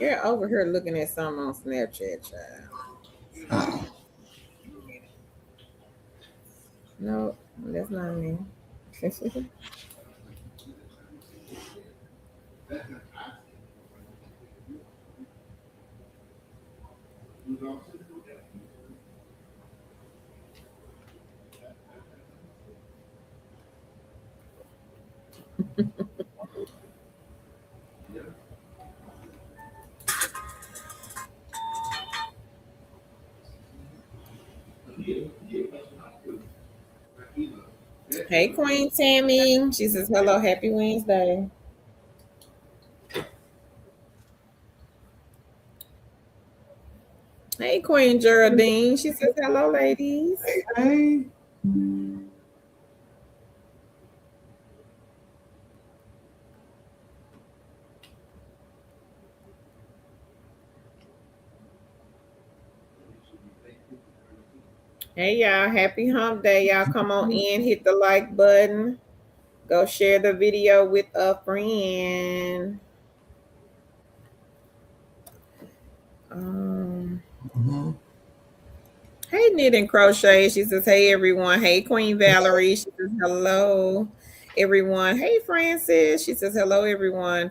You're over here looking at something on Snapchat, child. Oh. No, that's not me. Hey, Queen Tammy. She says, hello, happy Wednesday. Hey, Queen Geraldine. She says, hello, ladies. Hey. Hey, y'all. Happy hump day. Y'all come on in, hit the like button. Go share the video with a friend. Um, Mm-hmm. hey, Knit and Crochet. She says, hey, everyone. Hey, Queen Valerie. She says, hello, everyone. Hey, Francis. She says, hello, everyone.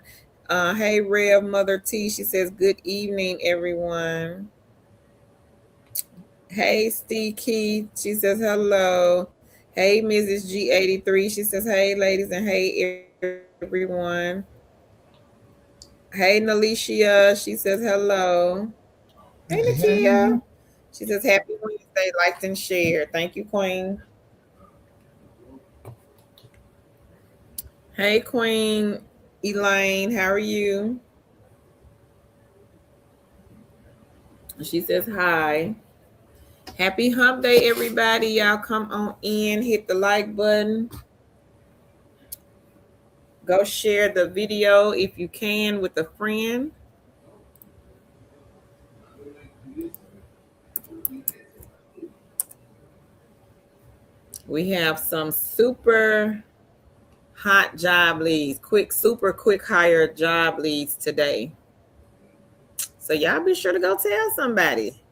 Hey, Rev Mother T. She says, good evening, everyone. Hey, Steve Keith. She says, hello. Hey, Mrs. G83. She says, hey, ladies, and hey, everyone. Hey, Nalicia. She says, hello. Hey, Hey, Nakia. hey. She says, happy Wednesday, liked and shared. Thank you, Queen. Hey, Queen Elaine. How are you? She says, hi. Happy hump day, everybody. Y'all come on in, hit the like button. Go share the video if you can with a friend. We have some super hot job leads, super quick hire job leads today. So y'all be sure to go tell somebody.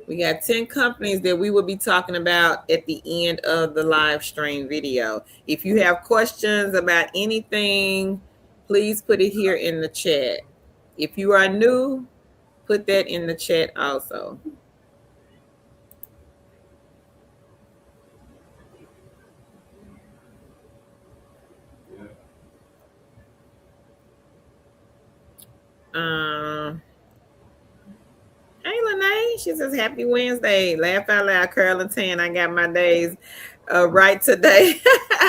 We got 10 companies that we will be talking about at the end of the live stream video. If you have questions about anything, please put it here in the chat. If you are new, put that in the chat also. Um, hey, Lene. She says, happy Wednesday. Laugh out loud, curl and tan. I got my days right today.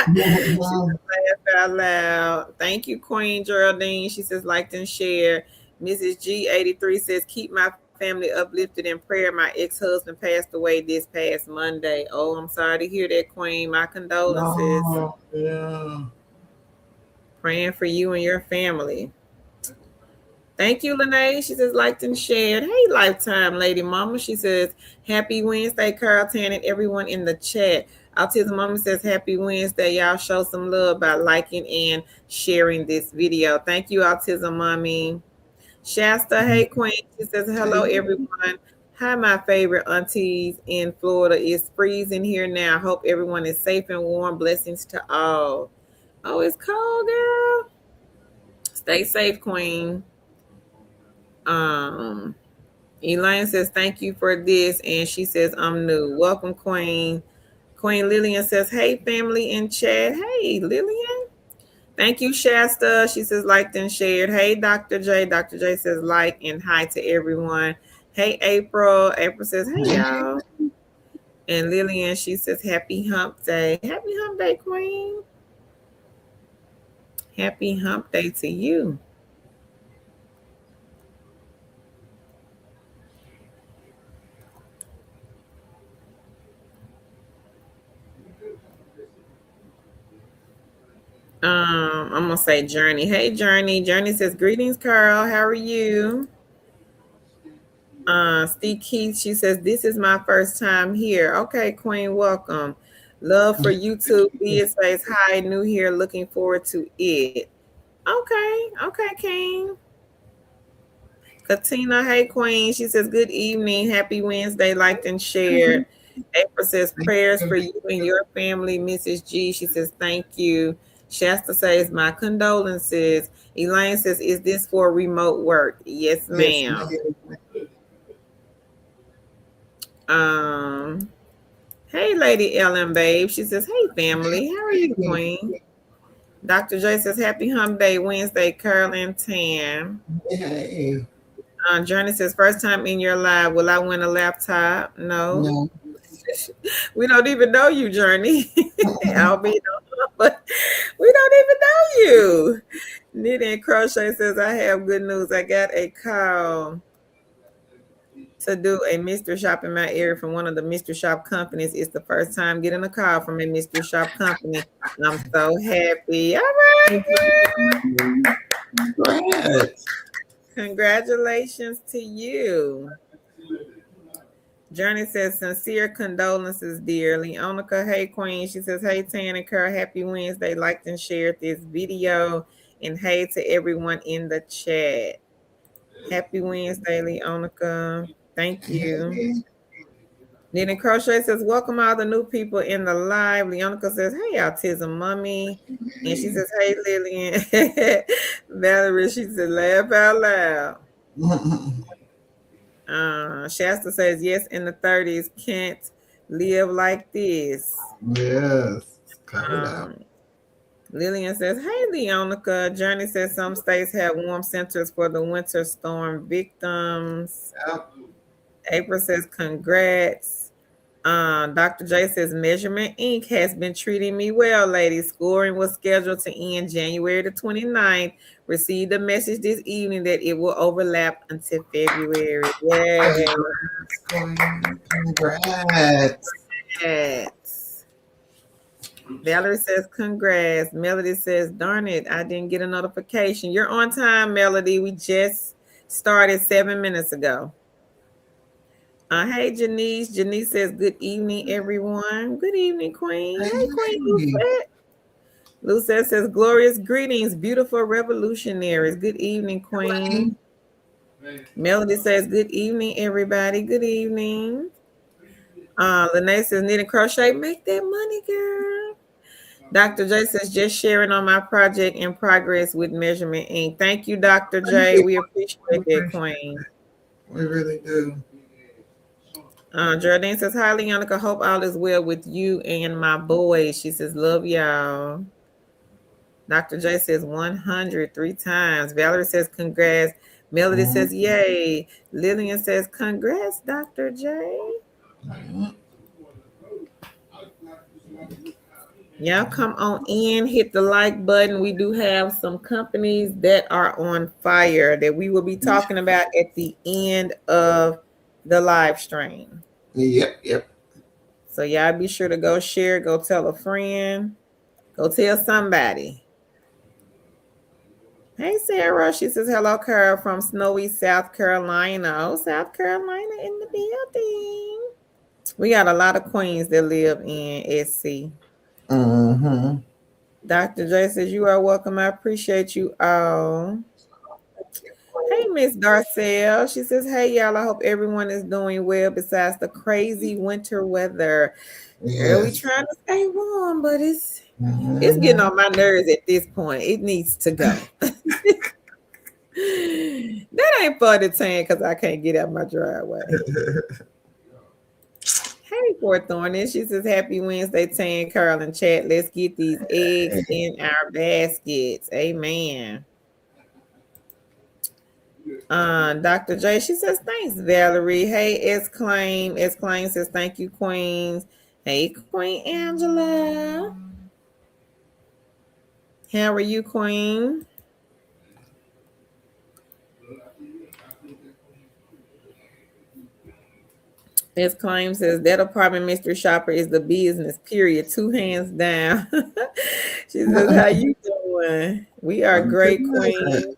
She says, laugh out loud. Thank you, Queen Geraldine. She says, liked and share. Mrs. G83 says, keep my family uplifted in prayer. My ex-husband passed away this past Monday. Oh, I'm sorry to hear that, Queen. My condolences. Oh, yeah. Praying for you and your family. Thank you, Lene. She says, liked and shared. Hey, Lifetime Lady Mama. She says, happy Wednesday, Carlton, and everyone in the chat. Autism Mama says, happy Wednesday. Y'all show some love by liking and sharing this video. Thank you, Autism Mommy. Shasta, hey, Queen. She says, hello, Hey. everyone. Hi, my favorite aunties in Florida. It's freezing here now. Hope everyone is safe and warm. Blessings to all. Oh, it's cold, girl. Stay safe, Queen. Um, Elaine says, thank you for this. And she says, I'm new. Welcome, Queen. Queen Lillian says, hey, family in chat. Hey, Lillian. Thank you, Shasta. She says, liked and shared. Hey, Dr. J. Dr. J says, like and hi to everyone. Hey, April. April says, hey, y'all. And Lillian, she says, happy hump day. Happy hump day, Queen. Happy hump day to you. I'm gonna say Journey. Hey Journey. Journey says, greetings, Carl. How are you? Steve Keith, she says, this is my first time here. Okay, Queen, welcome. Love for YouTube. Bia says, hi, new here, looking forward to it. Okay, okay, King. Katina, hey Queen. She says, good evening. Happy Wednesday, liked and shared. April says, prayers for you and your family, Mrs. G. She says, thank you. Shasta says, my condolences. Elaine says, is this for remote work? Yes, Yes, ma'am. ma'am. Um, hey, Lady Ellen, babe. She says, hey, family. How are you, Queen? Dr. J says, happy hump day, Wednesday, Carolyn Tan. Hey. Journey says, first time in your live. Will I win a laptop? No. No. We don't even know you, Journey. I'll be but we don't even know you. Knit and Crochet says, I have good news. I got a call to do a mystery shop in my area from one of the mystery shop companies. It's the first time getting a call from a mystery shop company. I'm so happy. All right, Go ahead. congratulations to you. Journey says, sincere condolences, dear. Leonica, hey, Queen. She says, hey, Tan and Carl, happy Wednesday. Liked and shared this video. And hey to everyone in the chat. Happy Wednesday, Leonica. Thank you. Hey. Knitting Crochet says, welcome all the new people in the live. Leonica says, hey, Autism Mummy. And she says, hey, Lillian. Valerie, she said, laugh out loud. Shasta says, yes, in the 30s, can't live like this. Yes. Covered out. Lillian says, hey, Leonica. Journey says, some states have warm centers for the winter storm victims. Yep. April says, congrats. Dr. J says, Measurement Inc. has been treating me well, ladies. Scoring was scheduled to end January the 29th. Received a message this evening that it will overlap until February. Yay. Congrats. Congrats. Valerie says, congrats. Melody says, darn it, I didn't get a notification. You're on time, Melody. We just started 7 minutes ago. Hey, Janice. Janice says, good evening, everyone. Good evening, Queen. Hey, Queen Lucette. Lucette says, glorious greetings, beautiful revolutionaries. Good evening, Queen. Melody says, good evening, everybody. Good evening. Lene says, knit and crochet, make that money, girl. Dr. J says, just sharing on my project in progress with Measurement Inc. Thank you, Dr. J. We appreciate that, Queen. We really do. Geraldine says, hi, Leonica. Hope all is well with you and my boys. She says, love y'all. Dr. J says 103 times. Valerie says, congrats. Melody says, yay. Lillian says, congrats, Dr. J. Y'all come on in, hit the like button. We do have some companies that are on fire that we will be talking about at the end of the live stream. Yep. So y'all be sure to go share, go tell a friend, go tell somebody. Hey, Sarah. She says, hello, Carol from snowy South Carolina. Oh, South Carolina in the building. We got a lot of queens that live in SC. Mm-hmm. Dr. J says, you are welcome. I appreciate you all. Hey, Miss Darcel. She says, hey, y'all. I hope everyone is doing well besides the crazy winter weather. Girl, we trying to stay warm, but it's getting on my nerves at this point. It needs to go. That ain't fun to tan because I can't get out my driveway. Hey, Fort Thorny. She says, happy Wednesday, Tan, Carl, and chat. Let's get these eggs in our baskets. Amen. Dr. J, she says, thanks, Valerie. Hey, S-Claim. S-Claim says, thank you, Queens. Hey, Queen Angela. How are you, Queen? S-Claim says, that apartment mystery shopper is the business, period. 2 hands down. She says, how you doing? We are great, Queen.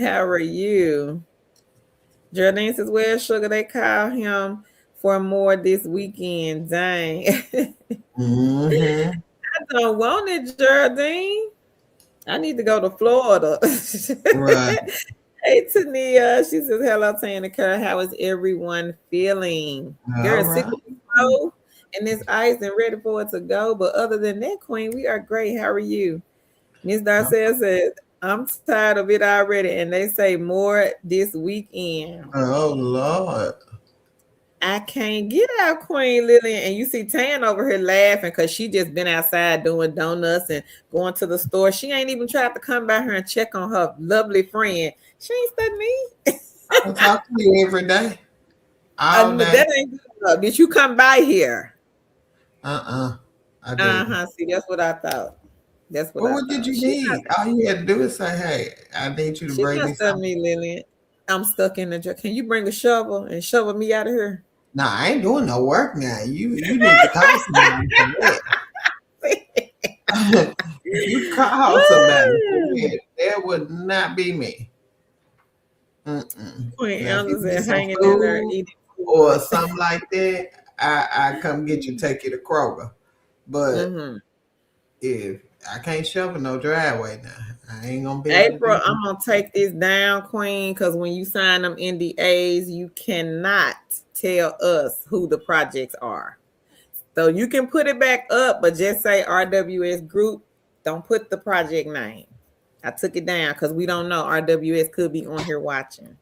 How are you? Geraldine says, well, sugar, they call him for more this weekend. Dang. I don't want it, Geraldine. I need to go to Florida. Right. Hey, Tania. She says, hello, Tana Kerr. How is everyone feeling? Girl, All sick right. of the snow and this ice and ready for it to go. But other than that, Queen, we are great. How are you? Miss Darcel says, I'm tired of it already. And they say more this weekend. Oh Lord. I can't get out, Queen Lillian. And you see Tan over here laughing because she just been outside doing donuts and going to the store. She ain't even tried to come by here and check on her lovely friend. She ain't studying me. I talk to you every day, all day. That ain't good enough. Did you come by here? Uh-uh. I didn't. Uh-huh. See, that's what I thought. That's what Well, I what did thought. you need? All you had to do is say, "Hey, I need you to She bring not me studying something." me, Lillian. I'm stuck in the truck. Can you bring a shovel and shovel me out of here? Nah, I ain't doing no work now. You need to call somebody for that. You call somebody for that. That would not be me. Mm-mm. Queen Now, if you Anderson need said some hanging in there food eating or food. something like that, I come get you, take you to Kroger. But Mm-hmm. if I can't shovel no driveway now, I ain't gonna be able to April, do I'm gonna take this down, Queen, because when you sign them NDAs, you cannot tell us who the projects are. So you can put it back up, but just say RWS Group. Don't put the project name. I took it down because we don't know. RWS could be on here watching.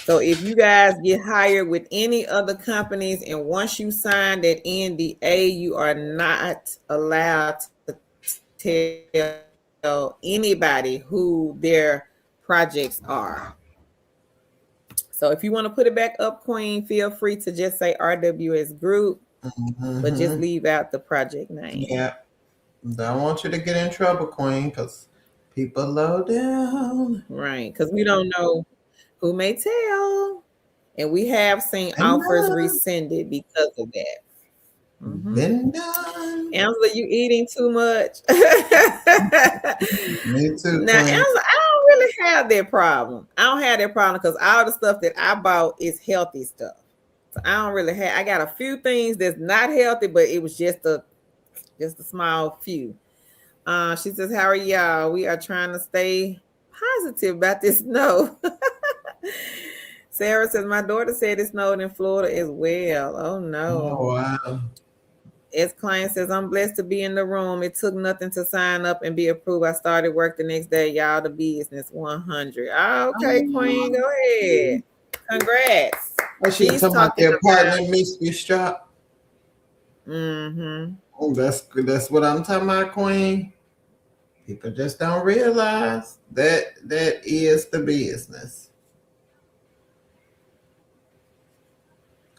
So if you guys get hired with any other companies and once you sign that NDA, you are not allowed to tell anybody who their projects are. So if you want to put it back up, Queen, feel free to just say RWS Group, but just Mm-hmm. leave out the project name. Yeah. Don't want you to get in trouble, Queen, because people low down. Right. Because we don't know who may tell. And we have seen And offers rescinded because of that. Mm-hmm. been done. Angela, you eating too much. Me too, Now, Queen. Angela, I don't really have that problem. I don't have that problem because all the stuff that I bought is healthy stuff. So I don't really have. I got a few things that's not healthy, but it was just a small few. She says, "How are y'all? We are trying to stay positive about this snow." Sarah says, "My daughter said it snowed in Florida as well. Oh Oh, no." wow. As client says, I'm blessed to be in the room. It took nothing to sign up and be approved. I started work the next day. Y'all, the business 100. Okay, Queen, go ahead. Congrats. Oh, she was She's talking about talking their about. partner mystery shop. Mm-hmm. Oh, that's what I'm talking about, Queen. People just don't realize that is the business.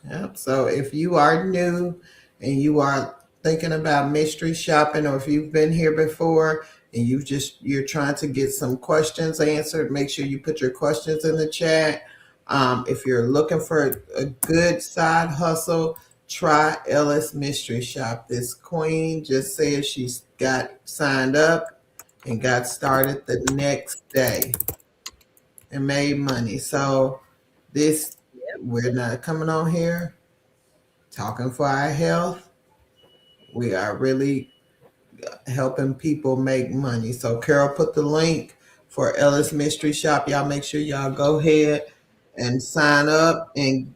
Yep. So if you are new and you are thinking about mystery shopping, or if you've been here before and you're trying to get some questions answered, make sure you put your questions in the chat. If you're looking for a good side hustle, try Ellis Mystery Shop. This queen just said she's got signed up and got started the next day and made money. So this we're not coming on here talking for our health. We are really helping people make money. So Carol put the link for Ellis Mystery Shop. Y'all make sure y'all go ahead and sign up and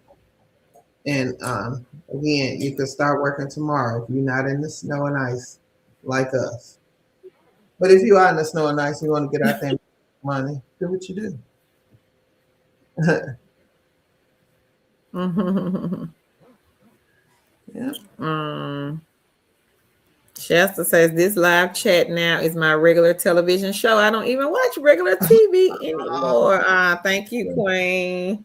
again, you can start working tomorrow if you're not in the snow and ice like us. But if you are in the snow and ice, you want to get out there and make money, do what you do. Yeah. Shasta says this live chat now is my regular television show. I don't even watch regular TV anymore. Thank you, Queen.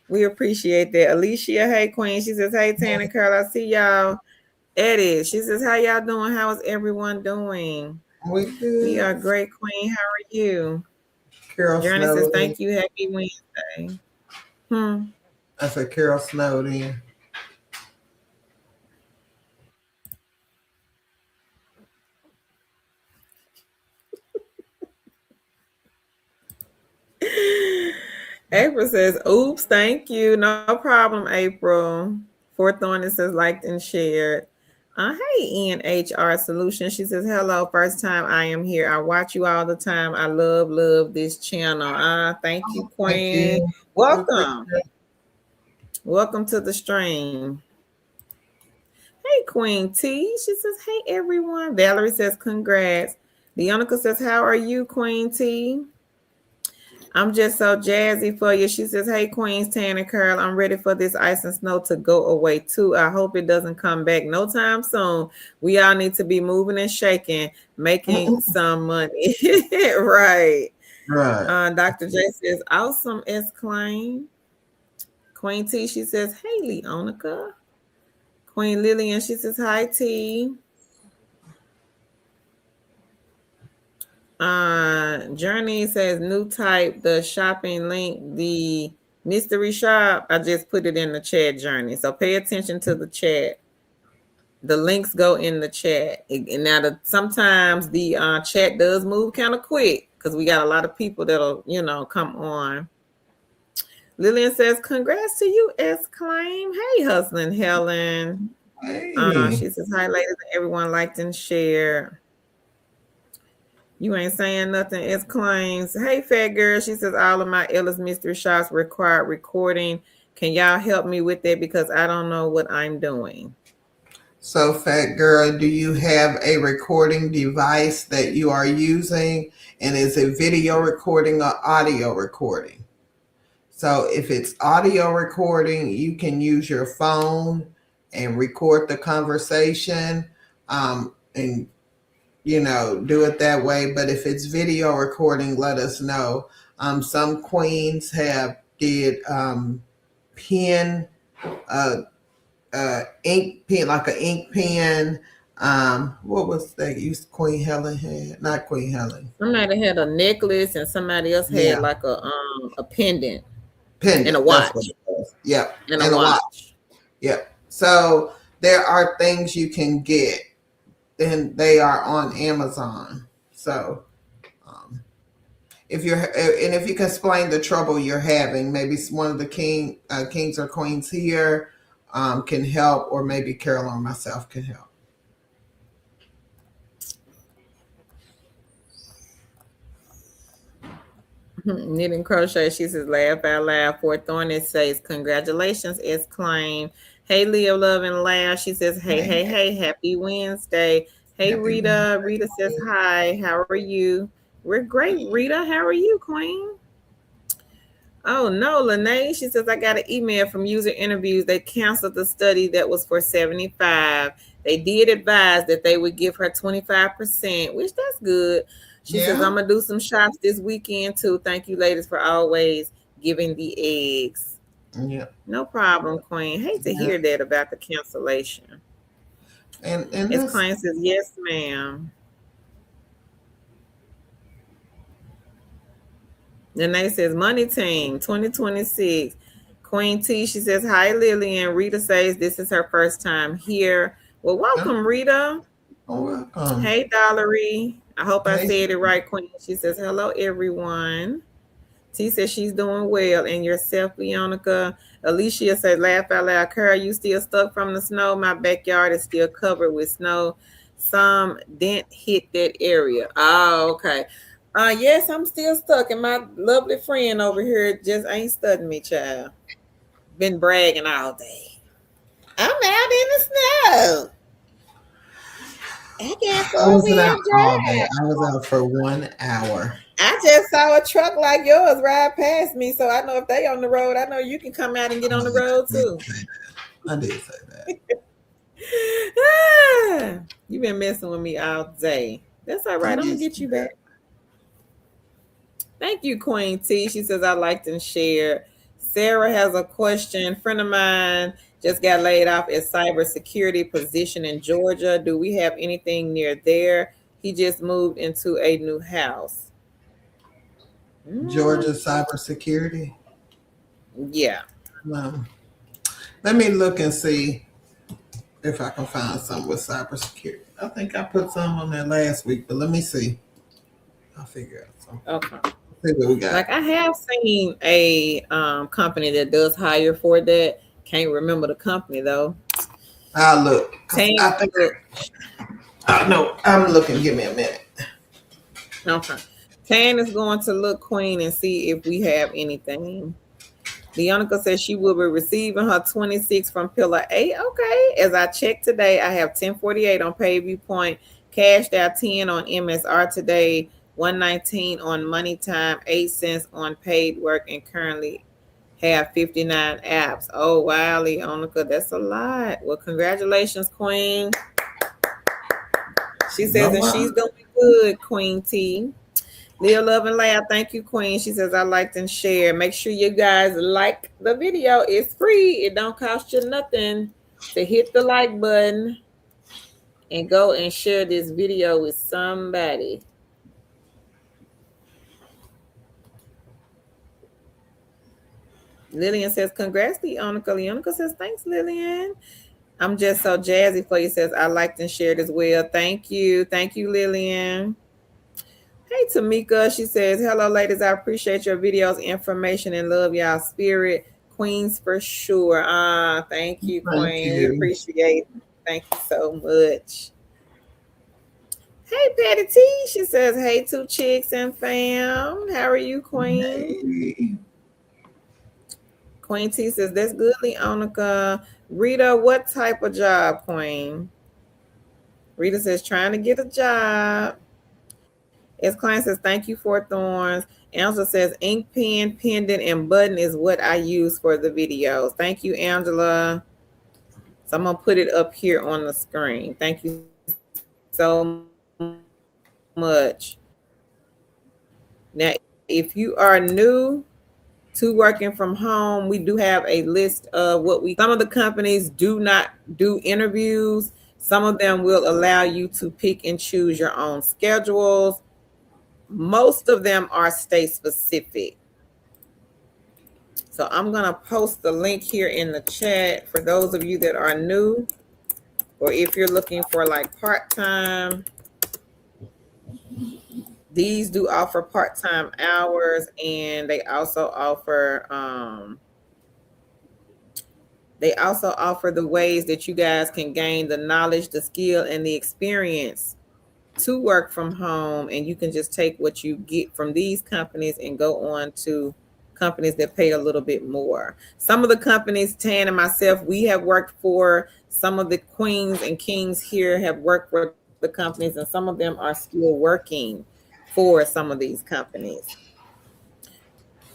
We appreciate that. Alicia, hey Queen. She says, hey Tana Carl, I see y'all. Eddie, she says, how y'all doing? How is everyone doing? We We are good. great, Queen. How are you? Carol Journey says, snowed in. thank you. Happy Wednesday. Hmm. I said Carol snowed in. April says, oops, thank you. No problem, April. Fourth on it says liked and shared. Hey, NHR Solution. She says, hello, first time I am here. I watch you all the time. I love this channel. Thank you, Thank Queen. you. We Welcome. appreciate Welcome to the stream. Hey, Queen T. She says, hey, everyone. Valerie says, congrats. Deonica says, how are you, Queen T? I'm just so jazzy for you. She says, hey, Queens, Tan and Curl, I'm ready for this ice and snow to go away too. I hope it doesn't come back no time soon. We all need to be moving and shaking, making it. some money. Right. Right. Dr. J says, awesome, exclaim. Queen T, she says, hey, Leonica. Queen Lillian, she says, hi, T. Journey says new type, the shopping link, the mystery shop. I just put it in the chat, Journey. So pay attention to the chat. The links go in the chat. And now sometimes the chat does move kind of quick because we got a lot of people that'll, come on. Lillian says, congrats to you, exclaim. Hey, hustling Helen. Hey. She says, hi, ladies, everyone liked and shared. You ain't saying nothing. It's claims. Hey, fat girl. She says all of my Ella's mystery shots require recording. Can y'all help me with that because I don't know what I'm doing? So, fat girl, do you have a recording device that you are using? And is it video recording or audio recording? So, if it's audio recording, you can use your phone and record the conversation. And do it that way. But if it's video recording, let us know. Some queens have did pen, ink pen, like an ink pen. What was that used Queen Helen had? Not Queen Helen. Somebody had a necklace and somebody else had Yeah, like a pendant and a pendant. That's what watch. it was. Yep, And a and a watch. watch. Yep. So there are things you can get, and they are on Amazon. So if you can explain the trouble you're having, maybe one of the kings or queens here can help, or maybe Carol or myself can help. Knit and crochet. She says, laugh out loud. For Thorn, it says, congratulations, exclaim. Hey, Leo, love and laugh. She says, hey, happy Wednesday. Hey, Happy Rita. Rita says, Wednesday. hi, how are you? We're great, Rita. How are you, Queen? Oh, no, Lene. She says, I got an email from user interviews. They canceled the study that was for 75. They did advise that they would give her 25%, which that's good. She says, Yeah. I'm going to do some shops this weekend too. Thank you, ladies, for always giving the eggs. Yeah. No problem, Queen. Hate to Yeah. hear that about the cancellation. And His this. client says, yes, ma'am. Then says, Money Team 2026. Queen T, she says, hi, Lillian. Rita says, this is her first time here. Well, welcome, Rita. Oh, welcome. Hey, Dollary. I hope I Hey. said it right, Queen. She says, hello, everyone. T says she's doing well. And yourself, Leonica. Alicia said, laugh out loud. Carol, you still stuck from the snow? My backyard is still covered with snow. Some didn't hit that area. Oh, okay. Yes, I'm still stuck. And my lovely friend over here just ain't studying me, child. Been bragging all day. I'm out in the snow. I got I wasn't out four-wheel all day. drive. I was out for 1 hour. I just saw a truck like yours ride past me, so I know if they on the road, I know you can come out and get on the road too. I did say that. You've been messing with me all day. That's all right. I'm gonna get you back. Thank you, Queen T. She says I liked and shared. Sarah has a question. Friend of mine just got laid off at cybersecurity position in Georgia. Do we have anything near there? He just moved into a new house. Georgia cybersecurity. Yeah. Let me look and see if I can find something with cybersecurity. I think I put some on there last week, but let me see. I'll figure out something. Okay. See what we got. Like I have seen a company that does hire for that. Can't remember the company though. I'll look because Tan I think look. I know. I'm looking. Give me a minute. Okay. Tan is going to look, Queen, and see if we have anything. Leonica says she will be receiving her 26 from Pillar 8. Okay. As I checked today, I have 1048 on Payview Point, cashed out 10 on MSR today, 119 on Money Time, 8 cents on Paid Work, and currently have 59 apps. Oh, wow, Leonica, that's a lot. Well, congratulations, Queen. She says, No and she's one. doing good, Queen T. Leah Love and Laugh, thank you, Queen. She says, I liked and share. Make sure you guys like the video. It's free. It don't cost you nothing to hit the like button and go and share this video with somebody. Lillian says, congrats, Leonica. Leonica says, thanks, Lillian. I'm just so jazzy for you. Says, I liked and shared as well. Thank you. Thank you, Lillian. Hey, Tamika. She says, hello, ladies. I appreciate your videos, information, and love y'all spirit. Queens for sure. Thank you, Thank Queen. We you. appreciate it. Thank you so much. Hey, Patty T. She says, hey, two chicks and fam. How are you, Queen? Hey. Queen T says, that's good, Leonica. Rita, what type of job, Queen? Rita says, trying to get a job. As client says, thank you for thorns. Angela says, ink pen, pendant, and button is what I use for the videos. Thank you, Angela. So I'm going to put it up here on the screen. Thank you so much. Now, if you are new to working from home, we do have a list of some of the companies do not do interviews. Some of them will allow you to pick and choose your own schedules. Most of them are state specific. So I'm going to post the link here in the chat for those of you that are new, or if you're looking for like part-time. These do offer part-time hours, and they also offer the ways that you guys can gain the knowledge, the skill, and the experience to work from home. And you can just take what you get from these companies and go on to companies that pay a little bit more. Some of the companies, Tan and myself, we have worked for. Some of the queens and kings here have worked for the companies, and some of them are still working for some of these companies.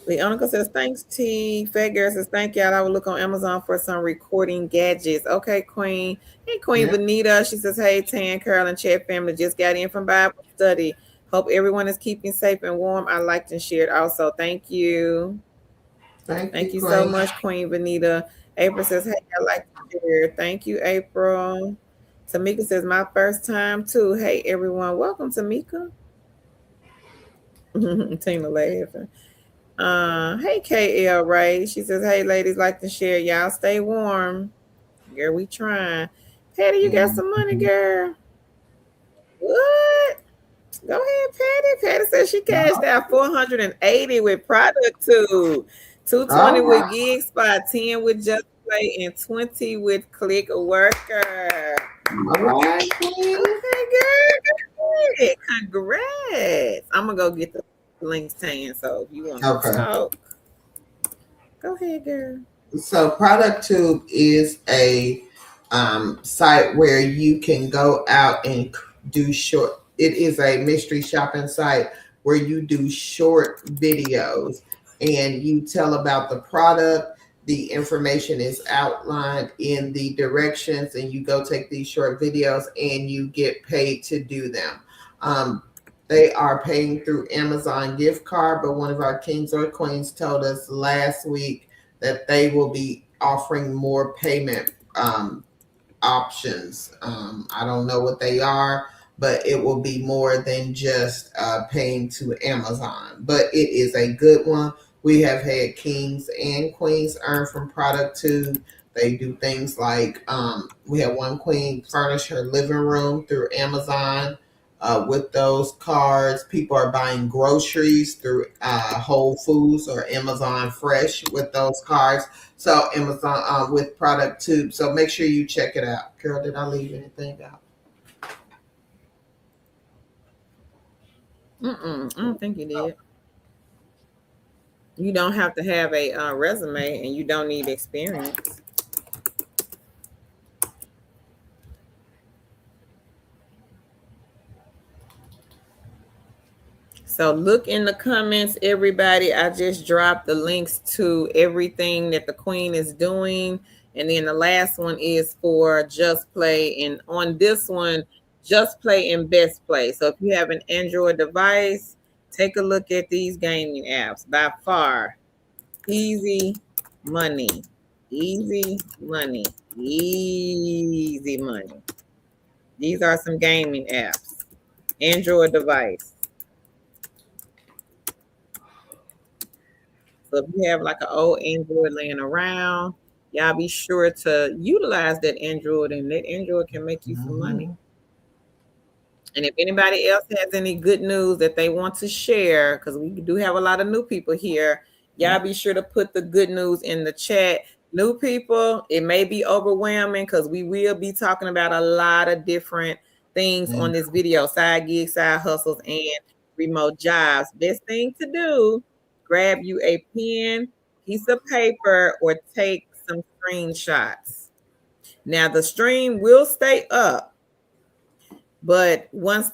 Leonica says, thanks, T. Fat Girl says, thank y'all. I will look on Amazon for some recording gadgets. Okay, Queen. Hey, Queen Yeah. Vanita. She says, hey, Tan, Carol, and Chat family. Just got in from Bible study. Hope everyone is keeping safe and warm. I liked and shared also. Thank you. Thank you, Thank you so Queen. much, Queen Vanita. April says, hey, I like to share. Thank you, April. Tamika says, my first time too. Hey, everyone. Welcome, Tamika. Tina laughing. Hey KL Ray. She says, hey ladies, like to share. Y'all stay warm. Girl, we trying. Patty, you got some money, girl. What? Go ahead, Patty. Patty says she cashed out 480 with product two. 220 All with right. gig spot, 10 with just play, and 20 with click worker. All right, Queen. Okay, girl. Congrats. I'm gonna go get the links tan. So if you want to Okay. talk. Go ahead, girl. So ProductTube is a site where you can go out and do short. It is a mystery shopping site where you do short videos and you tell about the product. The information is outlined in the directions, and you go take these short videos and you get paid to do them. They are paying through Amazon gift card, but one of our kings or queens told us last week that they will be offering more payment options. I don't know what they are, but it will be more than just paying to Amazon. But it is a good one. We have had kings and queens earn from ProductTube. They do things like we had one queen furnish her living room through Amazon. with those cards. People are buying groceries through Whole Foods or Amazon Fresh with those cards. So Amazon with product too. So make sure you check it out. Carol, did I leave anything out? I don't think you did. You don't have to have a resume, and you don't need experience. So look in the comments, everybody. I just dropped the links to everything that the Queen is doing. And then the last one is for Just Play. And on this one, Just Play and Best Play. So if you have an Android device, take a look at these gaming apps. By far, easy money, easy money, easy money. These are some gaming apps. Android device. So if you have like an old Android laying around, y'all be sure to utilize that Android, and that Android can make you some money. And if anybody else has any good news that they want to share, because we do have a lot of new people here, y'all be sure to put the good news in the chat. New people, it may be overwhelming because we will be talking about a lot of different things on this video: side gigs, side hustles, and remote jobs. Best thing to do, grab you a pen, piece of paper, or take some screenshots. Now the stream will stay up, but once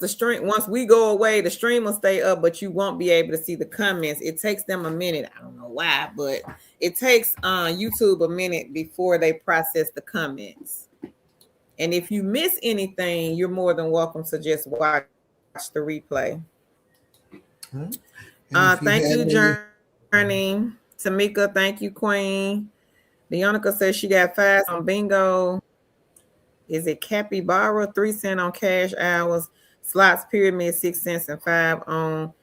we go away, the stream will stay up, but you won't be able to see the comments. It takes them a minute. I don't know why, but it takes YouTube a minute before they process the comments. And if you miss anything, you're more than welcome to just watch the replay. Thank you, Journey. Tamika, thank you, Queen. Leonica says she got 5 on bingo. Is it Capybara? 3 cents on cash hours. Slots pyramid, 6 cents, and 5 on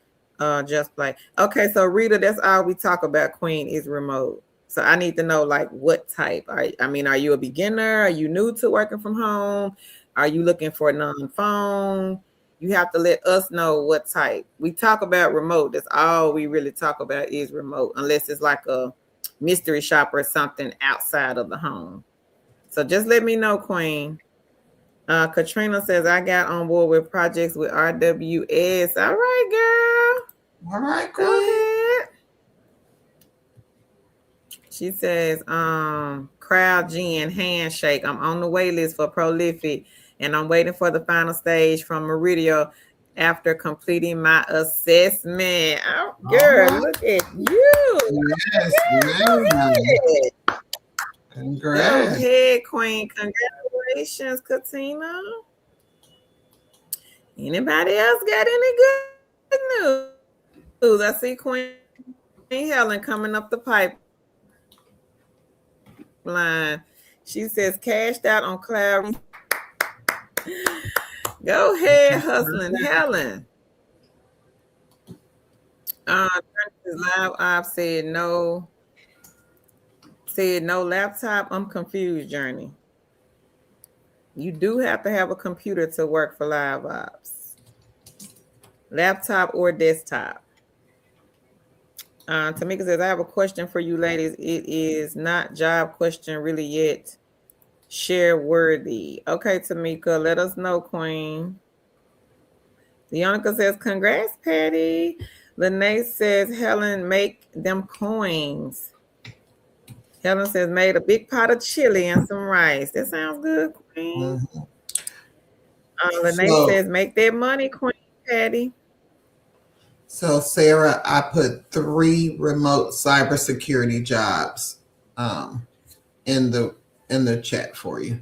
Just Play. Okay, so Rita, that's all we talk about, Queen, is remote. So I need to know, like, what type. Are you a beginner? Are you new to working from home? Are you looking for a non-phone? You have to let us know what type. We talk about remote. That's all we really talk about is remote, unless it's like a mystery shop or something outside of the home. So just let me know, Queen. Katrina says, I got on board with projects with RWS. All right, girl. All right, Queen. Go ahead. She says, Crowd Gen handshake. I'm on the wait list for Prolific, and I'm waiting for the final stage from Meridio after completing my assessment. Oh, girl, look at you. Yes, go ahead. Congrats. Go ahead, Queen. Congratulations, Katina. Anybody else got any good news? I see Queen Helen coming up the pipeline. She says cashed out on cloud. Go ahead, hustling, Helen. Live op said no laptop. I'm confused, Journey. You do have to have a computer to work for live ops. Laptop or desktop. Tamika says, I have a question for you ladies. It is not job question really yet. Share worthy. Okay, Tamika, let us know, Queen. Leonica says, congrats, Patty. Lene says, Helen, make them coins. Helen says, made a big pot of chili and some rice. That sounds good, Queen. Lene says, make that money, Queen Patty. So, Sarah, I put 3 remote cybersecurity jobs in the chat for you.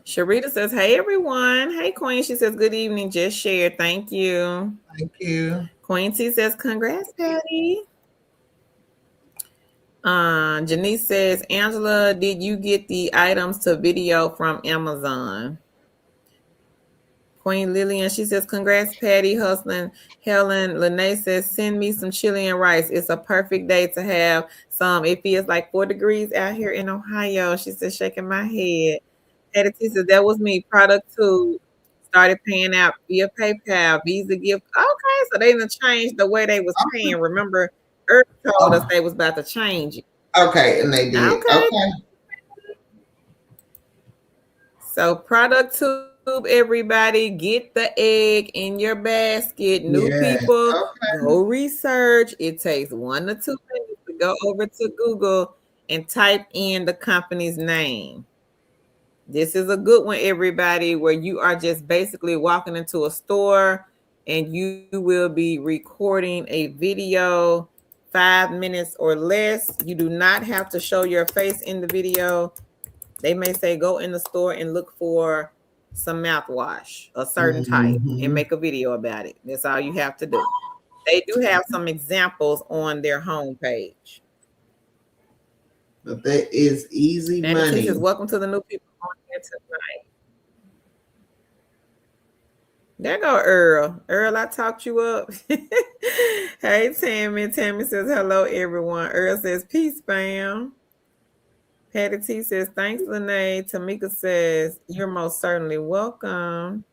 Sharita says, hey, everyone. Hey, Queen. She says, good evening. Just shared. Thank you. Thank you. Queen T says, congrats, Patty. Janice says, Angela, did you get the items to video from Amazon? Queen Lillian, she says, congrats, Patty, hustling. Helen Lene says, send me some chili and rice. It's a perfect day to have some. It feels like 4 degrees out here in Ohio. She said, shaking my head. Patty T said, that was me. Product two started paying out via PayPal, Visa gift. Okay, so they didn't change the way they was paying. Remember, Earth told us Oh, they was about to change it. okay, and they did. Okay. Okay. So product tube, everybody, get the egg in your basket. New Yes. people, Okay. go research. It takes 1 to 2 minutes to go over to Google and type in the company's name. This is a good one, everybody, where you are just basically walking into a store and you will be recording a video, 5 minutes or less. You do not have to show your face in the video. They may say go in the store and look for some mouthwash, a certain type, and Hmm. make a video about it. That's all you have to do. They do have some examples on their homepage. But that is easy And it says, money. welcome to the new people on here tonight. There go Earl. Earl, I talked you up. Hey, Tammy. Tammy says, hello, everyone. Earl says, peace, fam. Patty T says, thanks, Lene. Tamika says, you're most certainly welcome.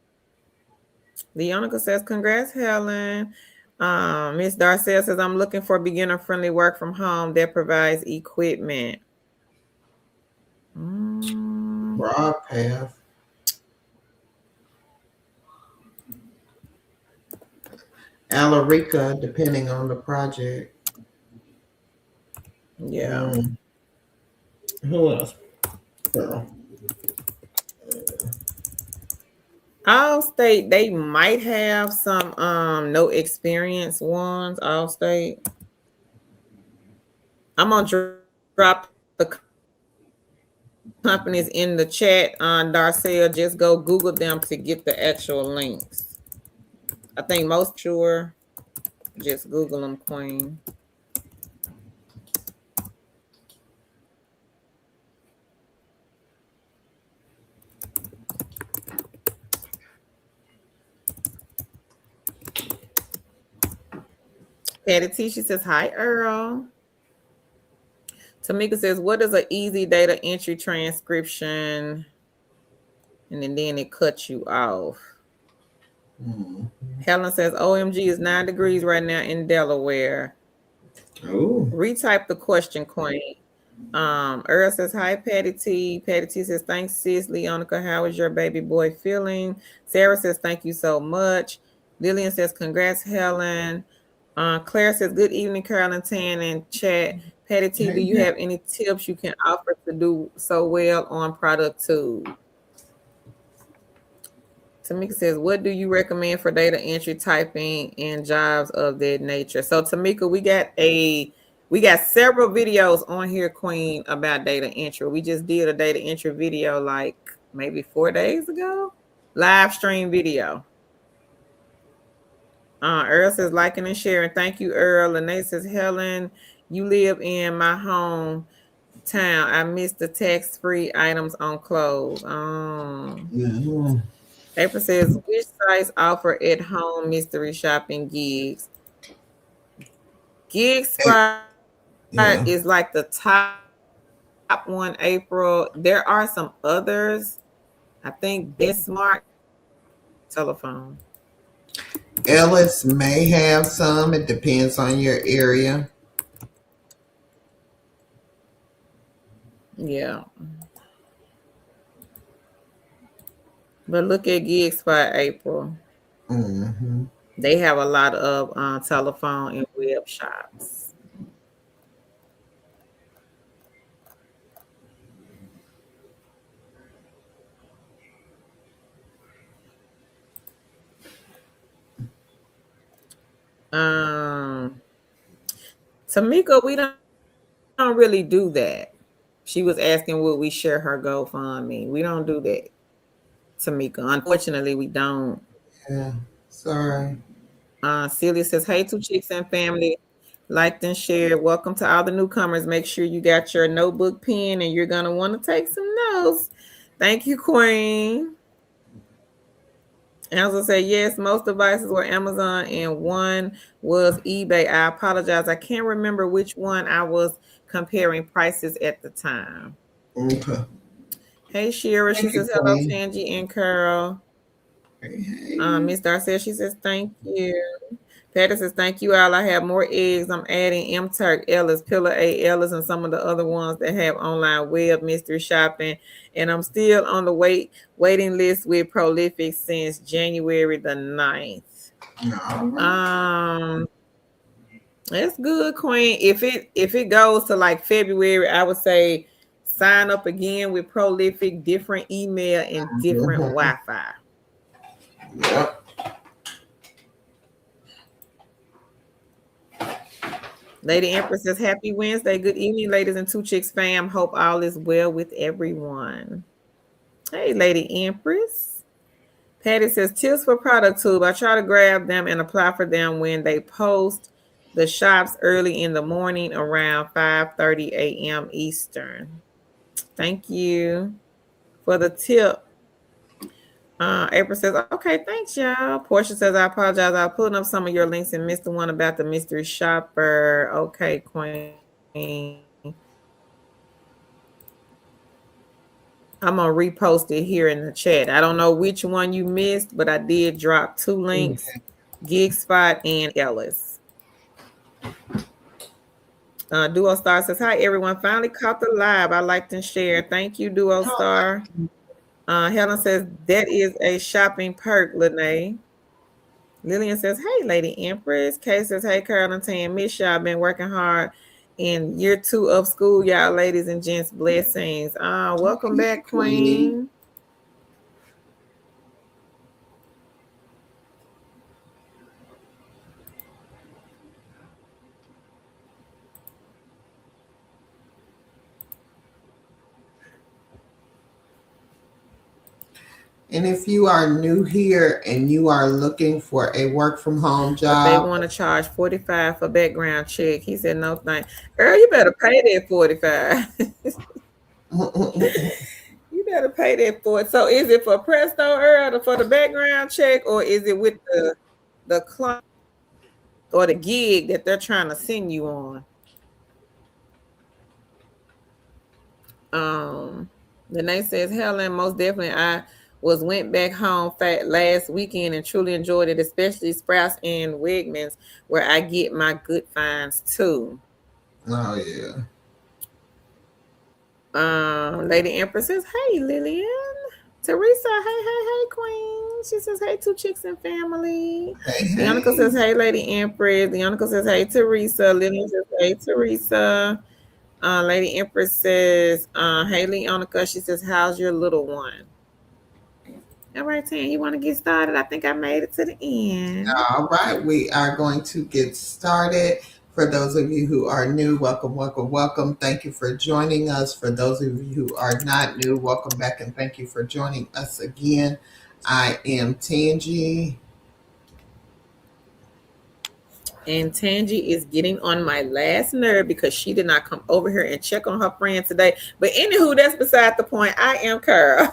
Leonica says, congrats, Helen. Miss Darcel says, I'm looking for beginner-friendly work from home that provides equipment. Broad path. Alarica, depending on the project. Yeah. Who else? Girl. Allstate, they might have some no experience ones. Allstate. I'm gonna drop the companies in the chat on Darcel. Just go Google them to get the actual links. I think most sure. Just Google them, Queen. Patty T, she says, hi, Earl. Tamika says, what is an easy data entry transcription? And then it cuts you off. Helen says, OMG is 9 degrees right now in Delaware. Oh. Retype the question, Queen. Earl says, hi, Patty T. Patty T says, thanks, sis. Leonica, how is your baby boy feeling? Sarah says, thank you so much. Lillian says, congrats, Helen. Claire says, good evening, Carolyn Tan and chat. Patty T, do you have any tips you can offer to do so well on product two? Tamika says, what do you recommend for data entry, typing, and jobs of that nature? So Tamika, we got several videos on here, Queen, about data entry. We just did a data entry video like maybe 4 days ago. Live stream video. Earl says, liking and sharing. Thank you, Earl. Lene says, Helen, you live in my hometown. I missed the tax-free items on clothes. April says, which sites offer at-home mystery shopping gigs? Gig Spot is like the top one, April. There are some others. I think Bismarck telephone. Ellis may have some. It depends on your area. Yeah. But look at Gig Spot, April. They have a lot of telephone and web shops. Tamika, we don't really do that. She was asking would we share her GoFundMe. We don't do that, Tamika. Unfortunately, we don't. Yeah, sorry. Celia says, hey, two chicks and family. Liked and shared. Welcome to all the newcomers. Make sure you got your notebook, pen, and you're going to want to take some notes. Thank you, Queen. Angela said, yes, most devices were Amazon and one was eBay. I apologize. I can't remember which one I was comparing prices at the time. Okay. Hey, Shira, she Thank you, says hello, Queen. Tangi and Carol. Hey, hey. Miss Darcy, she says thank you. Patty says thank you all. I have more eggs. I'm adding M Turk Ellis, Pillar A Ellis, and some of the other ones that have online web mystery shopping. And I'm still on the waiting list with Prolific since January the 9th. All right. That's good, Queen. If it goes to like February, I would say sign up again with Prolific, different email and different Mhm. Wi-Fi. Yep. Lady Empress says, Happy Wednesday. Good evening, ladies and Two Chicks fam. Hope all is well with everyone. Hey, Lady Empress. Patty says, Tips for product tube. I try to grab them and apply for them when they post the shops early in the morning around 5:30 a.m. Eastern. Thank you for the tip. April says, okay, thanks, y'all. Portia says, I apologize. I was pulling up some of your links and missed the one about the mystery shopper. Okay, Queen. I'm going to repost it here in the chat. I don't know which one you missed, but I did drop two links, Okay. Gig Spot and Ellis. Duo Star says, hi, everyone. Finally caught the live. I liked and shared. Thank you, Duo Star. Helen says, that is a shopping perk, Lene. Lillian says, hey, Lady Empress. Kay says, hey, Carol and Tan. Miss y'all. Been working hard in year 2 of school, y'all, ladies and gents. Blessings. Welcome back, Queen. And if you are new here and you are looking for a work from home But they job, want to charge 45 for background check. He said, no thank. Girl, you better pay that 45. You better pay that for it. So is it for Presto Earl for the background check, or is it with the client or the gig that they're trying to send you on? Danae says, Helen, most definitely went back home last weekend and truly enjoyed it, especially Sprouts and Wegmans, where I get my good finds too. oh yeah. Lady Empress says, hey, Lillian. Teresa, hey, Queen. She says, hey, Two Chicks and family. Hey, Leonica hey. says, hey, Lady Empress. Leonica says, hey, Teresa. Lillian says, hey, Teresa. Lady Empress says, hey, Leonica. She says, how's your little one? All right, Tan, you want to get started? I think I made it to the end. All right, we are going to get started. For those of you who are new, welcome, welcome, welcome. Thank you for joining us. For those of you who are not new, welcome back and thank you for joining us again. I am Tangi. And Tangi is getting on my last nerve because she did not come over here and check on her friend today. But anywho, that's beside the point. I am Carol.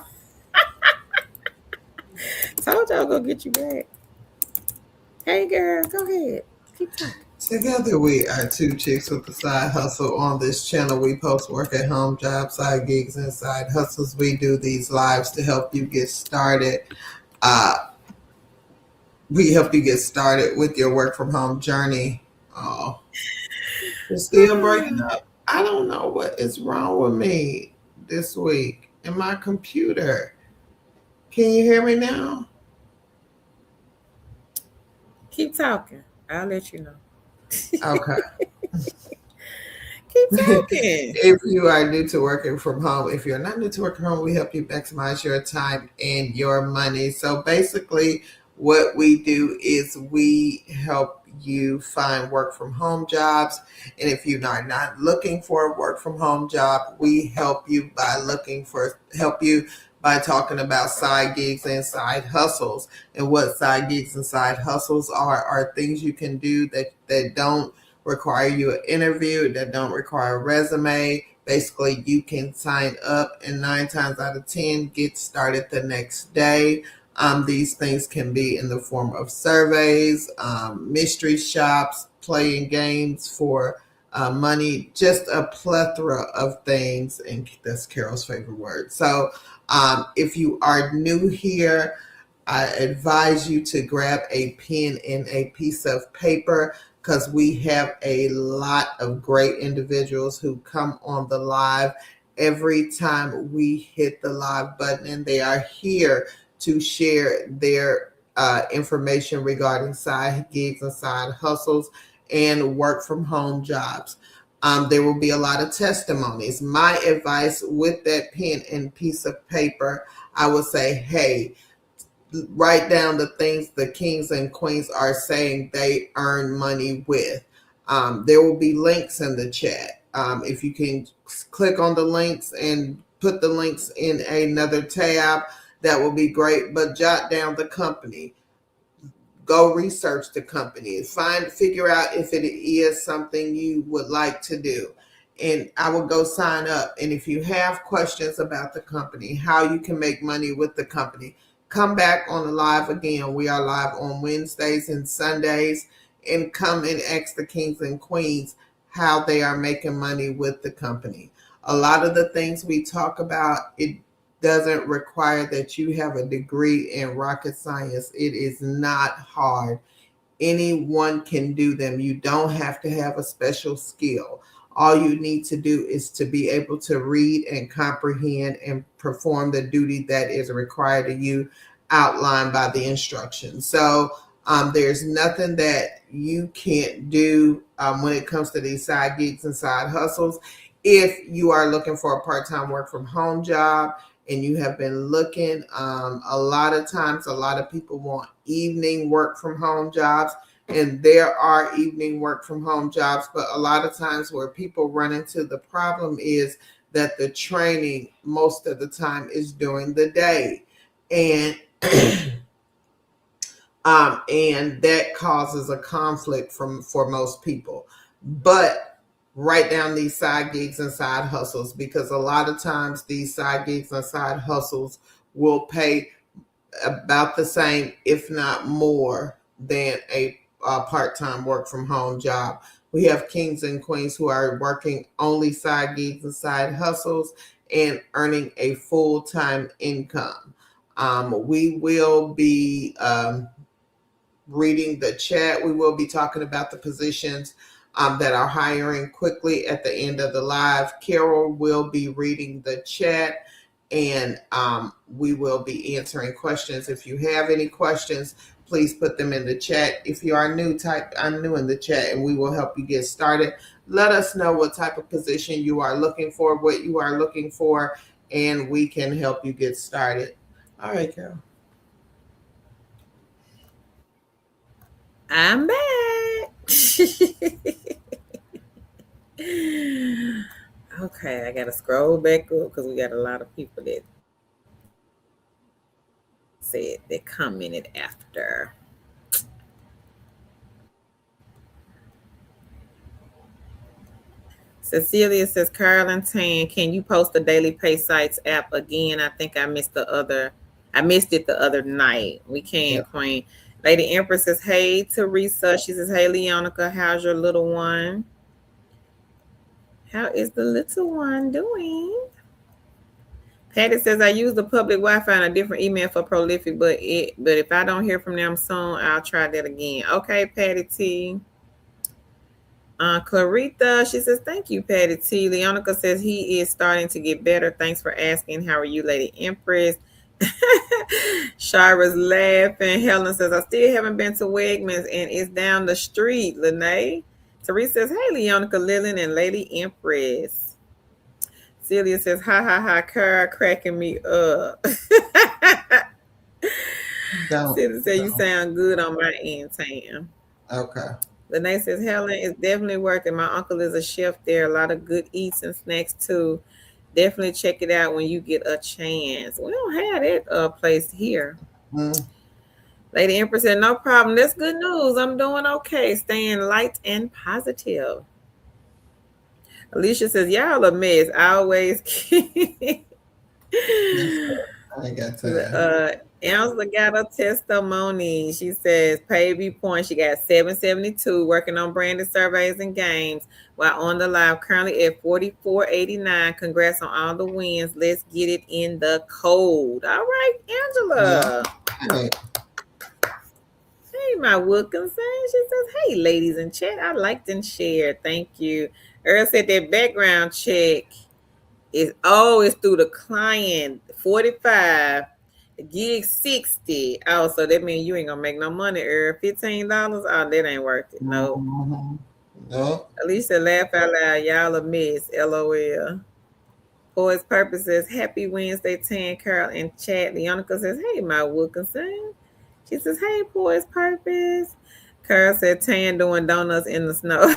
Told y'all go get you back. Hey, girl, go ahead. Keep talking. Together we are two chicks with a side hustle. On this channel, we post work at home jobs, side gigs, and side hustles. We do these lives to help you get started. We help you get started with your work from home journey. Oh, it's still breaking up. I don't know what is wrong with me this week in my computer. Can you hear me now? Keep talking. I'll let you know. Okay. Keep talking. If you are new to working from home, if you're not new to working from home, we help you maximize your time and your money. So basically, what we do is we help you find work from home jobs. And if you are not looking for a work from home job, we help you by talking about side gigs and side hustles. And what side gigs and side hustles are things you can do that don't require you an interview, that don't require a resume. Basically, you can sign up and 9 times out of 10 get started the next day. These things can be in the form of surveys, mystery shops, playing games for money, just a plethora of things. And that's Carol's favorite word. So if you are new here, I advise you to grab a pen and a piece of paper because we have a lot of great individuals who come on the live every time we hit the live button, and they are here to share their information regarding side gigs and side hustles and work from home jobs. There will be a lot of testimonies. My advice with that pen and piece of paper, I would say, hey, write down the things the kings and queens are saying they earn money with. There will be links in the chat. If you can click on the links and put the links in another tab, that will be great. But jot down the company, go research the company, figure out if it is something you would like to do. And I will go sign up. And if you have questions about the company, how you can make money with the company, come back on the live again. We are live on Wednesdays and Sundays, and come and ask the kings and queens how they are making money with the company. A lot of the things we talk about, it doesn't require that you have a degree in rocket science. It is not hard. Anyone can do them. You don't have to have a special skill. All you need to do is to be able to read and comprehend and perform the duty that is required of you, outlined by the instructions. So there's nothing that you can't do when it comes to these side gigs and side hustles. If you are looking for a part-time work from home job, and you have been looking, a lot of times, a lot of people want evening work from home jobs, and there are evening work from home jobs, but a lot of times where people run into the problem is that the training most of the time is during the day, and and that causes a conflict for most people. But write down these side gigs and side hustles, because a lot of times these side gigs and side hustles will pay about the same, if not more, than a part-time work from home job. We have kings and queens who are working only side gigs and side hustles and earning a full-time income. We will be reading the chat. We will be talking about the positions that are hiring quickly at the end of the live. Carol will be reading the chat, and we will be answering questions. If you have any questions, please put them in the chat. If you are new, type "I'm new" in the chat, and we will help you get started. Let us know what type of position you are looking for, what you are looking for, and we can help you get started. All right, Carol. I'm back. Okay, I gotta scroll back up because we got a lot of people that said they commented after. Cecilia says, Carolyn Tan, can you post the Daily Pay Sites app again? I think I missed it the other night. We can, Yep. Queen. Lady Empress says, hey, Teresa. She says, hey, Leonica, how's your little one? How is the little one doing? Patty says, I use the public Wi-Fi and a different email for Prolific, but if I don't hear from them soon, I'll try that again. Okay, Patty T. Clarita, she says, thank you, Patty T. Leonica says, he is starting to get better. Thanks for asking. How are you, Lady Empress? Shira's laughing. Helen says, I still haven't been to Wegmans, and it's down the street, Lene. Teresa says, hey, Leonica, Lillian, and Lady Empress. Celia says, ha, ha, ha, car cracking me up. Celia says, you sound good on my end, Tam. Okay. Lene says, Helen is definitely working. My uncle is a chef there. A lot of good eats and snacks, too. Definitely check it out when you get a chance. We don't have that place here. Mm. Lady Empress said, no problem. That's good news. I'm doing okay. Staying light and positive. Alicia says, y'all a mess. I always Yes, sir. I got time. Angela got a testimony. She says, Pavey Point, she got 772, working on branded surveys and games while on the live, currently at 4489. Congrats on all the wins. Let's get it in the code. All right, Yeah. Angela. Right. Hey, my Wilkinson. She says, hey, ladies in chat. I liked and shared. Thank you. Earl said that background check it's through the client. 45. Gig 60. Oh, so that means you ain't gonna make no money, Earl. $15. Oh, that ain't worth it. No. Mhm. No. At least to laugh out loud. Y'all a miss. LOL. For his purposes, happy Wednesday, Tan, Carol, and Chad. Leonica says, hey, my Wilkinson. She says, hey, for his purpose. Carol said, Tan doing donuts in the snow.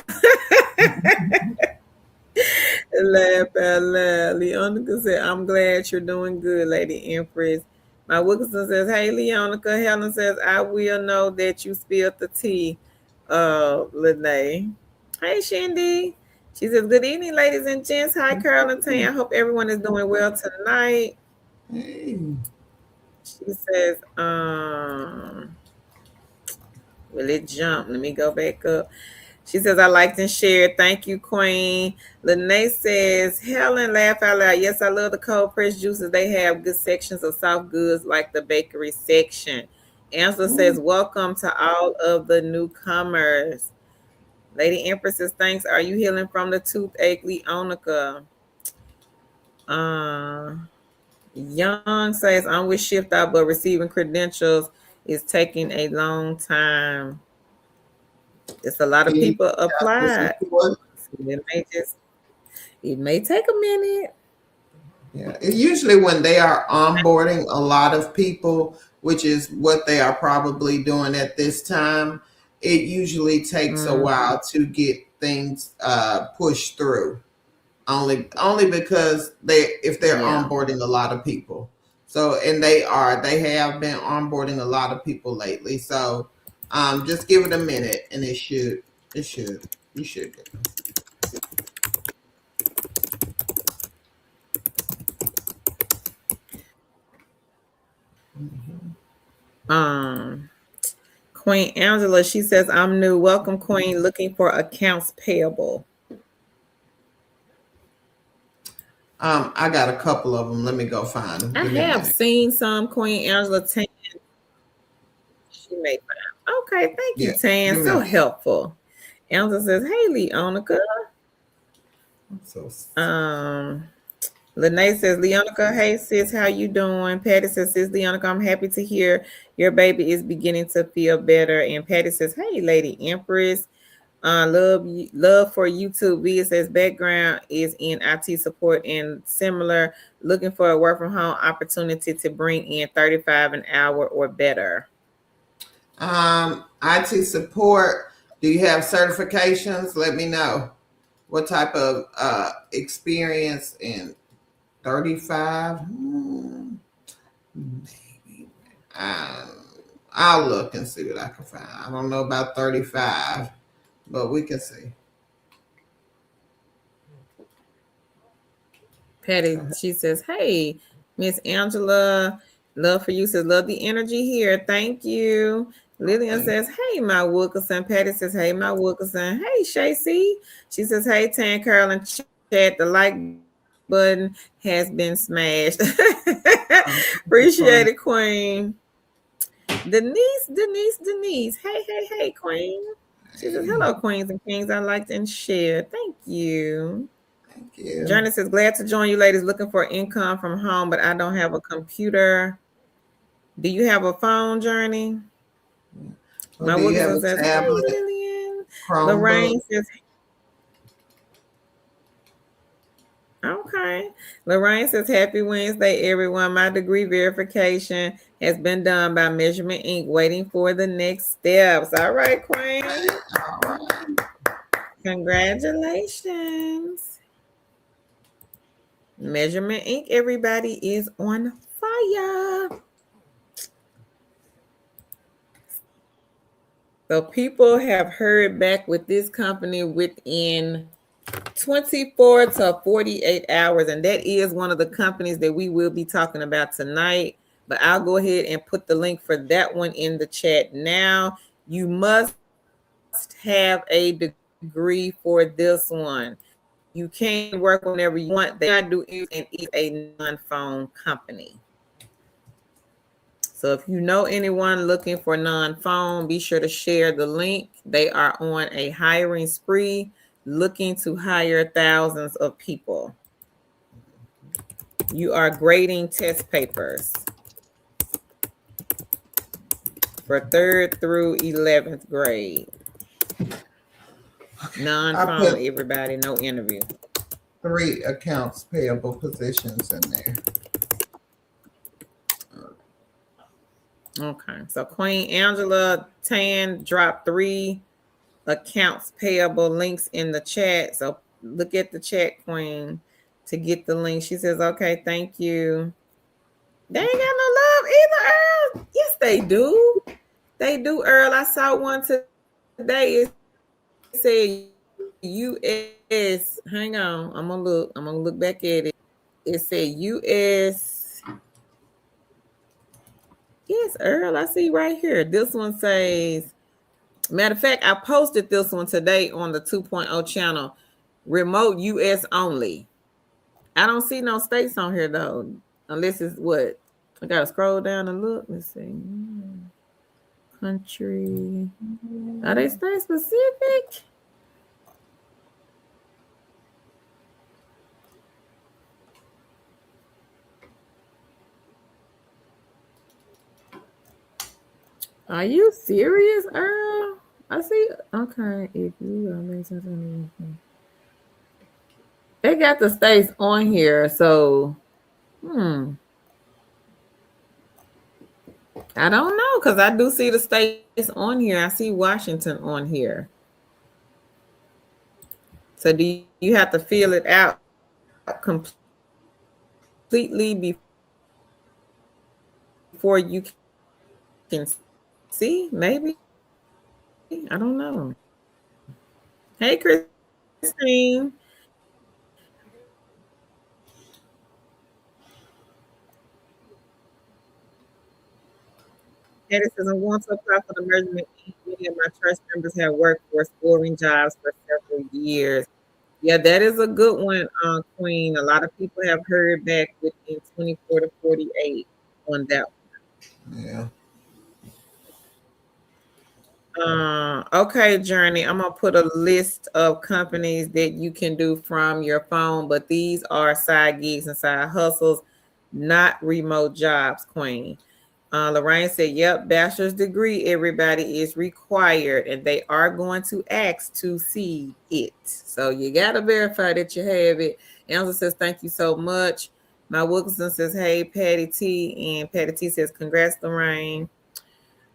Laugh out loud. Leonica said, I'm glad you're doing good, Lady Empress. My Wilkinson says, hey, Leonica. Helen says, I will know that you spilled the tea, Lene. Hey, Shindy. She says, good evening, ladies and gents. Hi, Carol and Tan. I hope everyone is doing well tonight. Hey. She says, will it jump? Let me go back up. She says, I liked and shared. Thank you, Queen. Lene says, Helen, laugh out loud. Yes, I love the cold pressed juices. They have good sections of soft goods like the bakery section. Angela says, welcome to all of the newcomers. Lady Empress says, thanks. Are you healing from the toothache, Leonica? Young says, I'm with Shift Out, but receiving credentials is taking a long time. It's a lot of people applied. It may take a minute. Yeah, usually when they are onboarding a lot of people, which is what they are probably doing at this time, it usually takes a while to get things pushed through. Only because if they're onboarding a lot of people. So and they have been onboarding a lot of people lately. So just give it a minute and you should get them. Queen Angela, she says, I'm new. Welcome, Queen. Looking for accounts payable. I got a couple of them. Let me go find them. I have seen some, Queen Angela. Tan. She may find. Okay, thank you, Tan. So helpful. Angela says, hey, Leonica. Lene says, Leonica, hey sis, how you doing? Patty says, sis Leonica, I'm happy to hear your baby is beginning to feel better. And Patty says, hey, Lady Empress. Love for YouTube. V says background is in IT support and similar. Looking for a work from home opportunity to bring in 35 an hour or better. IT support. Do you have certifications? Let me know what type of experience in 35. Maybe. I'll look and see what I can find. I don't know about 35, but we can see. Patty, she says, hey, Miss Angela, love for you. Says, love the energy here. Thank you. Lillian says, hey, my Wilkinson. Patty says, hey, my Wilkinson. Hey, Shacy. She says, hey, Tan, Carol, and Chat. The like button has been smashed. Appreciate it, Queen. Denise. Hey, Queen. She says, hello, Queens and Kings. I liked and shared. Thank you. Thank you. Journey says, glad to join you ladies looking for income from home, but I don't have a computer. Do you have a phone, Journey? My Wilkinson says, hey, Lillian. Lorraine says, okay. Lorraine says, happy Wednesday, everyone. My degree verification has been done by Measurement Inc. Waiting for the next steps. All right, Queen. All right. Congratulations. Measurement Inc. Everybody is on fire. So people have heard back with this company within 24 to 48 hours. And that is one of the companies that we will be talking about tonight. But I'll go ahead and put the link for that one in the chat now. You must have a degree for this one. You can work whenever you want. They I do is and is a non-phone company. So if you know anyone looking for non-phone, be sure to share the link. They are on a hiring spree, looking to hire thousands of people. You are grading test papers for 3rd through 11th grade. I Non-phone, put everybody, no interview. 3 accounts payable positions in there. Okay, so Queen Angela Tan dropped 3 accounts payable links in the chat. So look at the chat, Queen, to get the link. She says, okay, thank you. They ain't got no love either, Earl. Yes, they do. They do, Earl. I saw one today. It said US. Hang on. I'm gonna look. I'm gonna look back at it. It said US. Yes, Earl. I see right here. This one says, matter of fact, I posted this one today on the 2.0 channel. Remote US only. I don't see no states on here though. Unless it's what? I gotta scroll down and look. Let's see. Country. Are they state specific? Are you serious, Earl? I see. Okay, if you make sense, they got the states on here, so I don't know because I do see the states on here. I see Washington on here. So do you have to fill it out completely before you can see? Maybe I don't know. Hey, Christine. Eddie says, I want to apply for the measurement. Many of my church members have worked for scoring jobs for several years. Yeah, that is a good one, Queen. A lot of people have heard back within 24 to 48 on that. Yeah. Okay, Journey. I'm gonna put a list of companies that you can do from your phone, but these are side gigs and side hustles, not remote jobs, Queen. Lorraine said, yep, bachelor's degree, everybody is required, and they are going to ask to see it. So you gotta verify that you have it. Elsa says, thank you so much. My Wilkinson says, hey, Patty T. And Patty T says, congrats, Lorraine.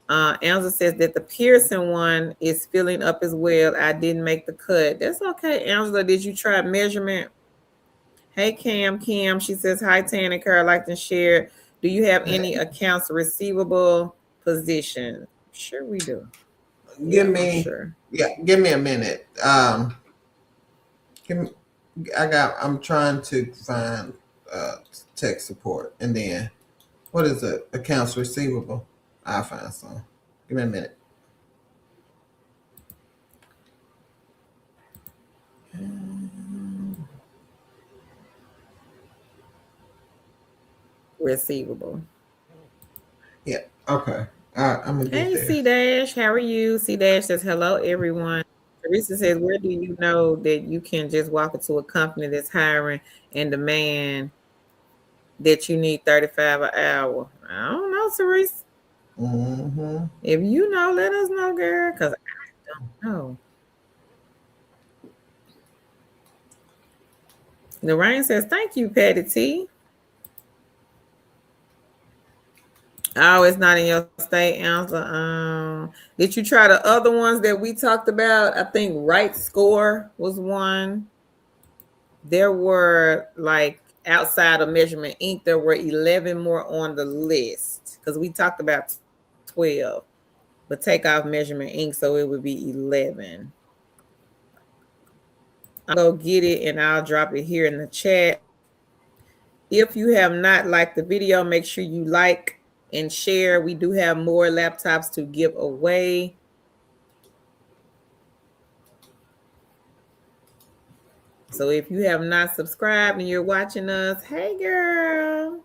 Angela says that the Pearson one is filling up as well. I didn't make the cut. That's okay, Angela. Did you try measurement? Hey, Kim. She says, hi, Tan and Carol. Like to share. Do you have any accounts receivable position? Sure, we do. Give Yeah, I'm me sure. give me a minute. Give me, I'm trying to find tech support, and then what is it? Accounts receivable. I'll find some. Give me a minute. Receivable. Yeah. Okay. I'm gonna get Hey, there. C Dash. How are you? C Dash says, hello, everyone. Teresa says, where do you know that you can just walk into a company that's hiring and demand that you need 35 an hour? I don't know, Teresa. Mm-hmm. If you know, let us know, girl, because I don't know. Lorraine says, thank you, Patty T. Oh, it's not in your state, Answer. Did you try the other ones that we talked about? I think Right Score was one. There were like outside of Measurement Inc., there were 11 more on the list because we talked about 12, but take off Measurement Inc., so it would be 11. I'll go get it and I'll drop it here in the chat. If you have not liked the video, make sure you like, and share. We do have more laptops to give away. So if you have not subscribed and you're watching us, hey girl,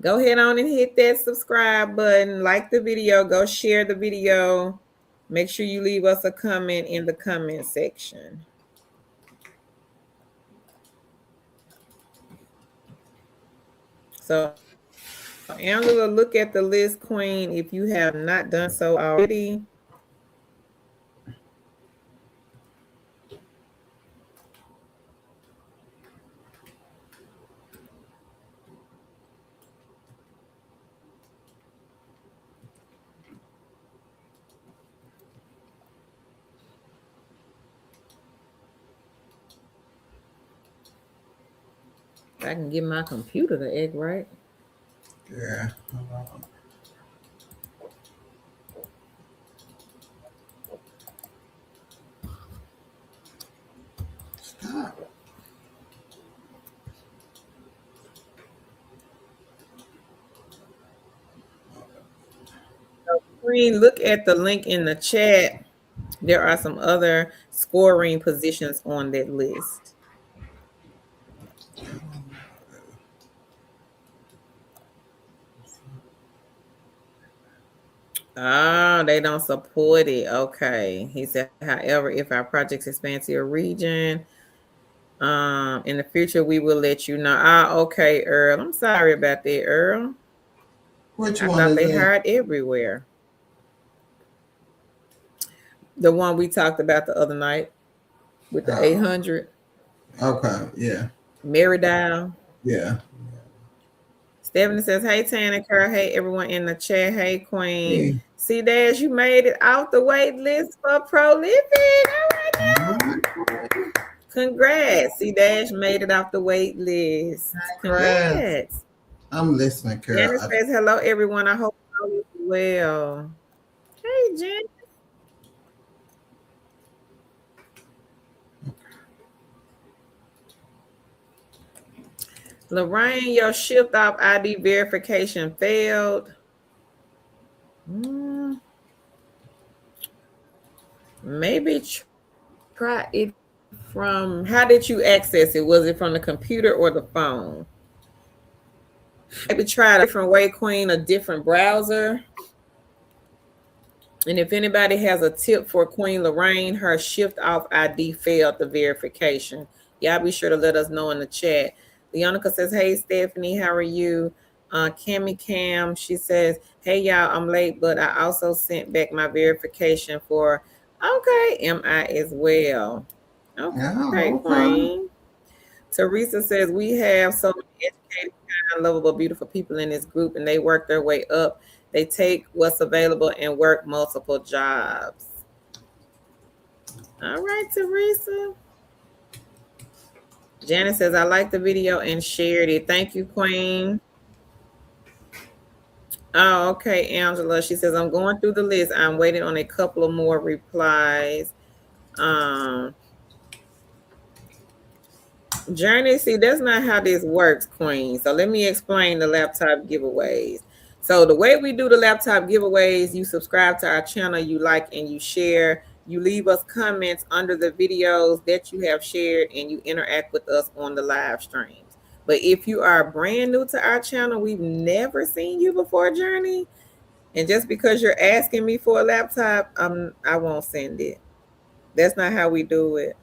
go ahead on and hit that subscribe button, like the video, go share the video. Make sure you leave us a comment in the comment section. So Angela, look at the list, Queen, if you have not done so already. I can get my computer to act right. Yeah. Stop. Queen, look at the link in the chat. There are some other scoring positions on that list. Oh, they don't support it. Okay. He said, however, if our projects expand to your region, in the future, we will let you know. Ah, okay, Earl. I'm sorry about that, Earl. Which I one thought is they that? hired everywhere. The one we talked about the other night with the Oh, 800. okay. Yeah. Marydale. Yeah. Stephanie says, hey, Tana, Carl. Hey, everyone in the chat. Hey, Queen. Hey. See, Dash, you made it off the wait list for Prolific. All right, All now. right. Congrats. See, Dash made it off the wait list. Congrats. Congrats. I'm listening, Carol. Janice says, hello, everyone. I hope all is well. Hey, Janice. Lorraine, your shift off ID verification failed. Maybe try it from, how did you access it? Was it from the computer or the phone? Maybe try a different way, Queen, a different browser. And if anybody has a tip for Queen Lorraine, her shift off ID failed the verification. Y'all be sure to let us know in the chat. Leonica says, hey, Stephanie, how are you? Cammy Cam, she says, hey, y'all, I'm late, but I also sent back my verification for, okay, MI as well. Yeah. Okay, Okay. Queen. Teresa says, we have so many educated, kind, lovable, beautiful people in this group, and they work their way up. They take what's available and work multiple jobs. All right, Teresa. Janice says, I liked the video and shared it. Thank you, Queen. Oh, okay, Angela. She says, I'm going through the list. I'm waiting on a couple of more replies. Journey, see, that's not how this works, Queen. So let me explain the laptop giveaways. So the way we do the laptop giveaways, you subscribe to our channel, you like and you share, you leave us comments under the videos that you have shared, and you interact with us on the live streams. But if you are brand new to our channel, we've never seen you before, Journey, and just because you're asking me for a laptop, I won't send it. That's not how we do it.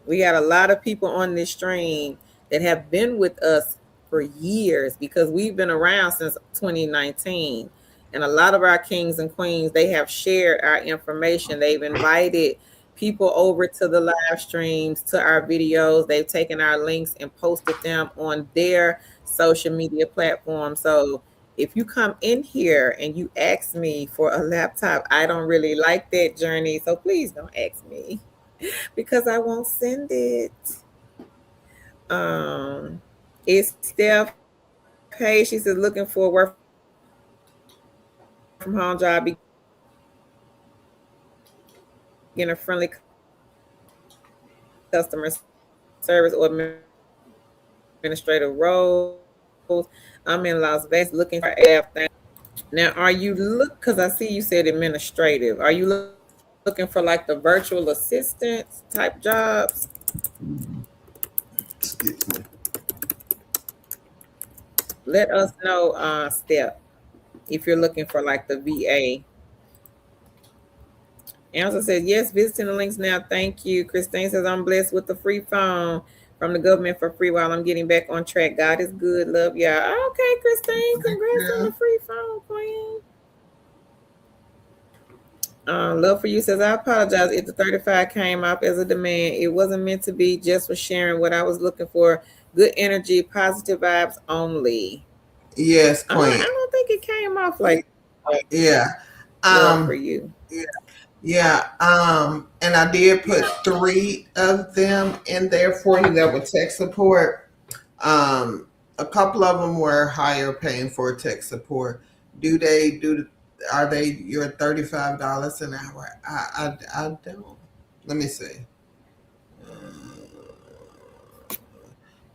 We got a lot of people on this stream that have been with us for years because we've been around since 2019. And a lot of our kings and queens, they have shared our information. They've invited people over to the live streams, to our videos. They've taken our links and posted them on their social media platform. So if you come in here and you ask me for a laptop, I don't really like that, Journey. So please don't ask me because I won't send it. It's Steph. Hey, she says looking for a work from home job, being a friendly customer service or administrative roles. I'm in Las Vegas looking for app thing. Now, are you because I see you said administrative. Are you looking for like the virtual assistants type jobs? Excuse me. Let us know, Step, if you're looking for like the VA. Answer says, yes, visiting the links now. Thank you. Christine says, I'm blessed with the free phone from the government for free while I'm getting back on track. God is good. Love y'all. Okay, Christine. Congrats on Yeah. the free phone, Queen. Love for you says, I apologize if the 35 came off as a demand. It wasn't meant to be, just for sharing what I was looking for. Good energy, positive vibes only. Yes, I Queen. don't think it came off like Yeah. love for Um, you. yeah. And I did put three of them in there for you that were tech support. A couple of them were higher paying for tech support. Do they do? Are they your $35 an hour? I don't. Let me see.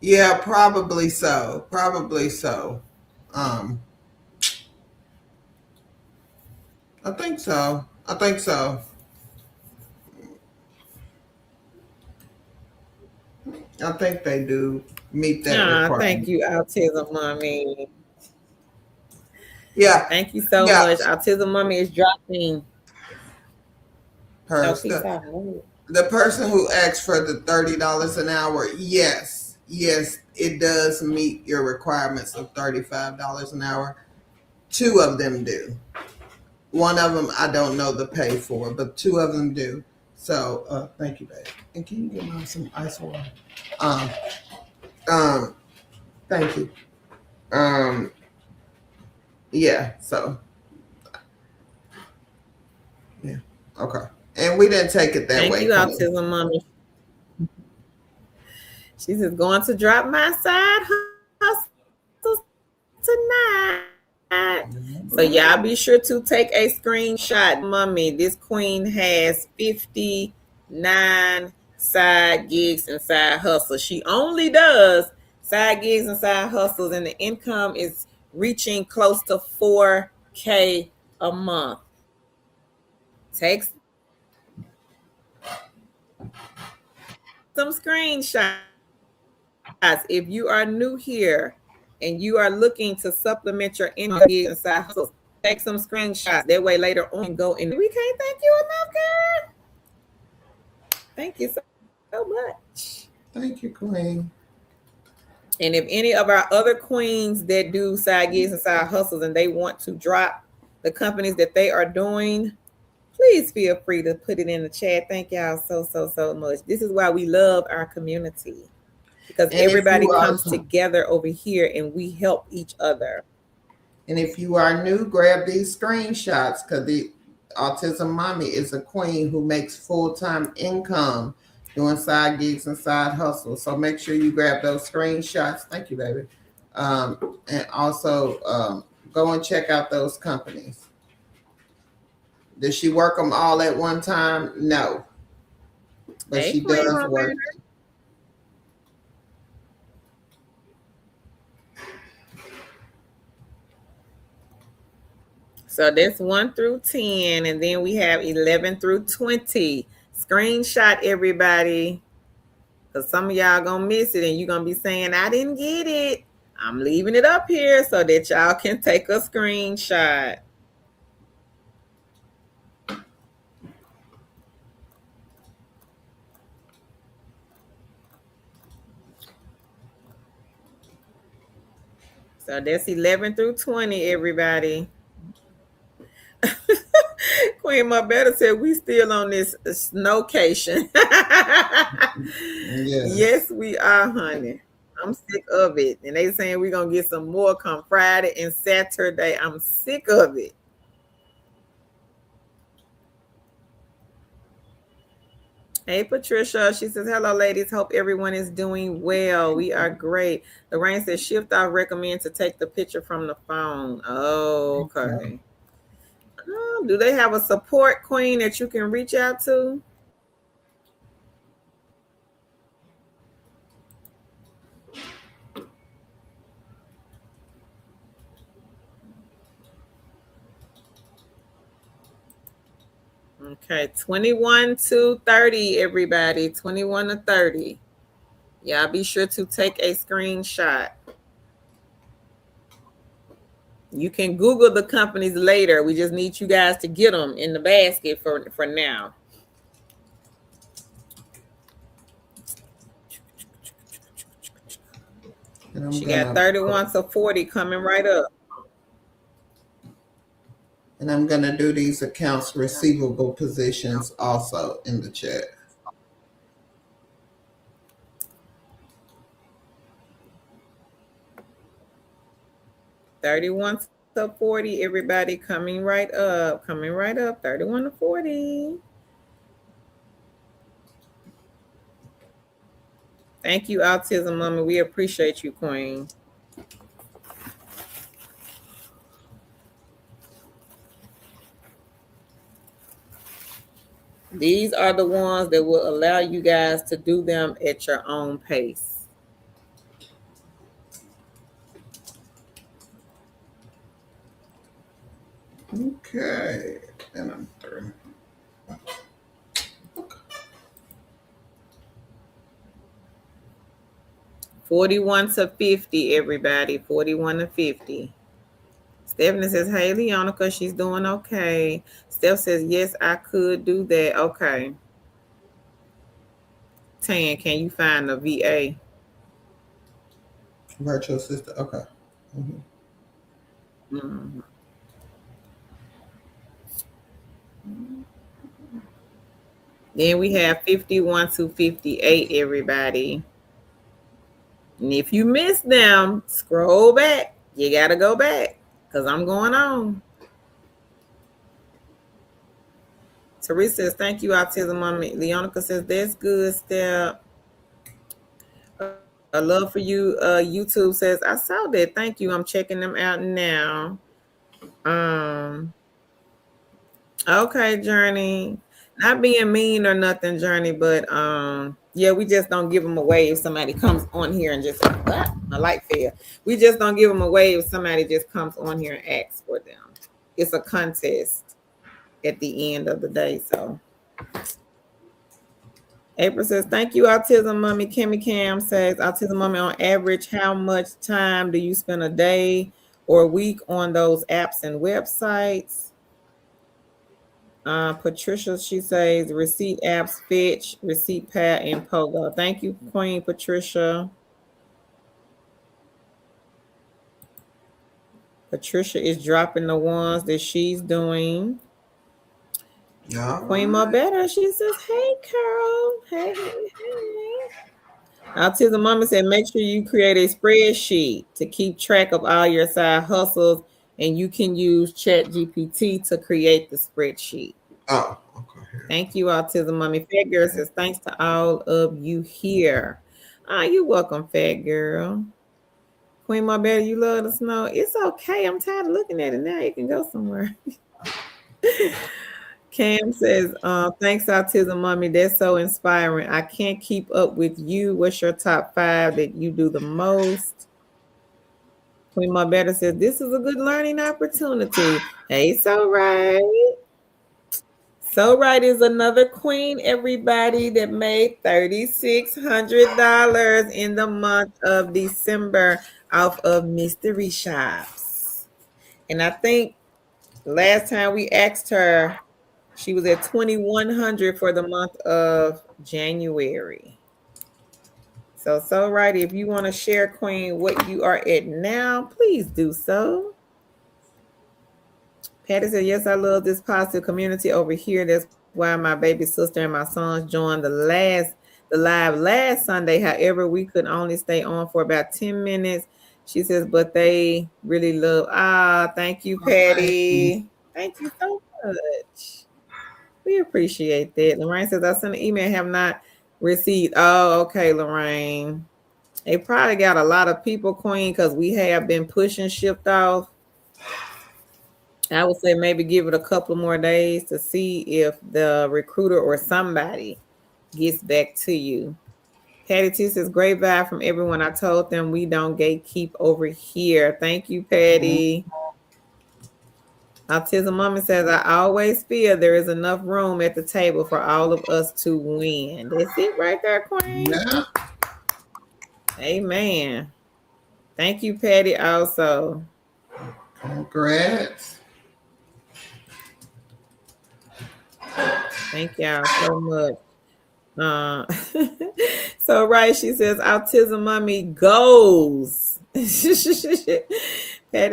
Yeah, probably so. Probably so. Um, I think so. I think so. I think they do meet that Thank requirement. you, Autism Mommy. Yeah, Thank you so yeah. much. Autism Mommy is dropping. Her Oh, peace stuff. out. The person who asked for the $30 an hour, yes, yes, it does meet your requirements of $35 an hour. Two of them do. One of them I don't know the pay for, but two of them do. So thank you, babe. And can you get mom some ice water? Um, um, thank you. Um, yeah. So yeah, okay. And we didn't take it that Thank way, you, Queen. Autism Mommy. She's just going to drop my side hustles tonight. So y'all be sure to take a screenshot. Mommy, this queen has 59 side gigs and side hustles. She only does side gigs and side hustles, and the income is reaching close to 4K a month. Take some screenshots. If you are new here and you are looking to supplement your income gigs and side hustles, take some screenshots. That way later on you can go and we can't thank you enough, girl. Thank you so much. Thank you, Queen. And if any of our other queens that do side gigs and side hustles and they want to drop the companies that they are doing, please feel free to put it in the chat. Thank y'all so much. This is why we love our community, because And if everybody you are comes together over here and we help each other. And if you are new, grab these screenshots because the Autism Mommy is a queen who makes full time income doing side gigs and side hustles. So make sure you grab those screenshots. Thank you, baby. And also go and check out those companies. Does she work them all at one time? No, but Hey, she Queen does Romana. work. So that's 1 through 10, and then we have 11 through 20. Screenshot everybody, because some of y'all gonna miss it and you're gonna be saying, I didn't get it. I'm leaving it up here so that y'all can take a screenshot. So that's 11 through 20, everybody. Queen Marbetta said we still on this snowcation. Yes. Yes, we are, honey. I'm sick of it. And they saying we're gonna get some more come Friday and Saturday. I'm sick of it. Hey Patricia, she says, hello ladies. Hope everyone is doing well. We are great. Lorraine says, shift I recommend to take the picture from the phone. Oh, okay. Do they have a support queen that you can reach out to? Okay, 21 to 30, everybody. 21 to 30. Y'all be sure to take a screenshot. You can Google the companies later. We just need you guys to get them in the basket for now. And I'm She got gonna 31 to 40 coming right up. and I'm gonna do these accounts receivable positions also in the chat. 31 to 40, everybody coming right up. Coming right up. 31 to 40. Thank you, Autism Mama. We appreciate you, Queen. These are the ones that will allow you guys to do them at your own pace. Okay, and I'm through. 41 to 50, everybody. 41 to 50. Stephanie says, hey, Leonica, she's doing okay. Steph says, yes, I could do that. Okay. Tan, can you find the VA? Virtual assistant. Okay. Mm-hmm. Mm-hmm. Then we have 51 to 58, everybody. And if you miss them, scroll back. You got to go back because I'm going on. Teresa says, thank you, Autism Mommy. Leonica says, that's good, Steph. A love for you. YouTube says, I saw that. Thank you. I'm checking them out now. Okay, Journey. Not being mean or nothing, Journey, but yeah, we just don't give them away if somebody comes on here and just my light fail. We just don't give them away if somebody just comes on here and asks for them. It's a contest at the end of the day. So April says, thank you, Autism Mommy. Kimmy Cam says, Autism Mommy, on average, how much time do you spend a day or a week on those apps and websites? Patricia, she says, receipt apps, Fitch, Receipt Pad, and Pogo. Thank you, Queen Patricia. Patricia is dropping the ones that she's doing. Queen Mobetta, she says, hey, Carol. Hey, hey, hey. Autism Mama said, make sure you create a spreadsheet to keep track of all your side hustles, and you can use Chat GPT to create the spreadsheet. Oh, okay. Thank you, Autism Mommy. Fat Girl says, thanks to all of you here. You're welcome, Fat Girl. Queen Marbella, you love the snow. It's okay. I'm tired of looking at it now. You can go somewhere. Cam says, thanks, Autism Mommy. That's so inspiring. I can't keep up with you. What's your top 5 that you do the most? Queen Marbella says, this is a good learning opportunity. Hey, so right. So right is another queen, everybody, that made $3,600 in the month of December off of mystery shops. And I think last time we asked her, she was at 2,100 for the month of January. So right, if you want to share, Queen, what you are at now, please do so. Patty said, yes, I love this positive community over here. That's why my baby sister and my sons joined the live last Sunday. However, we could only stay on for about 10 minutes. She says, but they really love. Thank you, Patty. Thank you so much. We appreciate that. Lorraine says, I sent an email, have not received. Oh, okay, Lorraine. They probably got a lot of people, Queen, because we have been pushing shipped off. I would say maybe give it a couple more days to see if the recruiter or somebody gets back to you. Patty T says, great vibe from everyone. I told them we don't gatekeep over here. Thank you, Patty. Autism Mommy says, I always feel there is enough room at the table for all of us to win. That's it right there, Queen. Yeah. Amen. Thank you, Patty, also. Congrats. Thank y'all so much. So right, she says Autism Mommy goes. Patty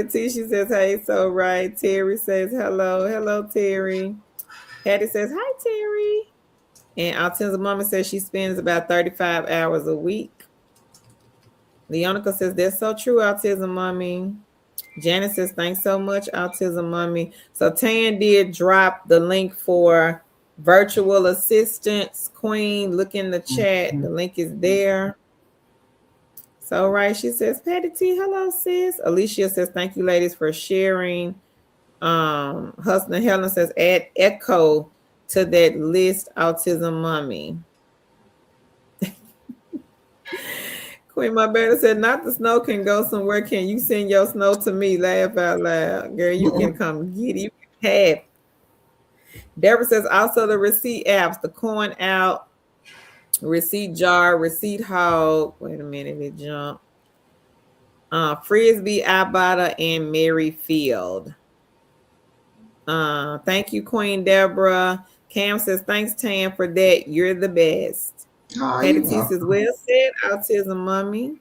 T, she says, hey, so right. Terry says hello. Hello, Terry. Patty says, hi, Terry. And Autism Mommy says she spends about 35 hours a week. Leonica says, that's so true, Autism Mommy. Janice says, thanks so much, Autism Mommy. So Tan did drop the link for virtual assistants. Queen, look in the chat. The link is there. So right, she says, Patty T, hello, sis. Alicia says, thank you, ladies, for sharing. Husband Helen says, add echo to that list, Autism Mommy. Queen, my baby said, not the snow can go somewhere. Can you send your snow to me? Laugh out loud. Girl, you can come get it. You can have. Deborah says, also the receipt apps, the coin out, receipt jar, receipt hog. Wait a minute, it jumped. Frisbee, Ibotta, and Merrifield. Thank you, Queen Deborah. Cam says, thanks, Tam, for that. You're the best. Oh, Patty T says, well said, Autism Mommy.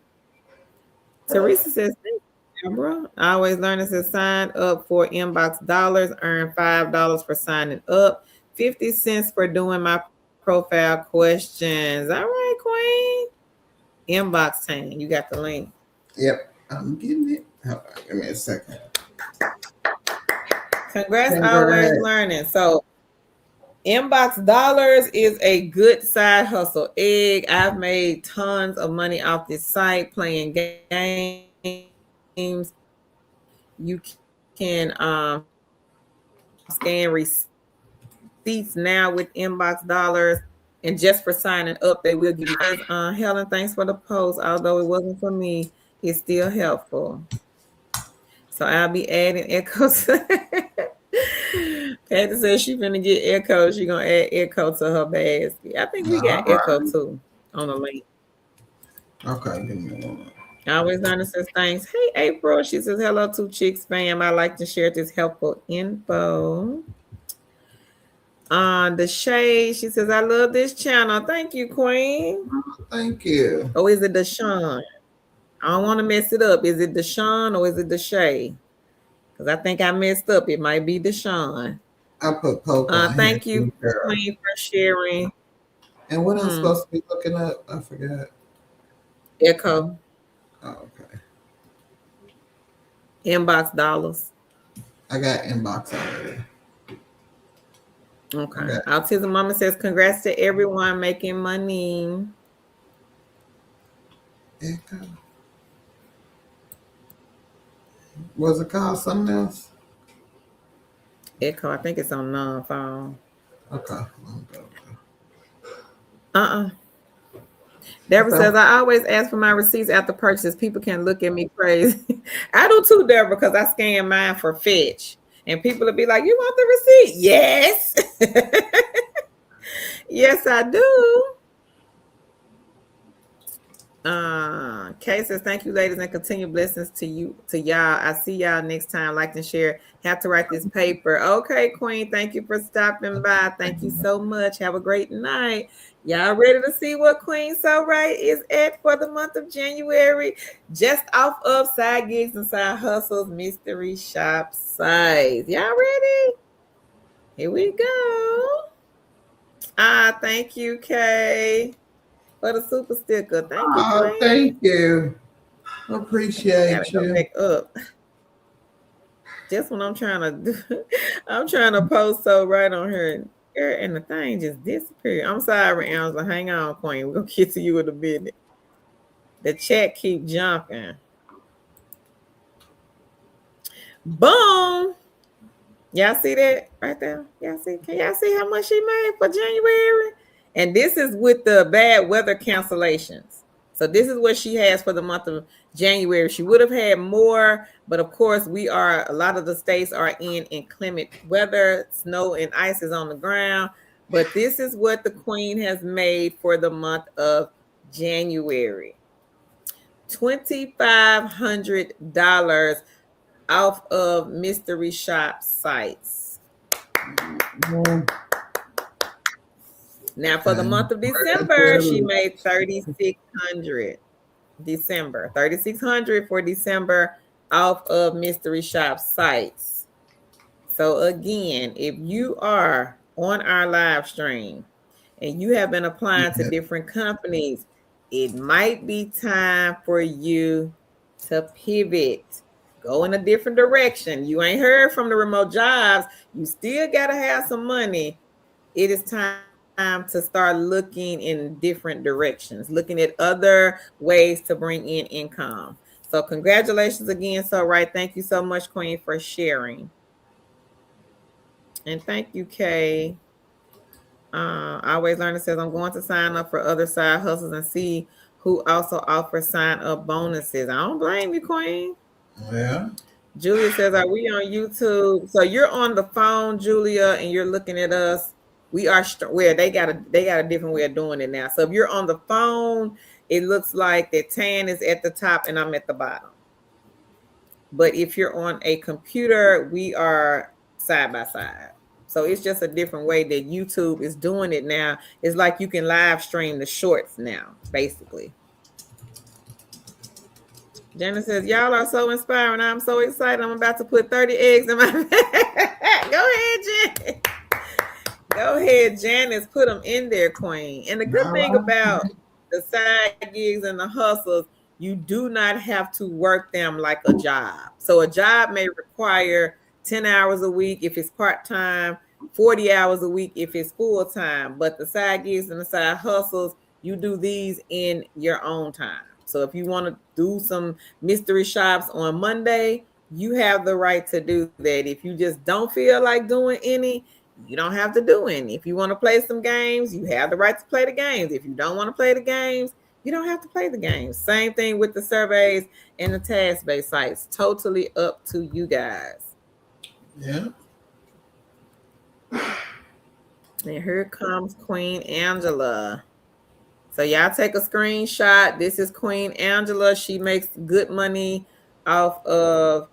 Teresa says, thank you, Deborah. I always learn it says, sign up for inbox dollars, earn $5 for signing up, 50 cents for doing my profile questions. All right, Queen. Inbox time. You got the link. Yep, I'm getting it. Hold on, give me a second. Congrats, always learning. So inbox dollars is a good side hustle. Egg. I've made tons of money off this site playing games. You can scan receipts now with inbox dollars. And just for signing up, they will give you. Helen, thanks for the post. Although it wasn't for me, it's still helpful. So I'll be adding echoes. Patty says she's gonna get Echo. She's gonna add Echo to her basket. I think we got Echo too on the link. Okay, give me one. Always Learning says thanks. Hey April. She says hello to Chicks fam. I like to share this helpful info. The Shade, she says, I love this channel. Thank you, Queen. Thank you. Oh, is it Deshaun? I don't want to mess it up. Is it Deshaun or is it Deshay? Because I think I messed up. It might be Deshaun. I put Poke on thank here. you, Queen, for sharing. And what I'm supposed to be looking up, I forgot. Echo. Oh, okay. Inbox dollars. I got inbox already. Okay. Autism Mama says, congrats to everyone making money. Echo. Was it called something else? Echo, I think it's on non-phone. Okay. Deborah says, I always ask for my receipts after purchase. People can look at me crazy. I do too, Deborah, because I scan mine for fetch. And people will be like, you want the receipt? Yes. Yes, I do. Kay says, thank you, ladies, and continue blessings to y'all. I see y'all next time. Like and share. Have to write this paper. Okay, Queen. Thank you for stopping by. Thank you so much. Have a great night. Y'all ready to see what Queen So Right is at for the month of January? Just off of Side Gigs and Side Hustles Mystery Shop size. Y'all ready? Here we go. Thank you, Kay, for the super sticker. Thank you, Queen. Thank you. Appreciate you. Go back up. Just when I'm trying to do, I'm trying to post So Right on her, and the thing just disappeared. I'm sorry, Angela. Hang on, Queen. We're gonna get to you in a minute. The chat keep jumping. Boom. Y'all see that right there? Y'all see? Can y'all see how much she made for January? And this is with the bad weather cancellations. So this is what she has for the month of January. She would have had more, but of course, a lot of the states are in inclement weather. Snow and ice is on the ground. But this is what the queen has made for the month of January. $2,500 off of mystery shop sites. Now for the And month of right December, there, she made 3,600. December 3,600 for December off of mystery shop sites. So again, if you are on our live stream and you have been applying to yeah, different companies, it might be time for you to pivot, go in a different direction. You ain't heard from the remote jobs. You still got to have some money. It is time to start looking in different directions, looking at other ways to bring in income. So congratulations again. So right. Thank you so much, Queen, for sharing. And thank you, Kay. Always Learning says, I'm going to sign up for other side hustles and see who also offers sign up bonuses. I don't blame you, Queen. yeah, Julia says, are we on YouTube? So you're on the phone, Julia, and you're looking at us. We are where they got a different way of doing it now. So if you're on the phone, it looks like that Tan is at the top and I'm at the bottom. But if you're on a computer, we are side by side. So it's just a different way that YouTube is doing it now. It's like you can live stream the shorts now, basically. Jenna says, y'all are so inspiring. I'm so excited. I'm about to put 30 eggs in my Go ahead, Jen. Go ahead, Janice. Put them in there, Queen. And the good all thing about right. the side gigs and the hustles, you do not have to work them like a job. So a job may require 10 hours a week if it's part-time, 40 hours a week if it's full-time. But the side gigs and the side hustles, you do these in your own time. So if you want to do some mystery shops on Monday, you have the right to do that. If you just don't feel like doing any, you don't have to do any. If you want to play some games, you have the right to play the games. If you don't want to play the games, you don't have to play the games. Same thing with the surveys and the task-based sites. Totally up to you guys. Yeah. And here comes Queen Angela. So y'all take a screenshot. This is Queen Angela. She makes good money off of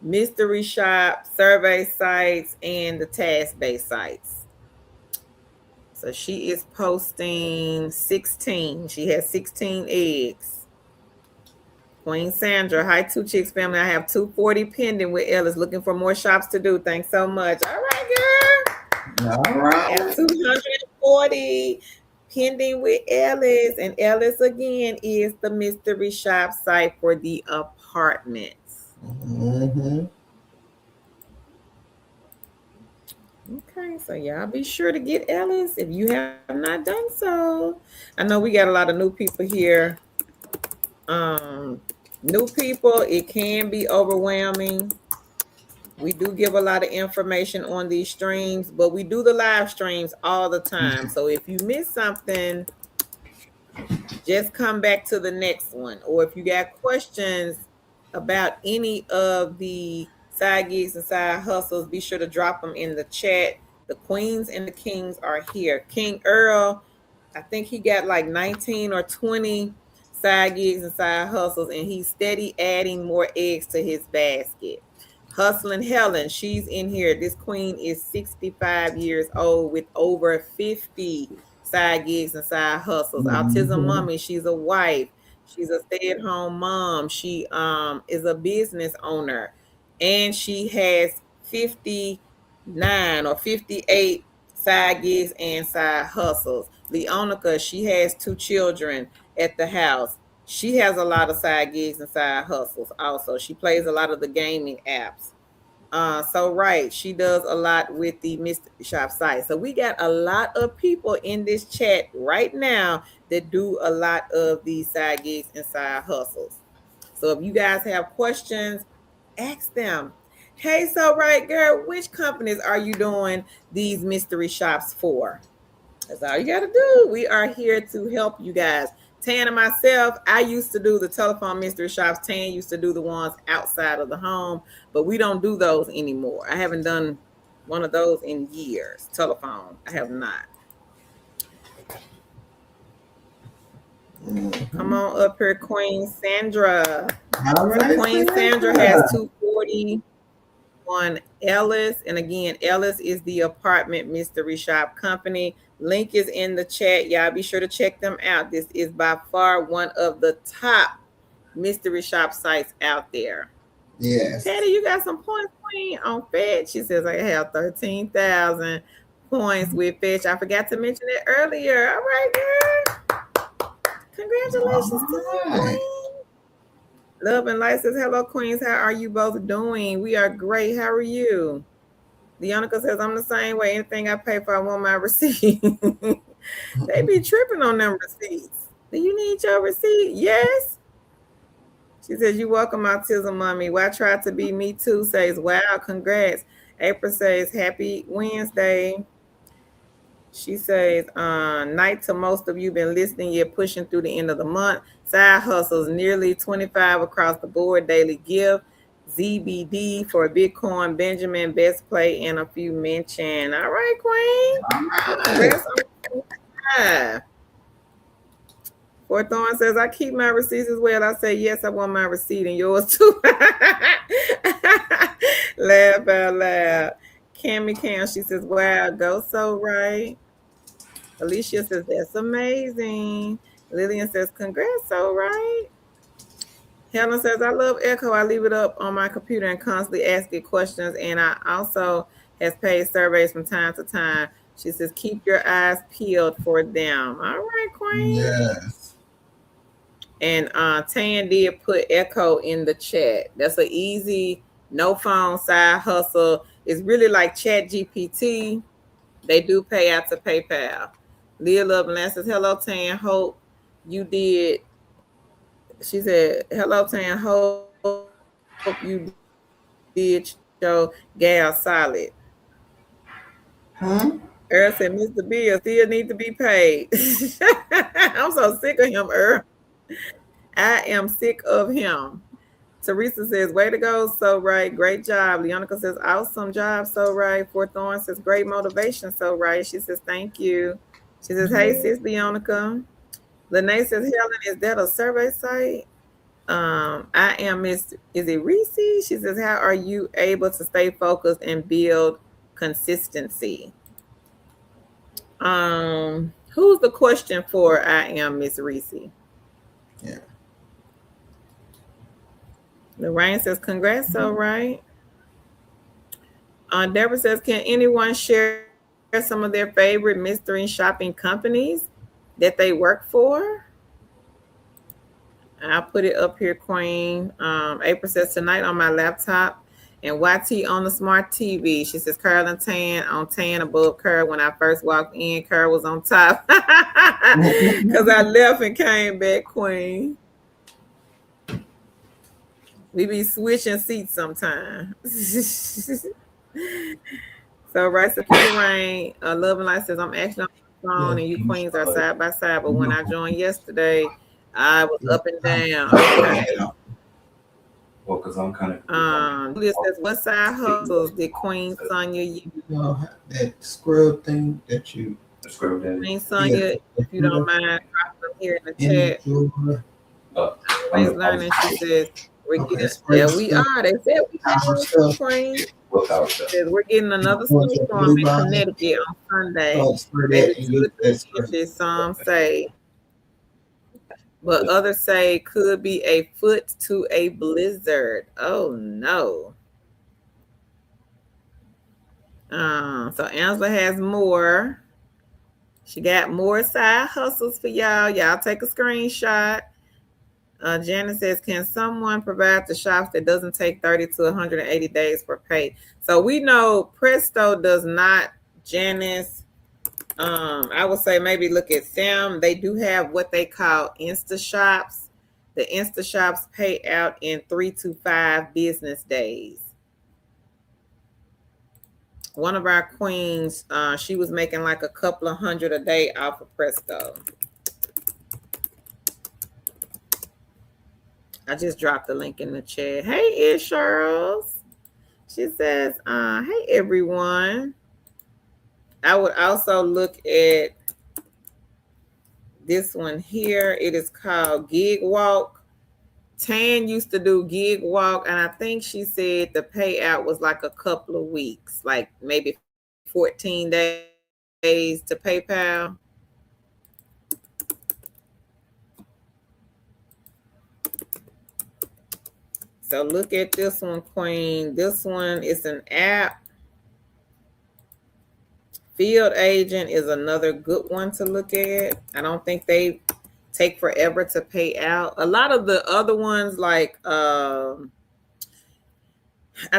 mystery shop, survey sites, and the task-based sites. So she is posting 16. She has 16 eggs. Queen Sandra, hi, Two Chicks family. I have 240 pending with Ellis. Looking for more shops to do. Thanks so much. All right, girl. All I have right. 240 pending with Ellis. And Ellis, again, is the mystery shop site for the apartments. Mm-hmm. Okay, so y'all be sure to get Ellis if you have not done so. I know we got a lot of new people here. New people, it can be overwhelming. We do give a lot of information on these streams, but we do the live streams all the time. So if you miss something, just come back to the next one. Or if you got questions about any of the side gigs and side hustles, be sure to drop them in the chat. The queens and the kings are here. King Earl, I think he got like 19 or 20 side gigs and side hustles, and he's steady adding more eggs to his basket. Hustling Helen, she's in here. This queen is 65 years old with over 50 side gigs and side hustles. Autism Mm-hmm. mommy, she's a wife. She's a stay-at-home mom. She is a business owner, and she has 59 or 58 side gigs and side hustles. Leonica, she has 2 children at the house. She has a lot of side gigs and side hustles also. She plays a lot of the gaming apps. So right, she does a lot with the mystery shop site. So we got a lot of people in this chat right now that do a lot of these side gigs and side hustles. So if you guys have questions, ask them. Hey, so right, girl, which companies are you doing these mystery shops for? That's all you got to do. We are here to help you guys. Tan and myself, I used to do the telephone mystery shops. Tan used to do the ones outside of the home, but we don't do those anymore. I haven't done one of those in years. Telephone, I have not. Come Mhm. on up here, Queen Sandra. All So right, Queen Sandra has Sandra. 241 Ellis. And again, Ellis is the apartment mystery shop company. Link is in the chat. Y'all be sure to check them out. This is by far one of the top mystery shop sites out there. Patty, Yes. you got some points, Queen, on Fetch. She says I have 13,000 points with Fetch. I forgot to mention it earlier. All right, girl. Congratulations to All you, right. Queen. Love and Light says, hello, Queens. How are you both doing? We are great. How are you? Leonica says, I'm the same way. Anything I pay for, I want my receipt. They be tripping on them receipts. Do you need your receipt? Yes. She says, you welcome autism, mommy. Why try to be me too? Says, wow, congrats. April says, happy Wednesday. She says, night to most of you been listening, yet pushing through the end of the month. Side hustles, nearly 25 across the board. Daily gift, ZBD for Bitcoin, Benjamin, Best Play, and a few mention. All right, Queen. All right. Congrats on that. Fort Thorn says, I keep my receipts as well. I say, yes, I want my receipt and yours too. Laugh out loud. Cammy Cam, she says, wow, go so right. Alicia says, that's amazing. Lillian says, congrats, so right. Helen says, I love Echo. I leave it up on my computer and constantly ask it questions. And I also has paid surveys from time to time. She says, keep your eyes peeled for them. All right, Queen. Yes. And Tan did put Echo in the chat. That's an easy, no phone side hustle. It's really like Chat GPT. They do pay out to PayPal. Leah Love and says, hello, Tan. Hope you did. She said, hello, Tan. Hope you did show gal solid. Huh? Earl said, Mr. Bill still need to be paid. I'm so sick of him, Earl. I am sick of him. Teresa says, way to go, so right. Great job. Leonica says, awesome job, so right. Fort Thorn says, great motivation, so right. She says, thank you. She says, hey, sis, Leonica. Lene says, Helen, is that a survey site? I am Miss, is it Reese? She says, how are you able to stay focused and build consistency? Who's the question for I am Miss Reese? Yeah. Lorraine says, congrats, so right. Deborah says, can anyone share some of their favorite mystery shopping companies that they work for? I'll put it up here, Queen. April says, tonight on my laptop and YT on the smart TV. She says, Curl and Tan on Tan above Curl. When I first walked in, Curl was on top because I left and came back, Queen. We be switching seats sometimes. So right, Sakita Rain, Love and Light says, I'm actually on the phone and you queens are side by side. But when I joined yesterday, I was up and down. Okay. Well, because I'm kind of. Julia says, what side hustles did Queen Sonya use? That scrub thing that you. The scrub daddy. Queen Sonya, if you don't mind, dropping them here in the chat. Always learning, she says, we're getting, there we are. They said we getting Queen. We're getting another snowstorm in Connecticut on Sunday. Maybe 2 to 3 inches, some say. But others say could be a foot to a blizzard. Oh no. So Angela has more. She got more side hustles for y'all. Y'all take a screenshot. Janice says, can someone provide the shops that doesn't take 30 to 180 days for pay? So we know Presto does not. Janice, I would say maybe look at Sam. They do have what they call Insta shops. The Insta shops pay out in 3 to 5 business days. One of our queens, she was making like a couple of hundred a day off of Presto. I just dropped the link in the chat. Hey, it's Charles. She says, hey everyone. I would also look at this one here. It is called Gig Walk. Tan used to do Gig Walk, and I think she said the payout was like a couple of weeks, like maybe 14 days to PayPal. So look at this one, Queen. This one is an app. Field agent is another good one to look at. I don't think they take forever to pay out. A lot of the other ones, like I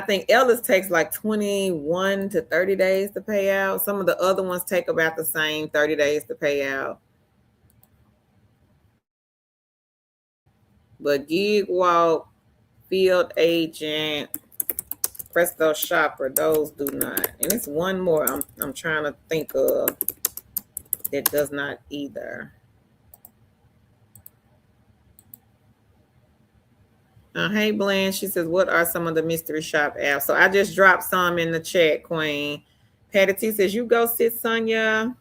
think Ellis takes like 21 to 30 days to pay out. Some of the other ones take about the same 30 days to pay out. But Gig Walk, Field Agent, Presto Shopper, those do not. And it's one more I'm trying to think of that does not either. Hey, Bland, she says, what are some of the mystery shop apps? So I just dropped some in the chat, Queen. Patty T says, you go sit, Sonia.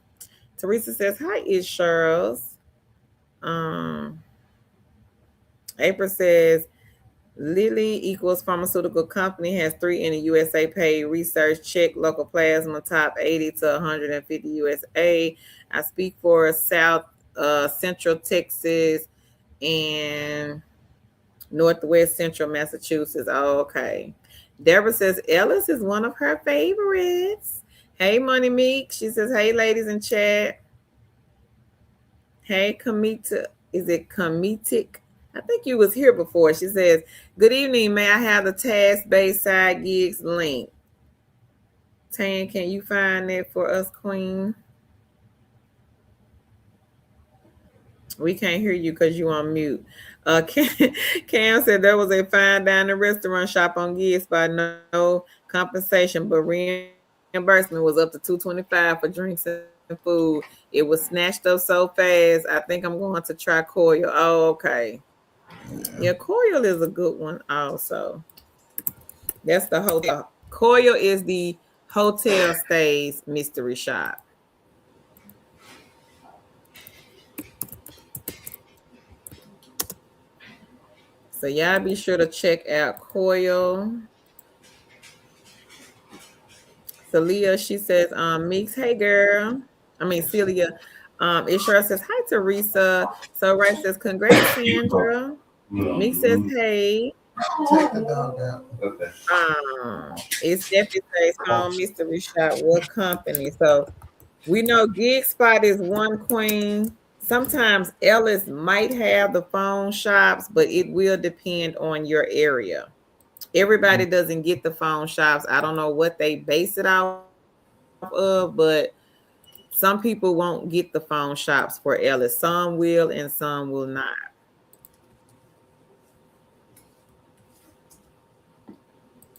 Teresa says, hi, it's Charles. April says, Lilly equals pharmaceutical company has 3 in the USA paid research check local plasma top 80 to 150 USA. I speak for South Central Texas and Northwest Central Massachusetts. Oh, okay. Deborah says Ellis is one of her favorites. Hey, Money Meek. She says, hey, ladies in chat. Hey, Kamita. Is it Kamitic? I think you was here before. She says, good evening. May I have the task-based side gigs link? Tan, can you find that for us, Queen? We can't hear you because you on mute. Cam said there was a fine dining restaurant shop on gigs by no compensation, but reimbursement was up to $225 for drinks and food. It was snatched up so fast. I think I'm going to try Coil. Oh, okay. Yeah, Coil is a good one also. That's the hotel. Coil is the hotel stays mystery shop. So y'all be sure to check out Coil. Celia, she says, Meeks, hey girl. Celia. Ishra says, hi Teresa. So Rice says, congrats, Sandra. Meeks says, hey. Take the dog out. Okay. It's Stephanie says home mystery shop. What company? So we know Gig Spot is one, Queen. Sometimes Ellis might have the phone shops, but it will depend on your area. Everybody doesn't get the phone shops. I don't know what they base it off of, but some people won't get the phone shops for Ellis. Some will and some will not.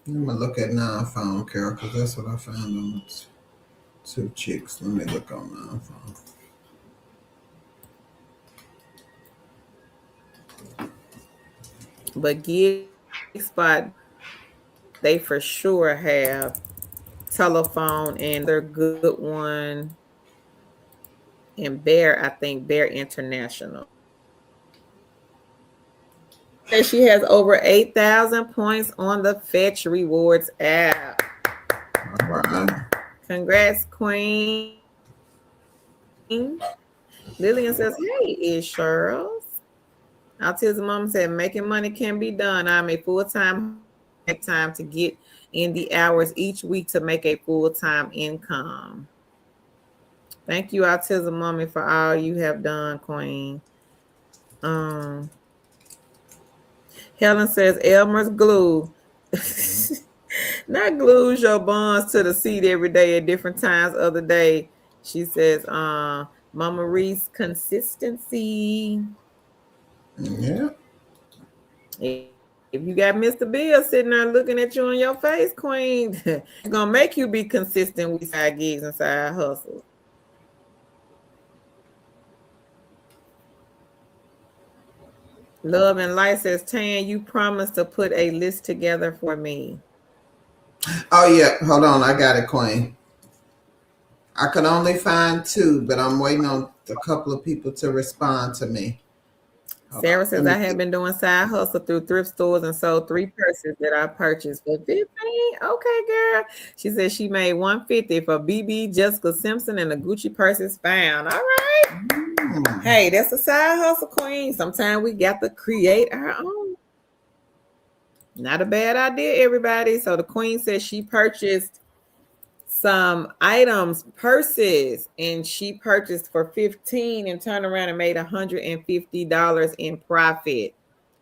I'm gonna look at non-phone, Carol, because that's what I found on two chicks. Let me look on non-phone. But Gig Spot, they for sure have telephone, and they're good one. And Bear, I think Bear International. She has over 8,000 points on the Fetch Rewards app. All right. Congrats, Queen. Lillian says, hey, it's Charles. Autism Mom said, making money can be done. I'm a full-time time to get in the hours each week to make a full-time income. Thank you, Autism Mommy, for all you have done, Queen. Helen says, Elmer's glue. Not glues your bonds to the seat every day at different times of the day. She says, Mama Reese, consistency. Yeah. If you got Mr. Bill sitting there looking at you in your face, Queen, it's going to make you be consistent with side gigs and side hustles. Love and Light says, Tan, you promised to put a list together for me. Oh yeah, hold on, I got it, Queen. I could only find two, but I'm waiting on a couple of people to respond to me. Hold on, Sarah let says, me I have get. been doing side hustle through thrift stores and sold 3 purses that I purchased for 15. Okay, girl. She says she made 150 for BB, Jessica Simpson, and the Gucci purses found. All right. Hmm. Hey, that's a side hustle, queen. Sometimes we got to create our own. Not a bad idea, everybody. So the queen says she purchased some items, purses, and she purchased for 15 and turned around and made $150 in profit.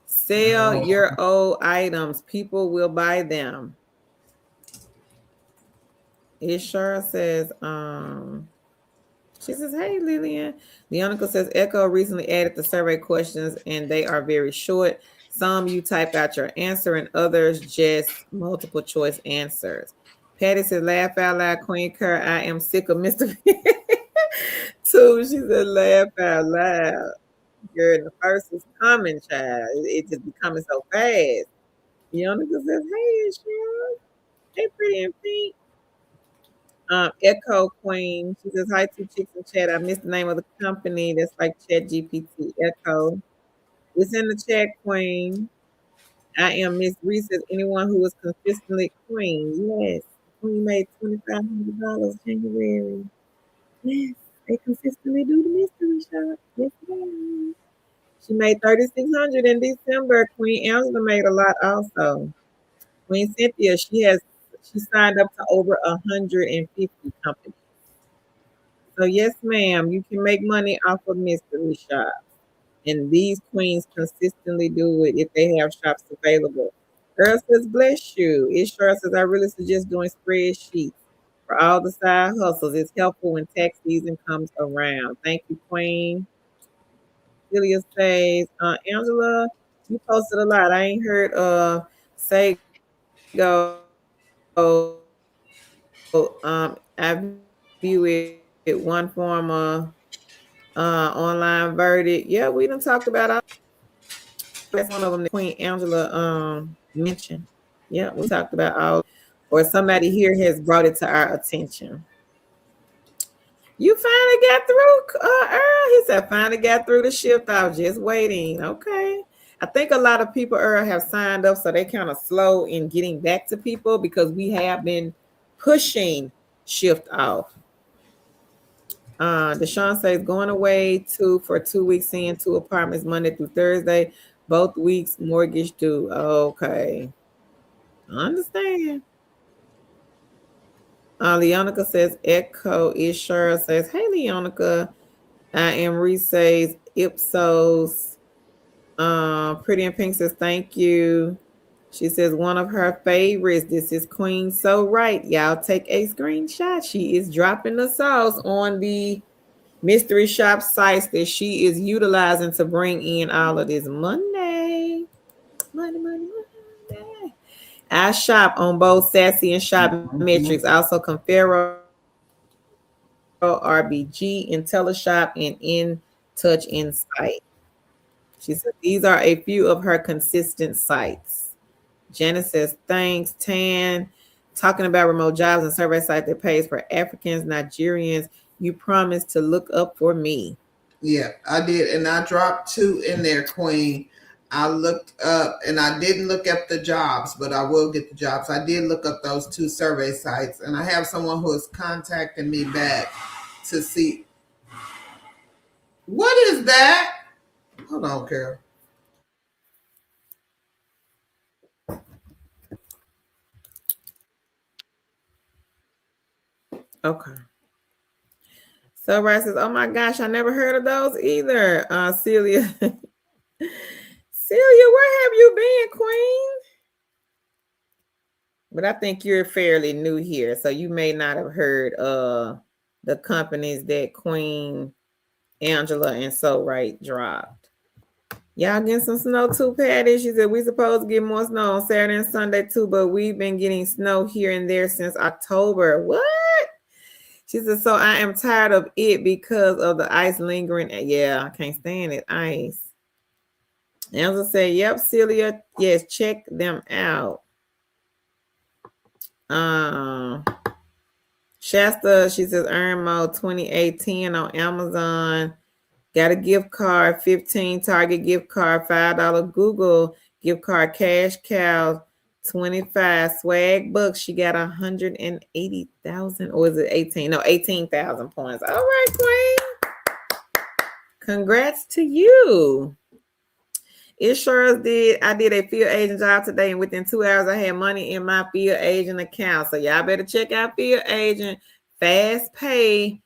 Sell Oh, your old items. People will buy them. It sure says, she says, hey, Lillian. Leonica says, Echo recently added the survey questions and they are very short. Some you type out your answer and others just multiple choice answers. Patty says, laugh out loud, Queen Kerr. I am sick of Mr. Two, she said, laugh out loud. Girl, the first is coming, child. It just becoming so fast. Leonica says, hey, Cheryl. Hey, pretty and pink. Echo Queen. She says, hi, two chicks in chat. I missed the name of the company. That's like Chat GPT. Echo. It's in the chat, Queen. I am Miss Reese. Says, anyone who is consistently Queen. Yes. Queen made $2,500 January. Yes. They consistently do the mystery shop. Yes, ma'am. She made 3,600 in December. Queen Angela made a lot also. Queen Cynthia, she signed up to over 150 companies. So yes, ma'am, you can make money off of mystery shops. And these queens consistently do it if they have shops available. Earl says, bless you. It sure says, I really suggest doing spreadsheets for all the side hustles. It's helpful when tax season comes around. Thank you, Queen. Celia says, Angela, you posted a lot. I ain't heard say I view it one form of online verdict. Yeah, we done talked about all. That's one of them that Queen Angela mentioned. Yeah, we talked about all, or somebody here has brought it to our attention. You finally got through, Earl. He said, finally got through the shift. I was just waiting. Okay. I think a lot of people, Earl, have signed up, so they kind of slow in getting back to people because we have been pushing shift off. Deshaun says going away for 2 weeks, seeing 2 apartments Monday through Thursday, both weeks mortgage due. Okay, I understand. Leonica says Echo is sure says, hey Leonica, I am Reese says Ipsos. Pretty and Pink says thank you. She says one of her favorites. This is Queen So Right. Y'all take a screenshot. She is dropping the sauce on the mystery shop sites that she is utilizing to bring in all of this money. Money, money, money. I shop on both Sassy and Shop Metrics, also Confero, RBG, IntelliShop, and In Touch Insight. She said these are a few of her consistent sites. Janice says, thanks, Tan. Talking about remote jobs and survey site that pays for Africans, Nigerians. You promised to look up for me. yeah, I did, and I dropped two in there, Queen. I looked up, and I didn't look up the jobs, but I will get the jobs. I did look up those two survey sites, and I have someone who is contacting me back to see what is that. Hold on, Carol. Okay. So Rice says, oh my gosh, I never heard of those either. Celia. Celia, where have you been, Queen? But I think you're fairly new here, so you may not have heard the companies that Queen Angela and So Right dropped. Y'all getting some snow too, Patty? She said we supposed to get more snow on Saturday and Sunday too, but we've been getting snow here and there since October. What? She said, so I am tired of it because of the ice lingering. Yeah, I can't stand it. Ice. Elsa said, yep, Celia. Yes, check them out. Shasta, she says, earn mode 2810 on Amazon. Got a gift card, 15 Target gift card, $5 Google gift card, cash cow, 25 swag books. She got 180,000, or is it 18? No, 18,000 points. All right, Queen. Congrats to you. It sure did. I did a field agent job today, and within 2 hours, I had money in my field agent account. So y'all better check out field agent, fast pay,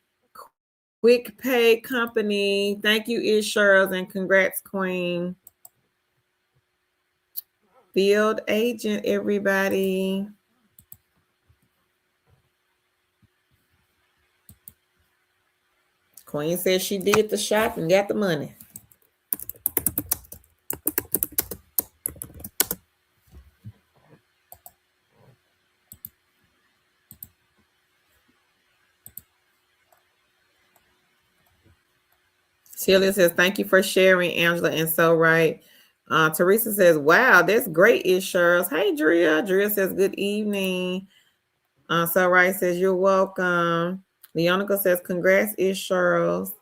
quick pay company. Thank you, Insurance, and congrats, Queen. Field agent, everybody. Queen said she did the shop and got the money. Celia says, thank you for sharing, Angela, and so right. Teresa says, wow, that's great, Insurance. Hey, Drea. Drea says, good evening. So right says, you're welcome. Leonica says, congrats, Insurance.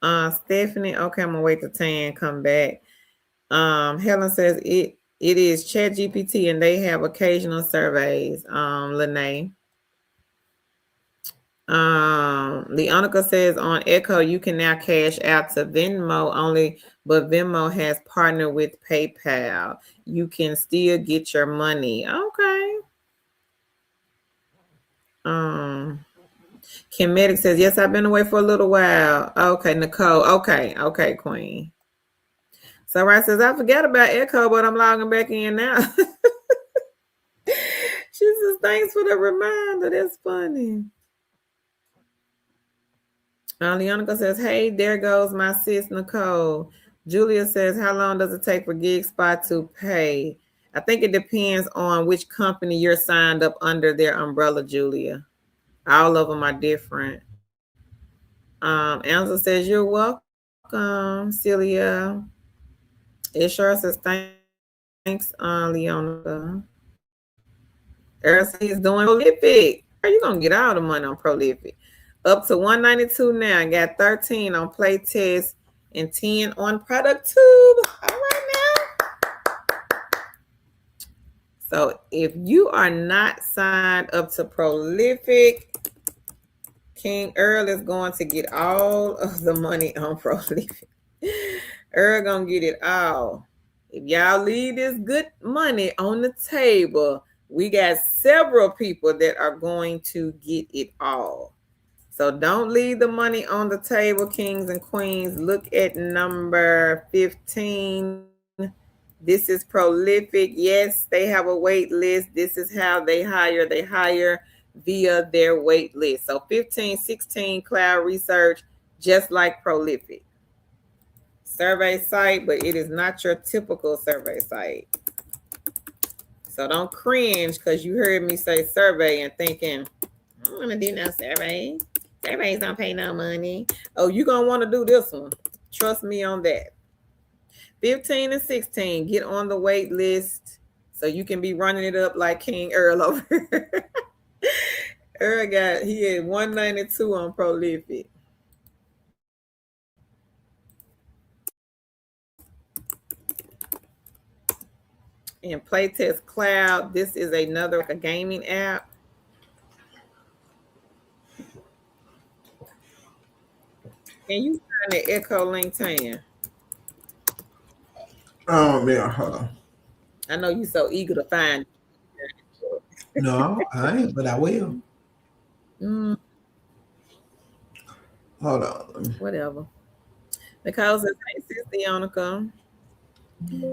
Stephanie, okay, I'm gonna wait till Tan come back. Helen says it is ChatGPT and they have occasional surveys. Lene. Leonica says on Echo you can now cash out to Venmo only, but Venmo has partnered with PayPal. You can still get your money. Okay. Kim Medic says, yes, I've been away for a little while. Okay, Nicole. Okay, Queen. So Right says, I forgot about Echo, but I'm logging back in now. She says, thanks for the reminder. That's funny. Leonica says, hey, there goes my sis, Nicole. Julia says, how long does it take for Gig Spot to pay? I think it depends on which company you're signed up under their umbrella, Julia. All of them are different. Angela says, you're welcome, Celia. It sure says, thanks, Leonica. Earl he's doing prolific. Are you gonna get all the money on prolific? Up to 192 now. I got 13 on play test and 10 on product tube. All right now. So if you are not signed up to prolific, King Earl is going to get all of the money on prolific. Earl gonna get it all. If y'all leave this good money on the table, we got several people that are going to get it all. So don't leave the money on the table, kings and queens. Look at number 15. This is prolific. Yes, they have a wait list. This is how they hire. They hire via their wait list. So 15, 16 cloud research, just like prolific. Survey site, but it is not your typical survey site. So don't cringe because you heard me say survey and thinking, I don't want to do no survey. Surveys don't pay no money. Oh, you're going to want to do this one. Trust me on that. 15 and 16, get on the wait list so you can be running it up like King Earl over here. Earl he had 192 on prolific. And Playtest Cloud, this is another like a gaming app. Can you find the Echo link, Tan? Oh, yeah, hold on. I know you're so eager to find it. No, I ain't, but I will. Hold on. Whatever. Nicole says, hey, sis Deonica.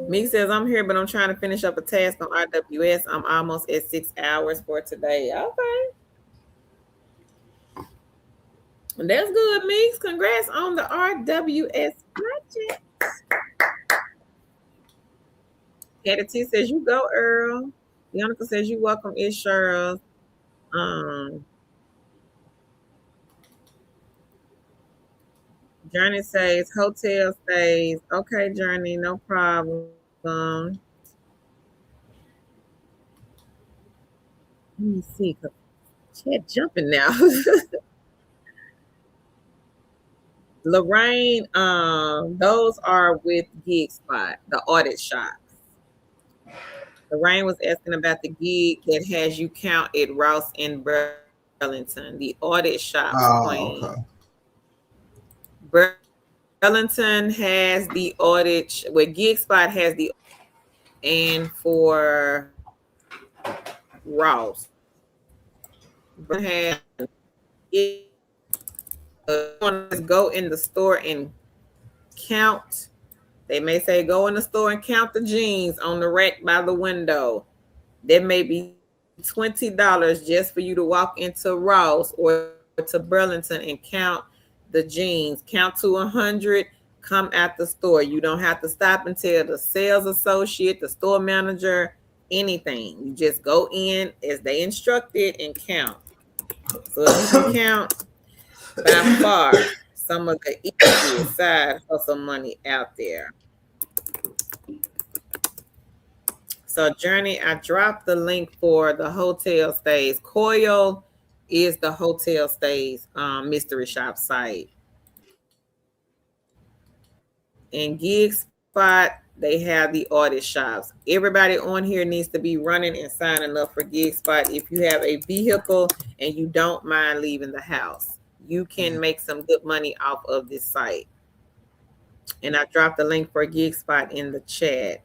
Meek says, I'm here, but I'm trying to finish up a task on RWS. I'm almost at 6 hours for today. Okay. That's good, Meeks. Congrats on the RWS project. Katie T says, you go, Earl. Deonica says, you welcome, it's Cheryl. Journey says hotel stays. Okay, Journey, no problem. Let me see, cause chat jumping now. Lorraine, those are with Gig Spot, the audit shops. Lorraine was asking about the gig that has you count at Rouse in Burlington, the audit shops, Queen. Oh, okay. Burlington has the audit, where Gig Spot has the, and for Rouse, Burlington has want to go in the store and count. They may say go in the store and count the jeans on the rack by the window. There may be $20 just for you to walk into Ross or to Burlington and count the jeans. Count to 100, come at the store. You don't have to stop and tell the sales associate, the store manager, anything. You just go in as they instructed and count. So if you can count, by far some of the easiest side hustle money out there. So Journey, I dropped the link for the hotel stays. Coil is the hotel stays mystery shop site. And Gig Spot, they have the audit shops. Everybody on here needs to be running and signing up for Gig Spot. If you have a vehicle and you don't mind leaving the house, you can make some good money off of this site. And I dropped the link for Gig Spot in the chat.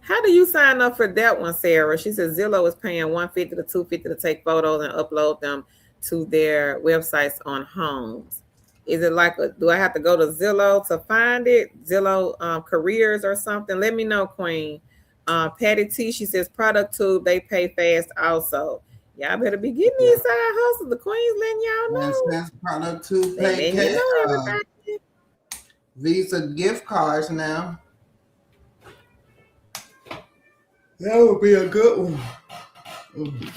How do you sign up for that one, Sarah? She says Zillow is paying $150 to $250 to take photos and upload them to their websites on homes. Is it like do I have to go to Zillow to find it? Zillow careers or something? Let me know, Queen. Patty T, she says Product Tube, they pay fast also. Y'all better be getting these side hustles. The Queen's letting y'all know. That's Product Tube pay And you know everybody. Visa gift cards now. That would be a good one. Mm-hmm.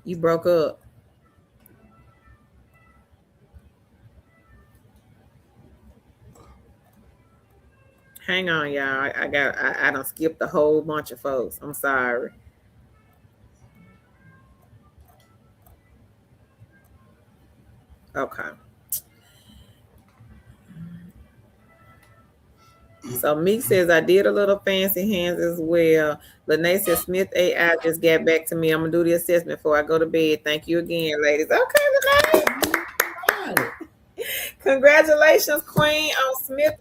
You broke up. Hang on, y'all. I don't skip a whole bunch of folks. I'm sorry. Okay. So Meek says I did a little fancy hands as well. Lene says Smith AI just got back to me. I'm gonna do the assessment before I go to bed. Thank you again, ladies. Okay, Lene. Congratulations, Queen, on Smith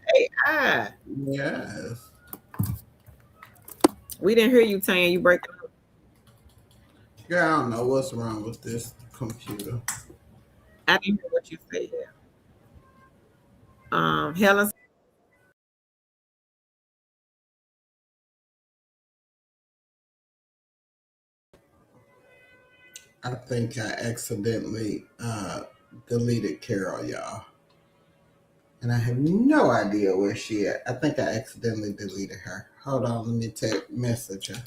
AI. Yes. We didn't hear you, Tanya. You breaking up. Girl, I don't know what's wrong with this computer. I didn't hear what you said. Helen. I think I accidentally deleted Carol, y'all. And I have no idea where she at. I think I accidentally deleted her. Hold on, let me message her.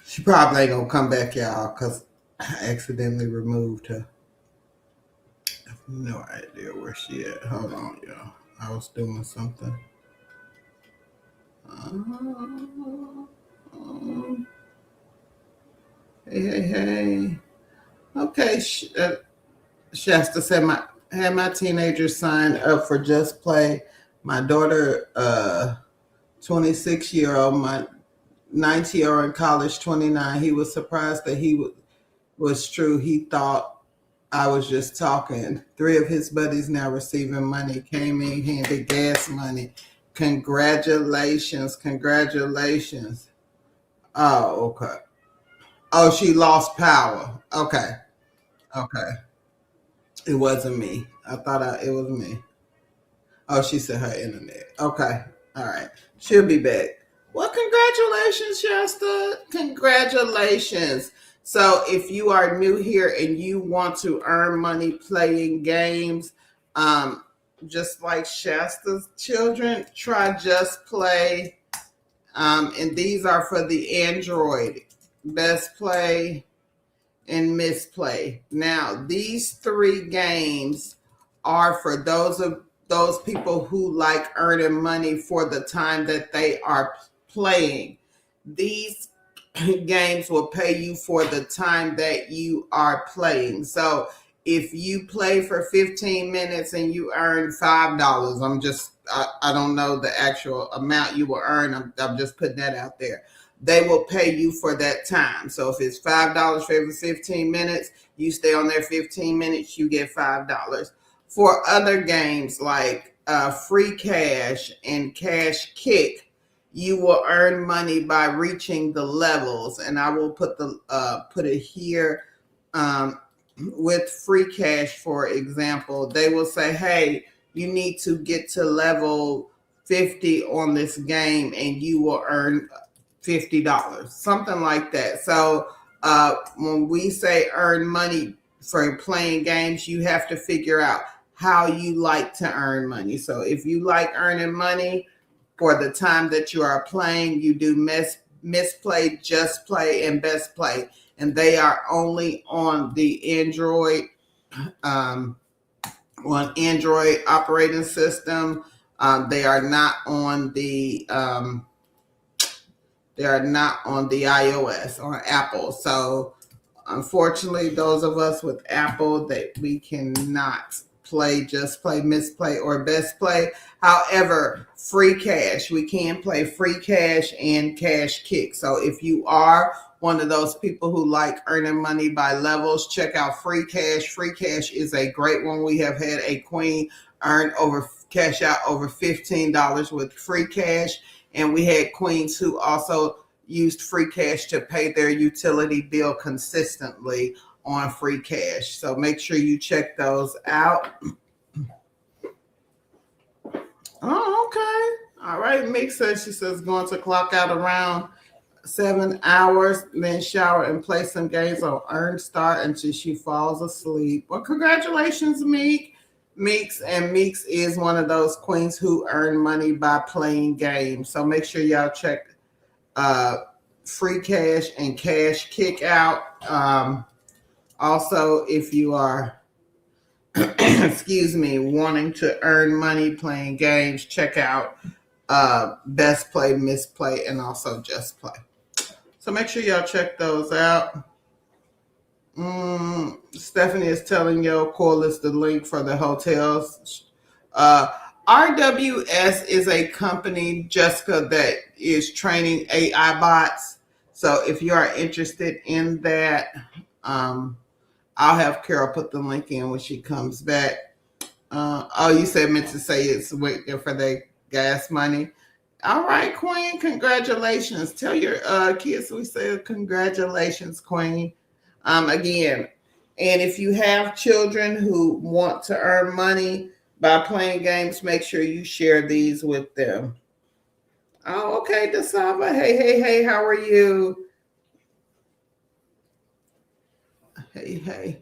She probably ain't gonna come back, y'all, because I accidentally removed her. I have no idea where she at. Hold on, y'all. I was doing something. Hey. Okay, Shasta said had my teenagers sign up for Just Play. My daughter, 26-year-old, my 19-year-old in college, 29. He was surprised that he was true. He thought I was just talking. 3 of his buddies now receiving money. Came in, handed gas money. Congratulations. Oh, okay. Oh, she lost power. Okay. It wasn't me. I thought it was me. Oh, she said her internet. Okay. All right. She'll be back. Well, congratulations, Shasta. Congratulations. So if you are new here and you want to earn money playing games, just like Shasta's children, try Just Play. And these are for the Android. Best Play and Misplay. Now, these three games are for those people who like earning money for the time that they are playing. These games will pay you for the time that you are playing. So if you play for 15 minutes and you earn $5, I don't know the actual amount you will earn. I'm just putting that out there. They will pay you for that time. So if it's $5 for every 15 minutes, you stay on there 15 minutes, you get $5. For other games like Free Cash and Cash Kick, you will earn money by reaching the levels, and I will put it here. With Free Cash, for example, they will say, hey, you need to get to level 50 on this game and you will earn $50, something like that. So when we say earn money for playing games, you have to figure out how you like to earn money. So if you like earning money for the time that you are playing, you do Misplay, Just Play, and Best Play. And they are only on the Android operating system. They are not on the iOS or Apple. So unfortunately, those of us with Apple, that we cannot play Just Play, Misplay, or Best Play. However, Free Cash, we can play Free Cash and Cash Kick. So if you are one of those people who like earning money by levels, check out Free Cash. Free Cash is a great one. We have had a queen cash out over $15 with Free Cash, and we had queens who also used Free Cash to pay their utility bill consistently on Free Cash. So make sure you check those out. Oh, okay. All right. Mick says, she says, going to clock out around 7 hours, then shower and play some games on Earn Star until she falls asleep. Well, congratulations, Meek. Meeks is one of those queens who earn money by playing games. So make sure y'all check Free Cash and Cash Kick out. Also, if you are wanting to earn money playing games, check out Best Play, Misplay, and also Just Play. So make sure y'all check those out. Stephanie is telling you, Call is the link for the hotels. RWS is a company, Jessica, that is training AI bots. So if you are interested in that, I'll have Carol put the link in when she comes back. You said meant to say it's waiting for the gas money. All right, Queen, congratulations. Tell your kids we said congratulations, Queen. Again, and if you have children who want to earn money by playing games, make sure you share these with them. Oh, okay, Dasava. Hey, how are you? Hey.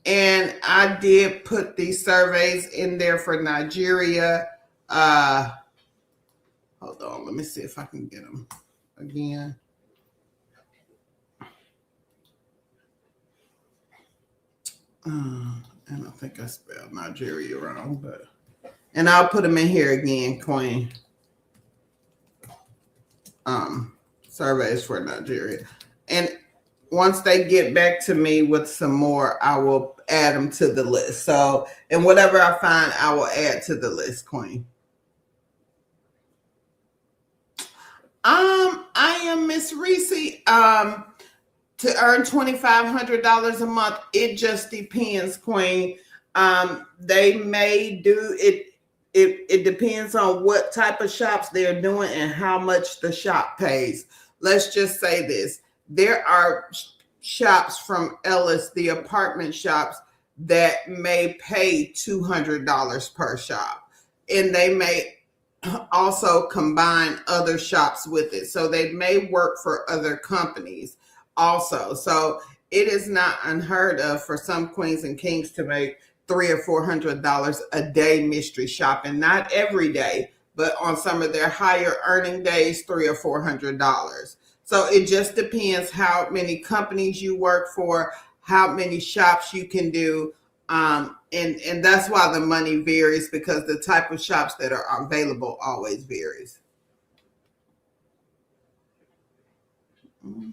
And I did put these surveys in there for Nigeria. Hold on, let me see if I can get them again. And I think I spelled Nigeria wrong, and I'll put them in here again, Queen. Surveys for Nigeria. And once they get back to me with some more, I will add them to the list. So, and whatever I find, I will add to the list, Queen. I am Miss Reese. To earn $2,500 a month, it just depends, Queen. They may do it. It depends on what type of shops they're doing and how much the shop pays. Let's just say this. There are shops from Ellis, the apartment shops, that may pay $200 per shop. And they may also combine other shops with it. So they may work for other companies also. So it is not unheard of for some queens and kings to make $300 or $400 a day mystery shopping. Not every day, but on some of their higher earning days, $300 or $400. So it just depends how many companies you work for, how many shops you can do. And that's why the money varies, because the type of shops that are available always varies. Mhm.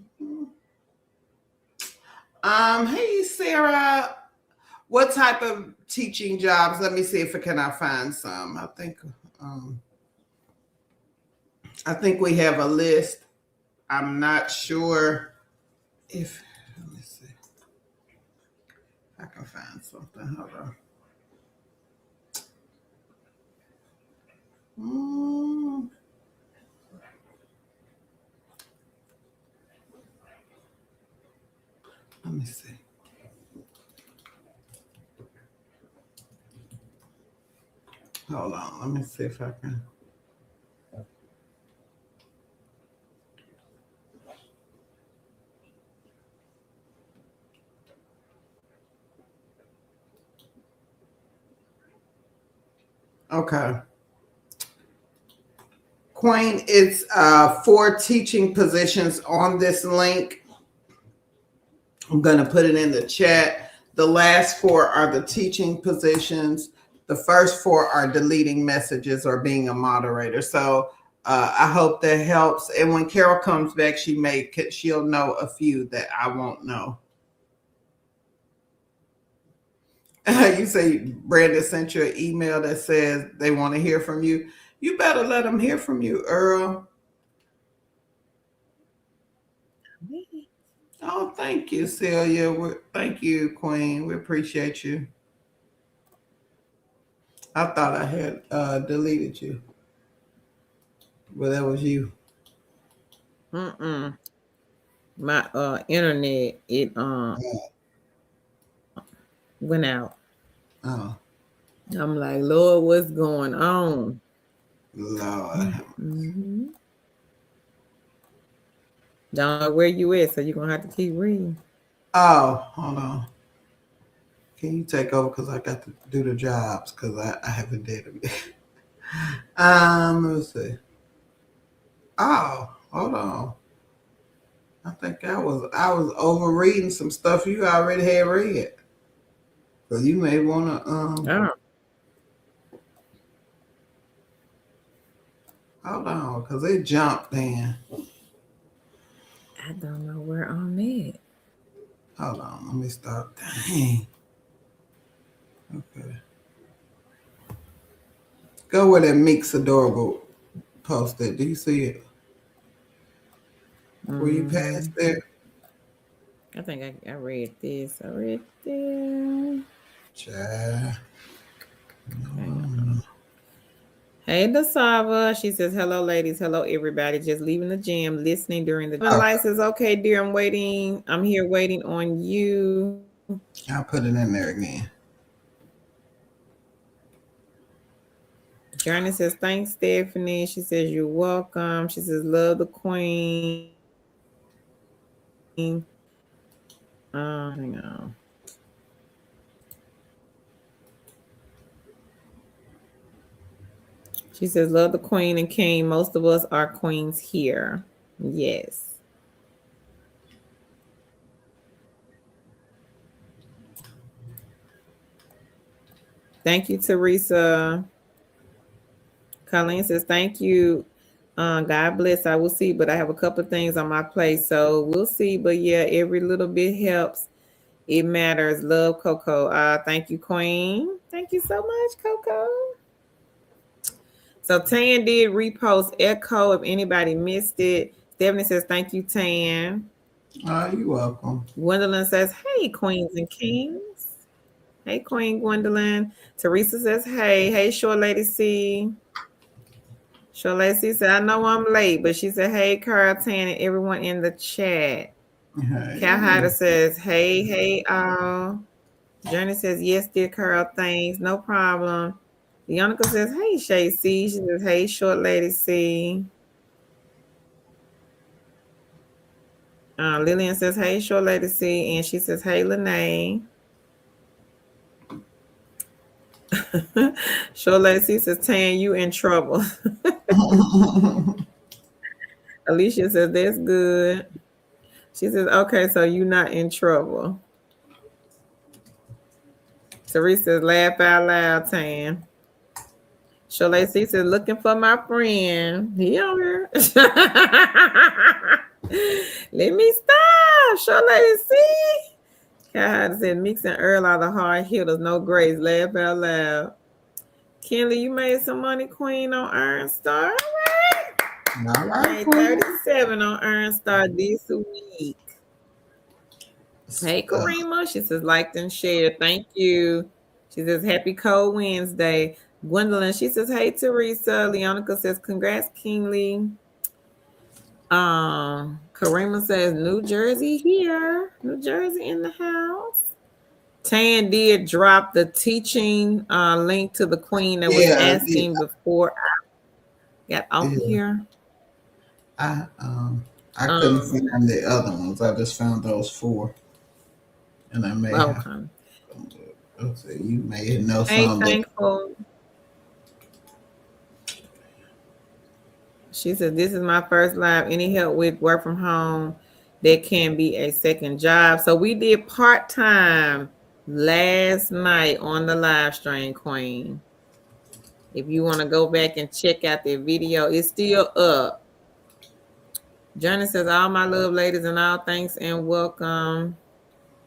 Hey Sarah, what type of teaching jobs? Let me see if I can find some. Um I think we have a list. I'm not sure if, let me see if I can find something. Hold on. Mm, let me see. Hold on. Let me see if I can. Okay. Queen, it's 4 teaching positions on this link. I'm going to put it in the chat. The last 4 are the teaching positions. The first 4 are deleting messages or being a moderator. So I hope that helps. And when Carol comes back, she'll know a few that I won't know. You say Brandon sent you an email that says they want to hear from you. You better let them hear from you, Earl. Oh, thank you, Celia. Thank you, Queen. We appreciate you. I thought I had deleted you, but that was you. Mm-mm. My internet went out. Oh, I'm like, Lord, what's going on? Lord. Mm-hmm. Don't know where you at, so you're gonna have to keep reading. Oh, hold on. Can you take over? Because I got to do the jobs because I haven't did it. Let's see. Oh, hold on. I think I was overreading some stuff you already had read. So you may want to Oh, hold on because it jumped in. I don't know where I'm at. Hold on, let me stop. Dang. Okay. Go where that Meek's Adorable posted. Do you see it? Were you Mm-hmm. past there? I think I read this. I read there. Child. Hang on. Hey, Dasava. She says, hello, ladies. Hello, everybody. Just leaving the gym, listening during the Okay. light says, okay, dear, I'm waiting. I'm here waiting on you. I'll put it in there again. Journey says, thanks, Stephanie. She says, you're welcome. She says, love the queen. Hang on. She says, love the queen and king. Most of us are queens here. Yes. Thank you, Teresa. Colleen says, thank you. God bless. I will see, but I have a couple of things on my plate. So we'll see. But yeah, every little bit helps. It matters. Love Coco. Thank you, Queen. Thank you so much, Coco. So Tan did repost Echo if anybody missed it. Stephanie says, thank you, Tan. Oh, you're welcome. Gwendolyn says, hey, queens and kings. Hey, Queen Gwendolyn. Teresa says, hey. Hey, Short Lady C. Short Lady C said, I know I'm late, but she said, hey, Carl Tan and everyone in the chat. Cal Hey. Hyder says, hey, all. Journey says, yes, dear Carl, thanks. No problem. Yonica says, hey, Shay C. She says, hey, Short Lady C. Lillian says, hey, Short Lady C. And she says, hey, Lene. Short Lady C says, Tan, you in trouble. Alicia says, that's good. She says, okay, so you not in trouble. Teresa says, laugh out loud, Tan. Shirley C says, looking for my friend. He on here. Let me stop. Shirley C. God said, Mix and Earl are the hard hitters. No grace. Laugh out loud. Kenley, you made some money, Queen, on Iron Star. All right, Made 37 on Iron Star this week. Hey, Karima. She says, liked and shared. Thank you. She says, happy cold Wednesday. Gwendolyn, she says, hey, Teresa. Leonica says, congrats, Kingly. Karima says, New Jersey here. New Jersey in the house. Tan did drop the teaching link to the Queen that was asking before I got off here. I couldn't find the other ones. I just found those 4. And I may have. Let's see, you may know some. Hey, Thankful. She said, this is my first live. Any help with work from home? That can be a second job. So we did part-time last night on the live stream, Queen. If you want to go back and check out the video, it's still up. Johnny says, all my love, ladies, and all thanks and welcome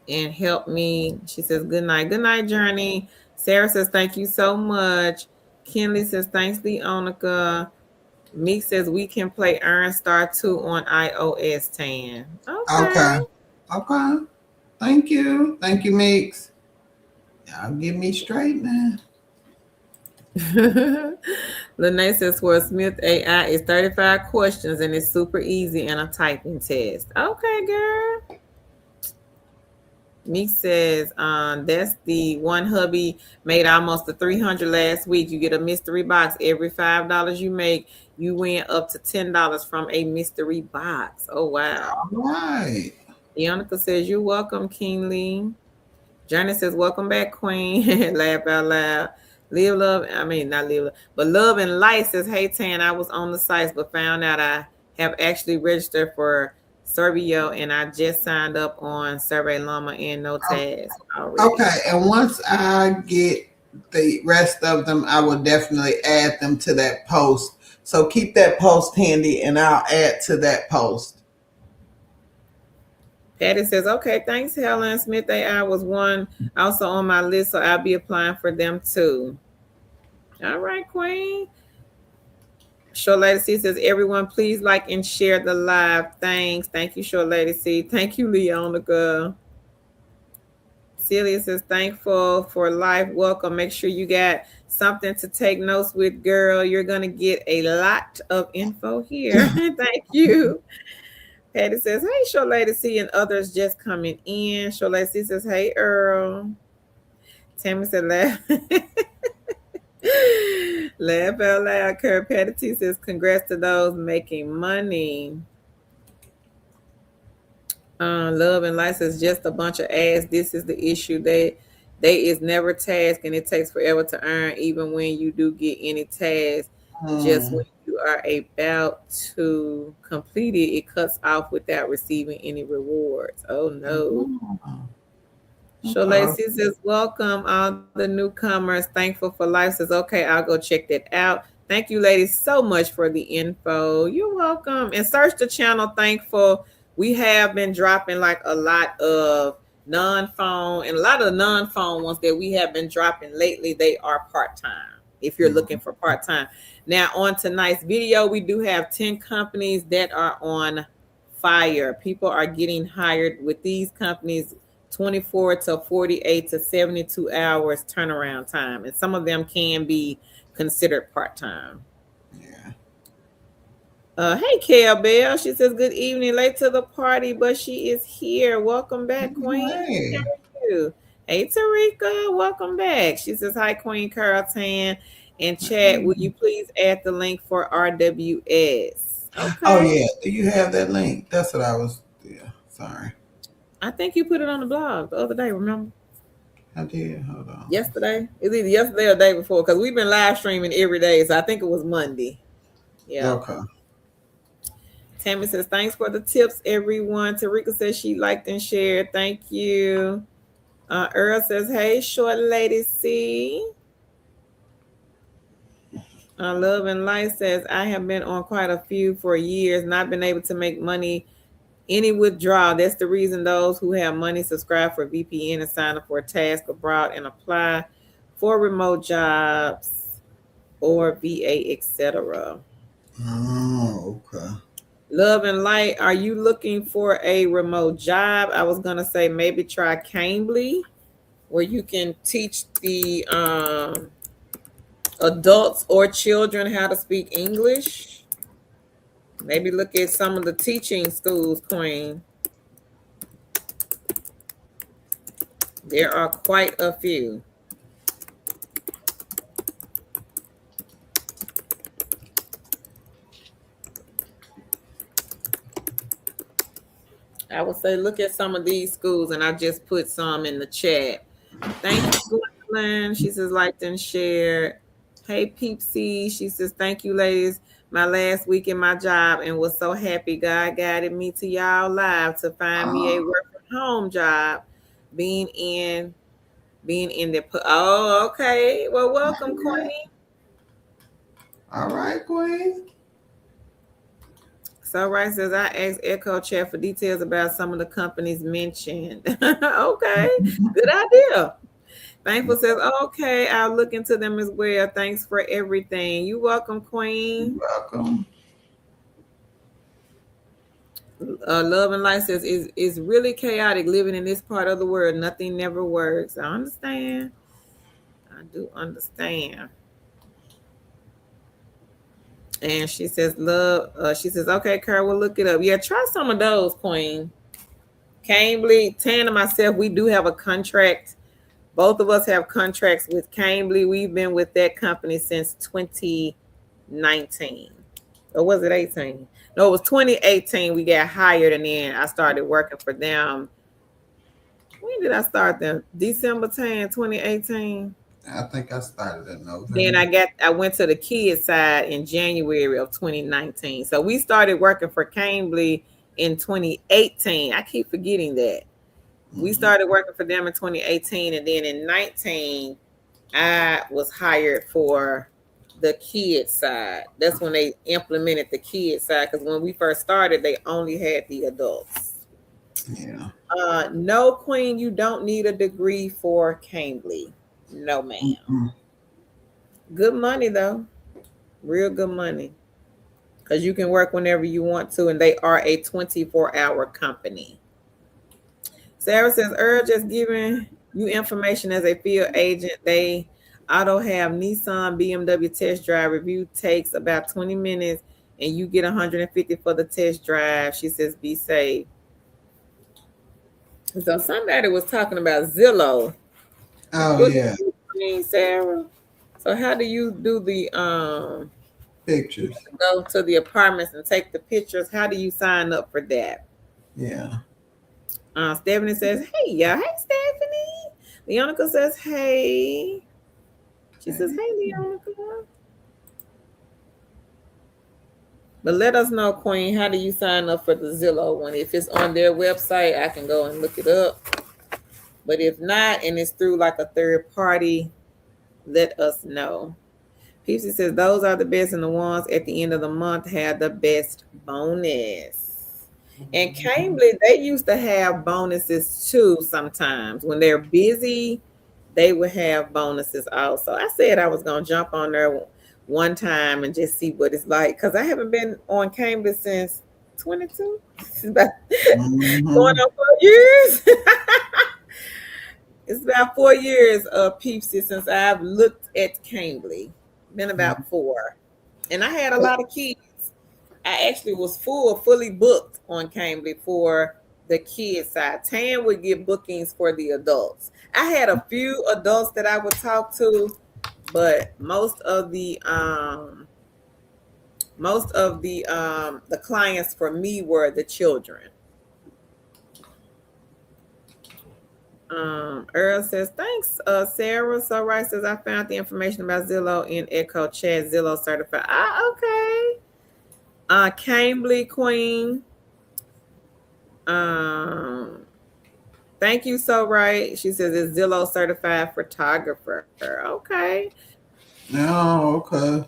and help me. She says, good night. Good night, Journey. Sarah says, thank you so much. Kenley says, thanks, Leonica. Meek says, we can play Iron Star 2 on iOS 10. Okay. Thank you. Thank you, Meeks. Y'all get me straight now. Lene says, well, Smith AI is 35 questions and it's super easy and a typing test. Okay, girl. Meek says, that's the one hubby made almost the 300 last week. You get a mystery box. Every $5 you make, you win up to $10 from a mystery box. Oh, wow. All right. Leonica says, you're welcome, Kingly. Journey says, welcome back, Queen. Laugh out loud. Live Love, I mean, not Live Love, but Love and Light says, hey, Tan, I was on the sites, but found out I have actually registered for Servio, and I just signed up on Survey Llama and no tags already. Okay, and once I get the rest of them, I will definitely add them to that post. So keep that post handy, and I'll add to that post. Patty says, okay, thanks, Helen. Smith AI was one also on my list, so I'll be applying for them too. All right, Queen. Short Lady C says, everyone, please like and share the live. Thanks. Thank you, Short Lady C. Thank you, Leonica. Celia says, thankful for life. Welcome. Make sure you got something to take notes with, girl. You're going to get a lot of info here. Thank you. Patty says, hey, Short Lady C, and others just coming in. Short Lady C says, hey, Earl. Tammy said, laugh. Laugh out loud. Kurt Patty says, congrats to those making money. Love and Light says, just a bunch of ass. This is the issue. They is never task, and it takes forever to earn, even when you do get any task. Just when you are about to complete it, it cuts off without receiving any rewards. Oh no. So Lacey says, welcome all the newcomers. Thankful for life. Says, okay, I'll go check that out. Thank you, ladies, so much for the info. You're welcome. And search the channel Thankful. We have been dropping like a lot of non-phone, and a lot of the non-phone ones that we have been dropping lately, they are part-time. If you're looking for part-time. Now on tonight's video, we do have 10 companies that are on fire. People are getting hired with these companies 24 to 48 to 72 hours turnaround time. And some of them can be considered part-time. Yeah. Hey, Kale Bell. She says, good evening. Late to the party, but she is here. Welcome back, Queen. Hey. Thank you. Hey, Tarika. Welcome back. She says, hi, Queen Carl Tan. And chat, will you please add the link for RWS? Okay. Oh, yeah. Do you have that link? That's what I was sorry. I think you put it on the blog the other day, remember? I did. Hold on. Yesterday. It's either yesterday or the day before, because we've been live streaming every day. So I think it was Monday. Yeah. Okay. Tammy says, thanks for the tips, everyone. Tarika says she liked and shared. Thank you. Earl says, hey, short lady C. Love and Light says, I have been on quite a few for years, not been able to make money any withdrawal. That's the reason those who have money subscribe for VPN and sign up for a task abroad and apply for remote jobs or VA, etc. Oh, okay. Love and Light, are you looking for a remote job? I was gonna say maybe try Cambly, where you can teach the adults or children how to speak English. Maybe look at some of the teaching schools, Queen. There are quite a few. I would say look at some of these schools, and I just put some in the chat. Thank you, Gwendolyn. She says liked and shared. Hey, Peepsy. She says, thank you, ladies. My last week in my job and was so happy God guided me to y'all live to find me a work from home job. Being in the okay. Well, welcome, Queen. All right, Queen. So right says I asked Echo Chat for details about some of the companies mentioned. Okay, good idea. Thankful says, okay, I'll look into them as well. Thanks for everything. You welcome, Queen. You're welcome. Love and Light says, is really chaotic living in this part of the world. Nothing never works. I understand. I do understand. And she says, love, she says, okay, Carl, we'll look it up. Yeah, try some of those, Queen. Cambly, Tan and myself, we do have a contract. Both of us have contracts with Cambly. We've been with that company since 2019. Or was it 18? No, it was 2018. We got hired, and then I started working for them. When did I start them? December 10, 2018. I think I started in November. Then I went to the kids side in January of 2019. So we started working for Cambly in 2018. I keep forgetting that. We started working for them in 2018, and then in 19, I was hired for the kids side. That's when they implemented the kids side, because when we first started, they only had the adults. Yeah. No, Queen, you don't need a degree for Cambly. No, ma'am. Mm-hmm. Good money, though. Real good money. Because you can work whenever you want to, and they are a 24-hour company. Sarah says, Earl just giving you information as a field agent. They auto have Nissan BMW test drive. Review takes about 20 minutes, and you get 150 for the test drive. She says, be safe. So somebody was talking about Zillow. Oh, yeah. Sarah. So how do you do the Pictures? Go to the apartments and take the pictures. How do you sign up for that? Yeah. Stephanie says, hey, y'all. Hey, Stephanie. Leonica says, hey. She says, hey, Leonica. But let us know, Queen, how do you sign up for the Zillow one? If it's on their website, I can go and look it up. But if not, and it's through like a third party, let us know. Peepsy says, those are the best, and the ones at the end of the month have the best bonus. And Cambly, they used to have bonuses too sometimes. When they're busy, they would have bonuses also. I said I was going to jump on there one time and just see what it's like, because I haven't been on Cambly since 22. It's about going on 4 years. It's about 4 years of Peepsy since I've looked at Cambly. Been about 4. And I had a lot of kids. I actually was fully booked on Cambly for the kids side. Tan would get bookings for the adults. I had a few adults that I would talk to, but most of the clients for me were the children. Earl says, thanks, Sarah. So right says, I found the information about Zillow in Echo Chat. Zillow certified. Okay. Cambly Queen. Um, thank you, so right. She says it's Zillow certified photographer. Okay. Oh, okay.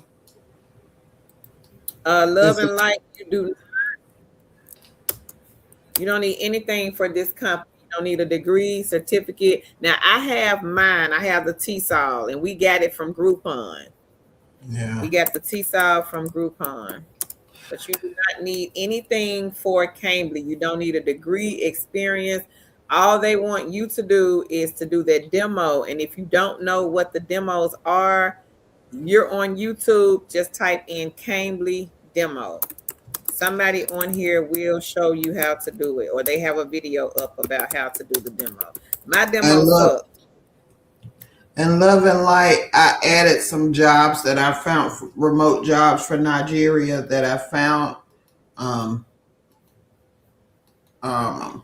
Love Is and it Light, you don't need anything for this company. You don't need a degree, certificate. Now I have mine. I have the TESOL, and we got it from Groupon. yeah. We got the TESOL from Groupon. But you do not need anything for Cambly. You don't need a degree, experience. All they want you to do is to do that demo. And if you don't know what the demos are, you're on YouTube, just type in Cambly demo. Somebody on here will show you how to do it, or they have a video up about how to do the demo. My And demo look, sucked. and Love and Light, I added some jobs that I found, remote jobs for Nigeria that I found. Um,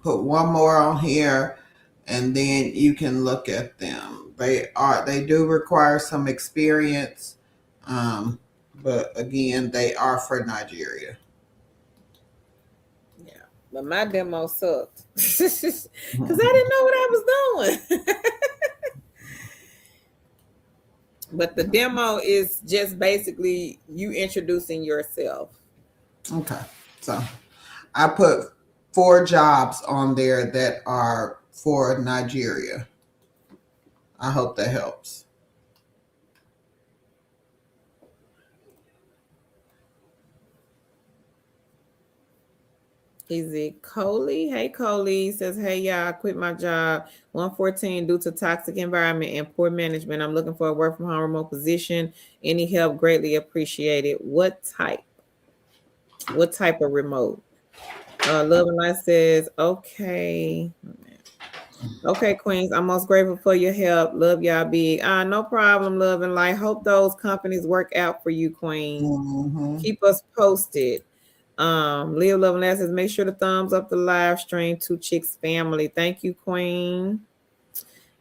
put one more on here, and then you can look at them. They do require some experience, um, but again, they are for Nigeria. Yeah, but my demo sucked because I Mhm. didn't know what I was doing. But the demo is just basically you introducing yourself. Okay, so I put 4 jobs on there that are for Nigeria. I hope that helps. Is it Coley? Hey, Coley says, hey, y'all, I quit my job 114 due to toxic environment and poor management. I'm looking for a work from home remote position. Any help greatly appreciated. What type? What type of remote? Love and Life says, okay. Okay, Queens, I'm most grateful for your help. Love y'all big. No problem, Love and Light. Hope those companies work out for you, Queen. Mm-hmm. Keep us posted. Leo Love and Light says, make sure to thumbs up the live stream. Two Chicks family. Thank you, Queen.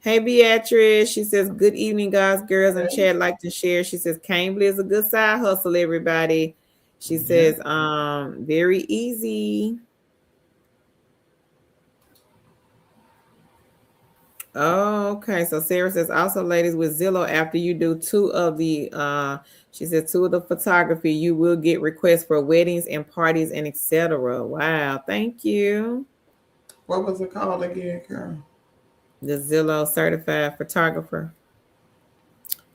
Hey, Beatrice. She says, good evening, guys, girls, and chat. Like to share. She says, Cambly is a good side hustle, everybody. She Yeah. says, very easy. Oh, okay. So Sarah says also, ladies, with Zillow, after you do she says two of the photography, you will get requests for weddings and parties and etc. Wow, thank you. What was it called again, Carol? The Zillow certified photographer.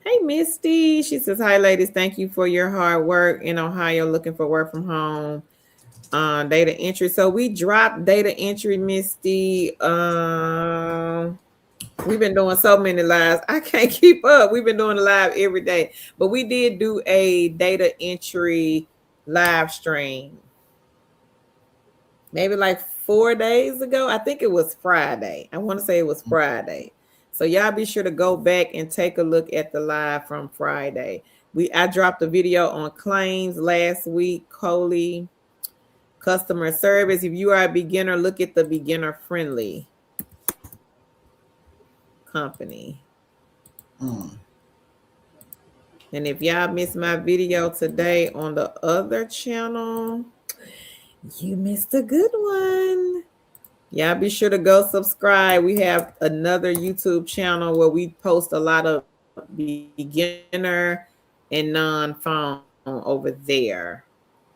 Hey, Misty. She says, hi, ladies. Thank you for your hard work in Ohio looking for work from home. Data entry. So we dropped data entry, Misty. We've been doing so many lives. I can't keep up. We've been doing a live every day. But we did do a data entry live stream maybe like 4 days ago. I think it was Friday. I want to say it was Friday. So y'all be sure to go back and take a look at the live from Friday. I dropped a video on claims last week, Coley, customer service. If you are a beginner, look at the beginner friendly company. And if y'all missed my video today on the other channel, you missed a good one. Y'all be sure to go subscribe. We have another YouTube channel where we post a lot of beginner and non-phone over there.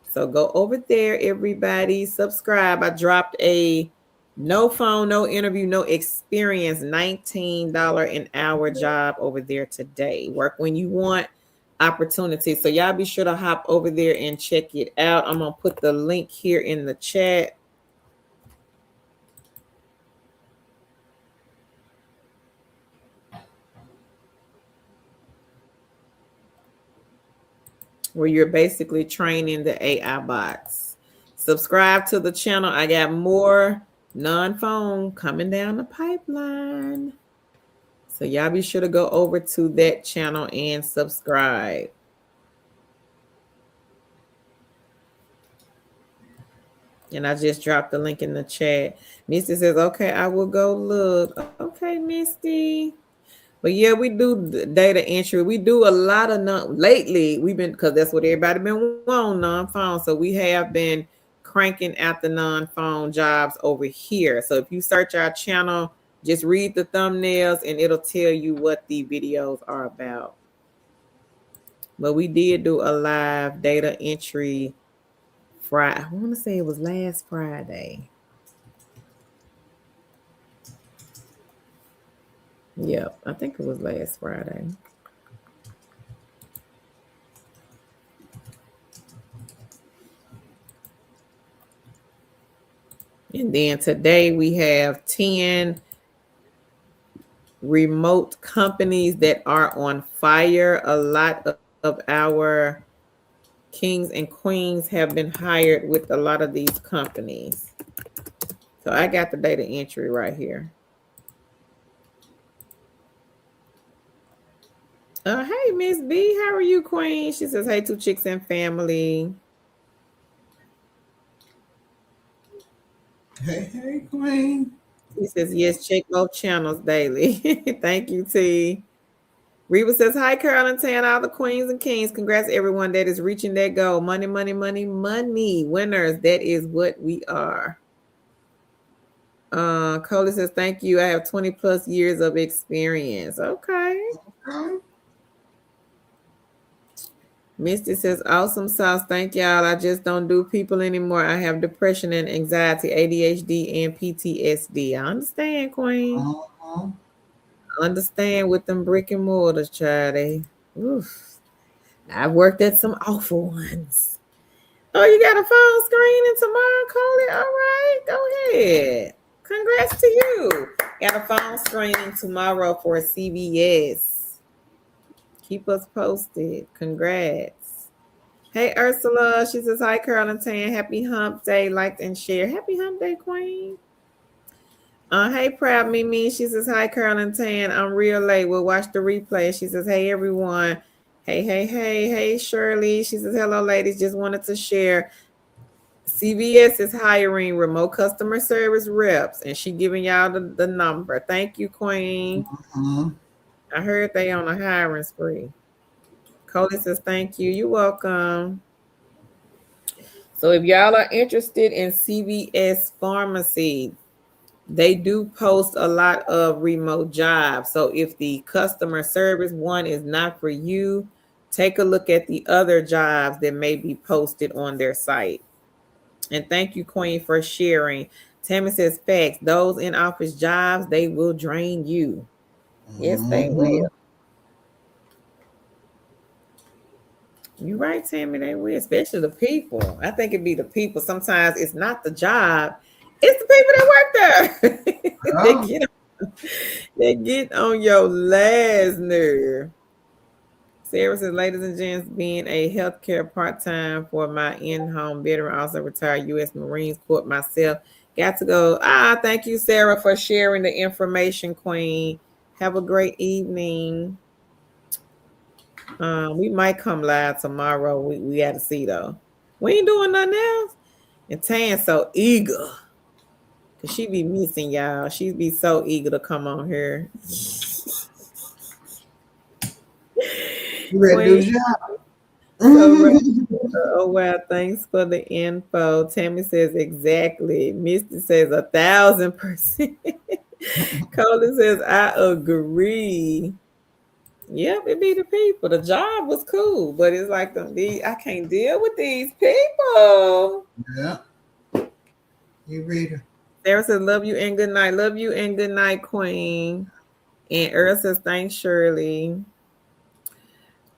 So go over there, everybody. Subscribe. I dropped a no phone, no interview, no experience, $19 an hour job over there today. Work when you want, opportunity. So y'all be sure to hop over there and check it out. I'm going to put the link here in the chat. Where you're basically training the AI bots. Subscribe to the channel. I got more non-phone coming down the pipeline. So y'all be sure to go over to that channel and subscribe. And I just dropped the link in the chat. Misty says, okay, I will go look. Okay, Misty. But yeah, we do data entry. We do a lot of lately. We've been, because that's what everybody been wanting, non-phone. So we have been cranking out the non-phone jobs over here. So if you search our channel, just read the thumbnails and it'll tell you what the videos are about. But we did do a live data entry Friday. I want to say it was last Friday. Yep, I think it was last Friday. And then today we have 10 remote companies that are on fire. A lot of our kings and queens have been hired with a lot of these companies. So I got the data entry right here. Hey, Miss B, how are you, Queen? She says, hey, 2 chicks and family. Hey, Queen. He says, yes, check both channels daily. Thank you, T. Reba says, hi, Carol and Tan, all the queens and kings. Congrats, everyone that is reaching that goal. Money, money, money, money. Winners, that is what we are. Coley says, thank you. I have 20 plus years of experience. Okay. Misty says, awesome sauce. Thank y'all. I just don't do people anymore. I have depression and anxiety, ADHD, and PTSD. I understand, Queen. Understand with them brick and mortars, child. Oof. I've worked at some awful ones. Oh, you got a phone screening tomorrow, Coley? All right, go ahead. Congrats to you. Got a phone screening tomorrow for CVS. Keep us posted. Congrats. Hey, Ursula. She says, hi, Carol and Tan. Happy hump day. Like and share. Happy hump day, Queen. Hey, Proud Mimi. She says, hi, Carol and Tan. I'm real late. We'll watch the replay. She says, hey, everyone. Hey, Shirley. She says, hello, ladies. Just wanted to share. CVS is hiring remote customer service reps, and she giving y'all the number. Thank you, Queen. I heard they on a hiring spree. Cody says, thank you. You're welcome. So if y'all are interested in CVS Pharmacy, they do post a lot of remote jobs. So if the customer service one is not for you, take a look at the other jobs that may be posted on their site. And thank you, Queen, for sharing. Tammy says, facts. Those in office jobs, they will drain you. Yes, they will. You're right, Tammy. They will, especially the people. I think it'd be the people. Sometimes it's not the job, it's the people that work there. They get on your last nerve. Sarah says, ladies and gents, being a healthcare part-time for my in-home veteran, also retired U.S. Marines Corps myself. Got to go. Thank you, Sarah, for sharing the information, Queen. Have a great evening. We might come live tomorrow. We got to see, though. We ain't doing nothing else. And Tan's so eager. Because she be missing y'all. She be so eager to come on here. You ready to do the job? Oh, wow. Thanks for the info. Tammy says exactly. Misty says 1,000%. Colin says, I agree. Yep, it be the people. The job was cool, but it's like I can't deal with these people. Yeah. You read her. Sarah says, love you and good night. Love you and good night, Queen. And Earl says, thanks, Shirley.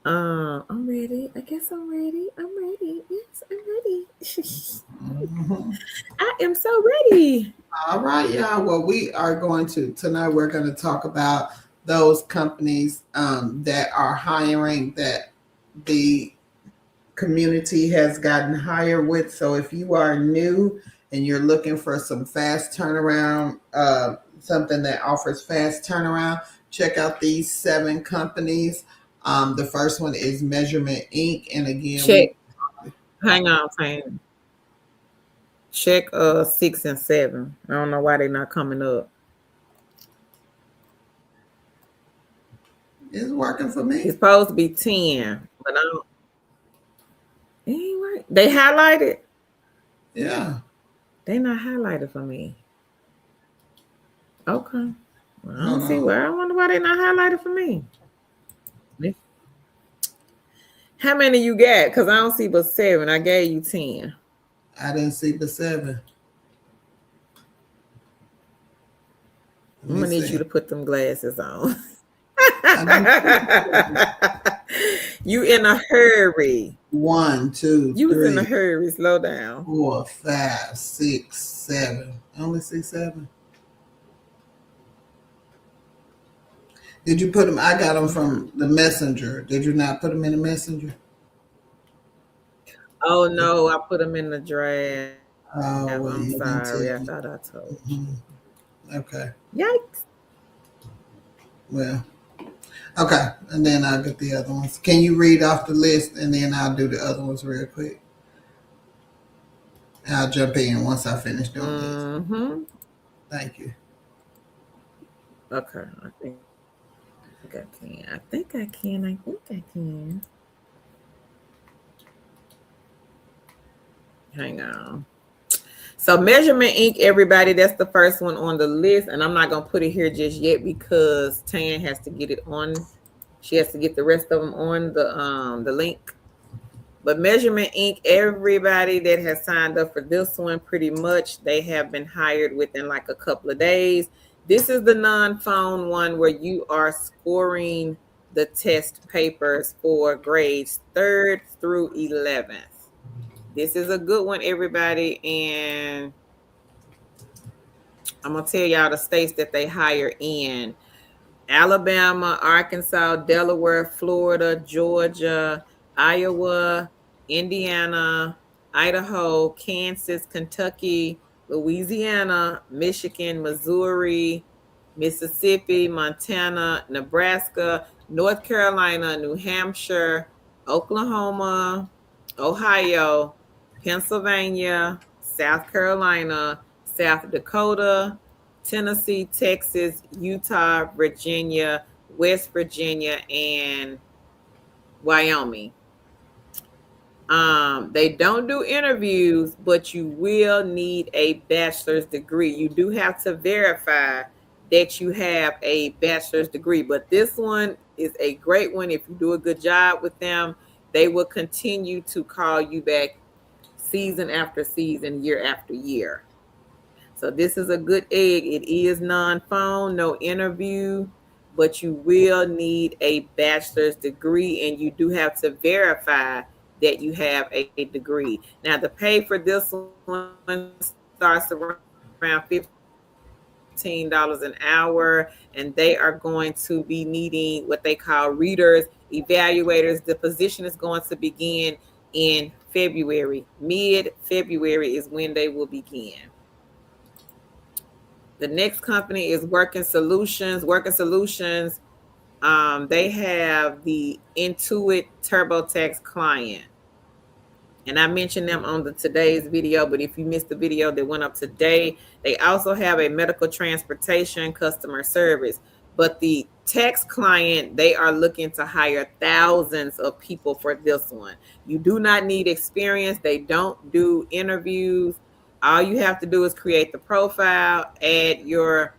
I'm ready. I guess I'm ready. I'm ready. Yes, I'm ready. I am so ready. All right, y'all. Well, tonight we're going to talk about those companies that are hiring that the community has gotten hired with. So if you are new and you're looking for some fast turnaround, something that offers fast turnaround, check out these 7 companies. The first one is Measurement Inc. And again, hang on. Check 6 and 7. I don't know why they're not coming up. It's working for It's me. supposed to be 10, but I don't. It ain't right. They highlighted. Yeah. They not highlighted for me. Okay. Well, I don't Hold see on. why. I wonder why they not highlighted for me. How many you got? Because I don't see but 7. I gave you 10. I didn't see the 7. Let I'm me gonna need you see. to put them glasses on. I didn't see the 7. You in a hurry. 1, 2, You was in a 3, hurry. Slow down. 4, 5, 6, 7. I only see 7. Did you put them? I got them from the messenger. Did you not put them in the messenger? Oh no, I put them in the draft. I'm Oh, well, sorry. you I didn't thought tell I me. told you. Mhm. Okay. Yikes. Well, okay. And then I'll get the other ones. Can you read off the list and then I'll do the other ones real quick? I'll jump in once I finish doing this. Mm-hmm. Thank you. Okay. I think I can. I think I can. I think I can. Hang on. So measurement ink, everybody, that's the first one on the list. And I'm not gonna put it here just yet because Tan has to get it on. She has to get the rest of them on the link. But measurement ink, everybody that has signed up for this one, pretty much they have been hired within like a couple of days. This is the non-phone one where you are scoring the test papers for grades 3rd through 11th. This is a good one, everybody. And I'm going to tell y'all the states that they hire in: Alabama, Arkansas, Delaware, Florida, Georgia, Iowa, Indiana, Idaho, Kansas, Kentucky, Louisiana, Michigan, Missouri, Mississippi, Montana, Nebraska, North Carolina, New Hampshire, Oklahoma, Ohio, Pennsylvania, South Carolina, South Dakota, Tennessee, Texas, Utah, Virginia, West Virginia, and Wyoming. They don't do interviews, but you will need a bachelor's degree. You do have to verify that you have a bachelor's degree, but this one is a great one. If you do a good job with them, they will continue to call you back season after season, year after year. So this is a good egg. It is non-phone, no interview, but you will need a bachelor's degree, and you do have to verify that you have a degree. Now, the pay for this one starts around $15 an hour, and they are going to be needing what they call readers, evaluators. The position is going to begin in February. Mid-February is when they will begin. The next company is Working Solutions. Working Solutions, they have the Intuit TurboTax client. And I mentioned them on the today's video, but if you missed the video that went up today, they also have a medical transportation customer service. But the tax client, they are looking to hire thousands of people for this one. You do not need experience. They don't do interviews. All you have to do is create the profile, add your,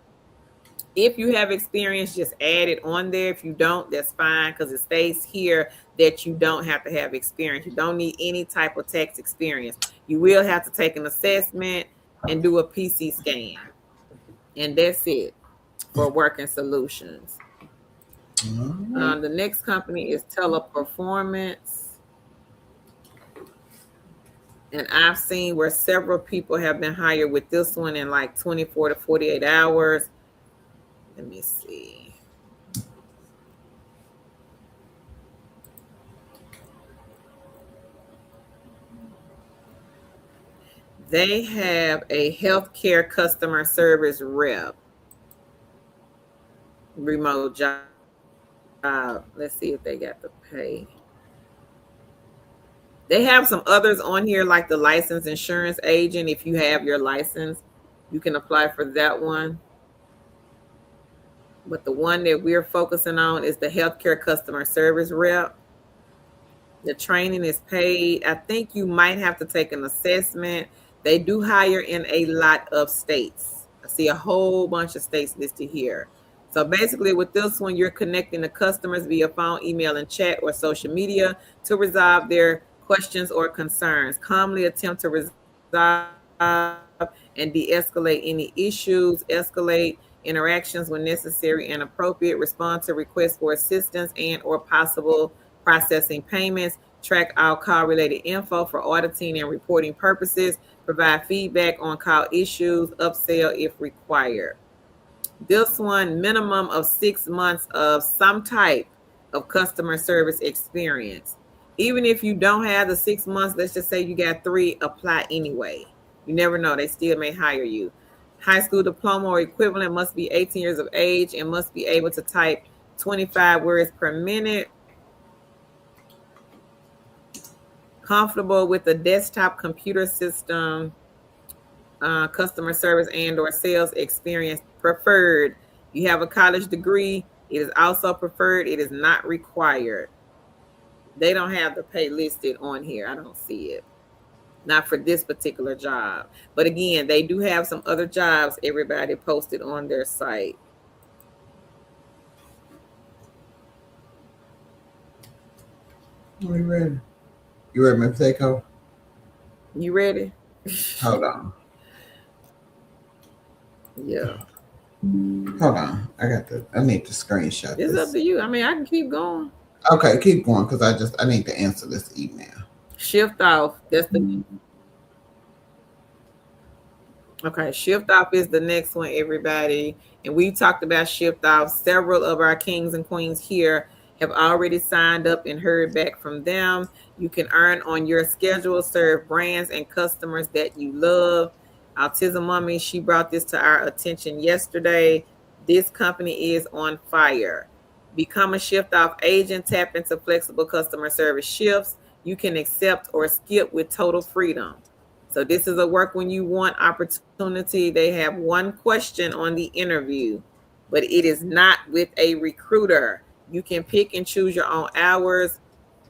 if you have experience, just add it on there. If you don't, that's fine, because it stays here that you don't have to have experience. You don't need any type of tax experience. You will have to take an assessment and do a PC scan. And that's it for Working Solutions. All right. The next company is Teleperformance. And I've seen where several people have been hired with this one in like 24 to 48 hours. Let me see. They have a healthcare customer service rep, remote job. Let's see if they got the pay. They have some others on here, like the licensed insurance agent. If you have your license, you can apply for that one. But the one that we're focusing on is the healthcare customer service rep. The training is paid. I think you might have to take an assessment. They do hire in a lot of states. I see a whole bunch of states listed here. So basically, with this one, you're connecting the customers via phone, email, and chat or social media to resolve their questions or concerns. Calmly attempt to resolve and de-escalate any issues, escalate interactions when necessary and appropriate, respond to requests for assistance and or possible processing payments, track all call related info for auditing and reporting purposes, provide feedback on call issues, upsell if required. This one, minimum of 6 months of some type of customer service experience. Even if you don't have the 6 months, let's just say you got three, apply anyway. You never know, they still may hire you. High school diploma or equivalent, must be 18 years of age and must be able to type 25 words per minute. Comfortable with the desktop computer system, customer service and or sales experience preferred. You have a college degree, it is also preferred. It is not required. They don't have the pay listed on here. I don't see it. Not for this particular job. But again, they do have some other jobs everybody posted on their site. We ready? You ready, Miss Seiko? You ready? Hold on. Yeah. Hold on. I need to screenshot It's this. up to you. I mean, I can keep going. Okay, keep going because I need to answer this email. Shift off. That's the Okay, shift off is the next one, everybody. And we talked about shift off. Several of our kings and queens here have already signed up and heard back from them. You can earn on your schedule, serve brands and customers that you love. Autism Mommy, she brought this to our attention yesterday. This company is on fire. Become a shift off agent, tap into flexible customer service shifts. You can accept or skip with total freedom. So this is a work when you want opportunity. They have one question on the interview, but it is not with a recruiter. You can pick and choose your own hours,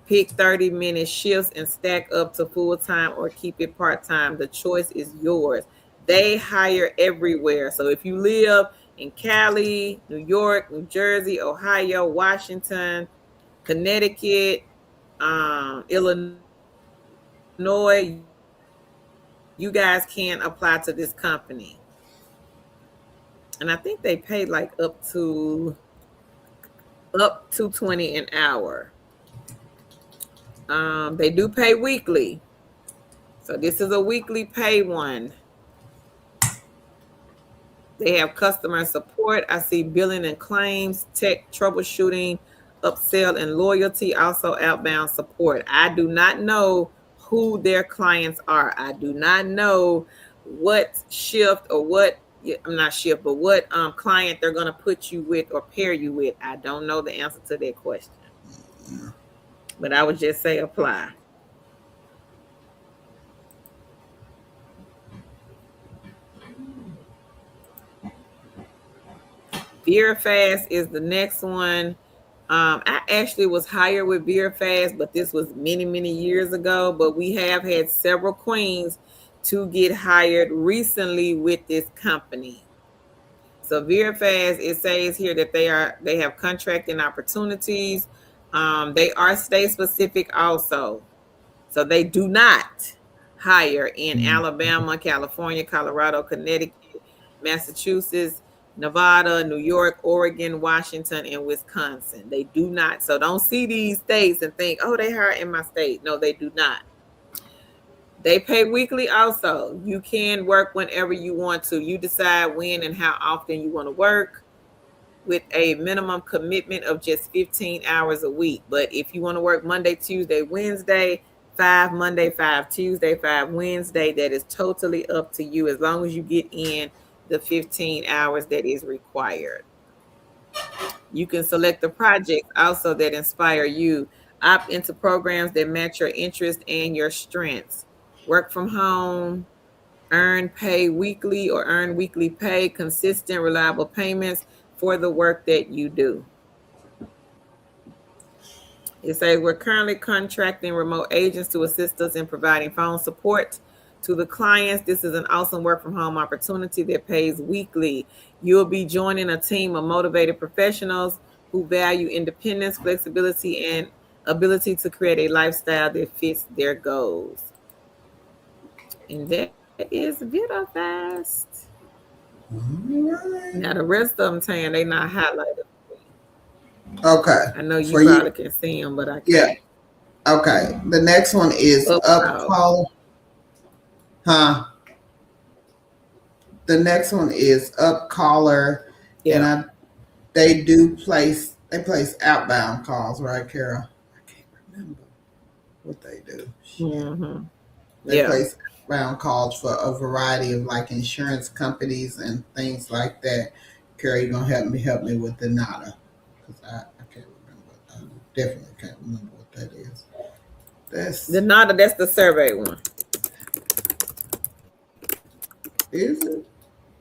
pick 30-minute shifts and stack up to full-time or keep it part-time. The choice is yours. They hire everywhere. So if you live in Cali, New York, New Jersey, Ohio, Washington, Connecticut, Illinois, you guys can apply to this company. And I think they pay like up to 20 an hour. They do pay weekly. So this is a weekly pay one. They have customer support. I see billing and claims, tech troubleshooting, upsell and loyalty, also outbound support. I do not know who their clients are. I do not know what shift or what I'm not shift, but what client they're going to put you with or pair you with. I don't know the answer to that question. But I would just say apply. VeraFast is the next one. I actually was hired with VeraFast, but this was many, many years ago. But we have had several queens to get hired recently with this company. So VeraFast, it says here that they have contracting opportunities. They are state specific also. So they do not hire in Alabama, California, Colorado, Connecticut, Massachusetts, Nevada, New York, Oregon, Washington, and Wisconsin. They do not. So don't see these states and think, oh, they hire in my state. No, they do not. They pay weekly also. You can work whenever you want to. You decide when and how often you want to work with a minimum commitment of just 15 hours a week. But if you want to work Monday, Tuesday, Wednesday, 5 Monday, 5 Tuesday, 5 Wednesday, that is totally up to you as long as you get in the 15 hours that is required. You can select the projects also that inspire you. Opt into programs that match your interests and your strengths. Work from home, earn pay weekly or earn weekly pay, consistent, reliable payments for the work that you do. It says we're currently contracting remote agents to assist us in providing phone support to the clients. This is an awesome work from home opportunity that pays weekly. You'll be joining a team of motivated professionals who value independence, flexibility, and ability to create a lifestyle that fits their goals. And that is Vita Fast. Right. Now the rest of them saying they not highlighted. Okay. I know you For you, probably can see them, but I yeah. can't. Okay. The next one is Up up top. call. Huh. The next one is up caller, and Yeah. they place outbound calls, right, Carol? I can't remember what they do. Shit. Mm-hmm. They Yeah. place outbound calls for a variety of like insurance companies and things like that. Carol, you gonna help me with the nada because I can't remember. I definitely can't remember what that is. The That's nada, that's the survey one. is it?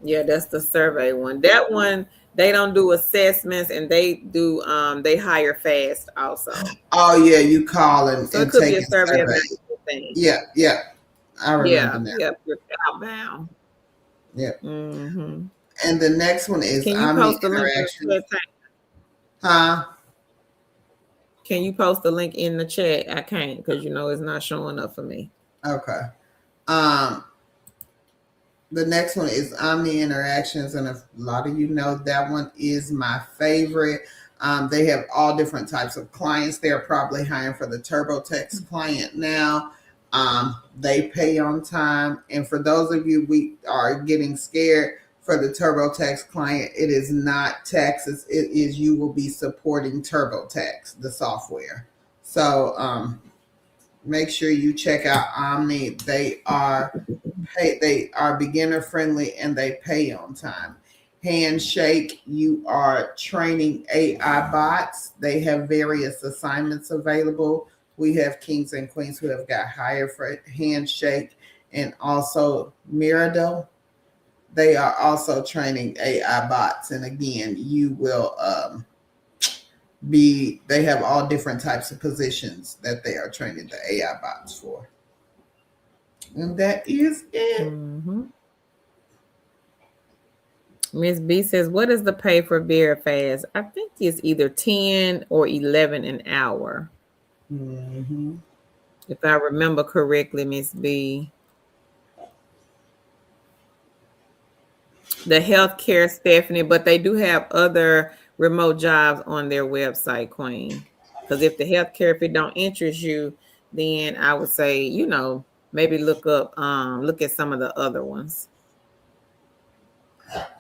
Yeah, that's the survey one. That one they don't do assessments and they hire fast also. Oh yeah, you call So it and could be take a a survey of survey. anything. Yeah, yeah. I remember Yeah, now. yep, you're outbound. Yeah. Mm-hmm. And the next one is Can you Omni post the link in the Interactions. chat? Huh? Can you post the link in the chat? I can't because it's not showing up for me. Okay. Um, the next one is Omni Interactions, and a lot of you know that one is my favorite. They have all different types of clients. They're probably hiring for the TurboTax client now. They pay on time, and for those of you we are getting scared for the TurboTax client, it is not taxes. It is you will be supporting TurboTax, the software. So make sure you check out Omni. They are beginner friendly and they pay on time. Handshake, you are training AI bots. They have various assignments available. We have kings and queens who have got hired for Handshake, and also Mirador. They are also training AI bots. And again, you will they have all different types of positions that they are training the AI bots for. And that is it. Mm-hmm. Miss B says, "What is the pay for Verifast? I think it's either 10 or 11 an hour, Mm-hmm. if I remember correctly, Miss B." The healthcare Stephanie, but they do have other remote jobs on their website, Queen. Because if the healthcare, if it don't interest you, then I would say, maybe look at some of the other ones.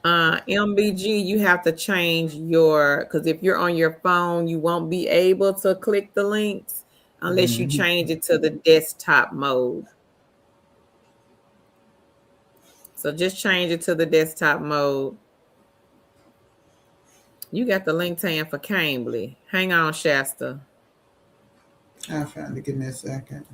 MBG, you have to change because if you're on your phone, you won't be able to click the links unless you Mm-hmm. change it to the desktop mode. So just change it to the desktop mode. You got the link tan for Cambly. Hang on, Shasta. I found it. Give me a second.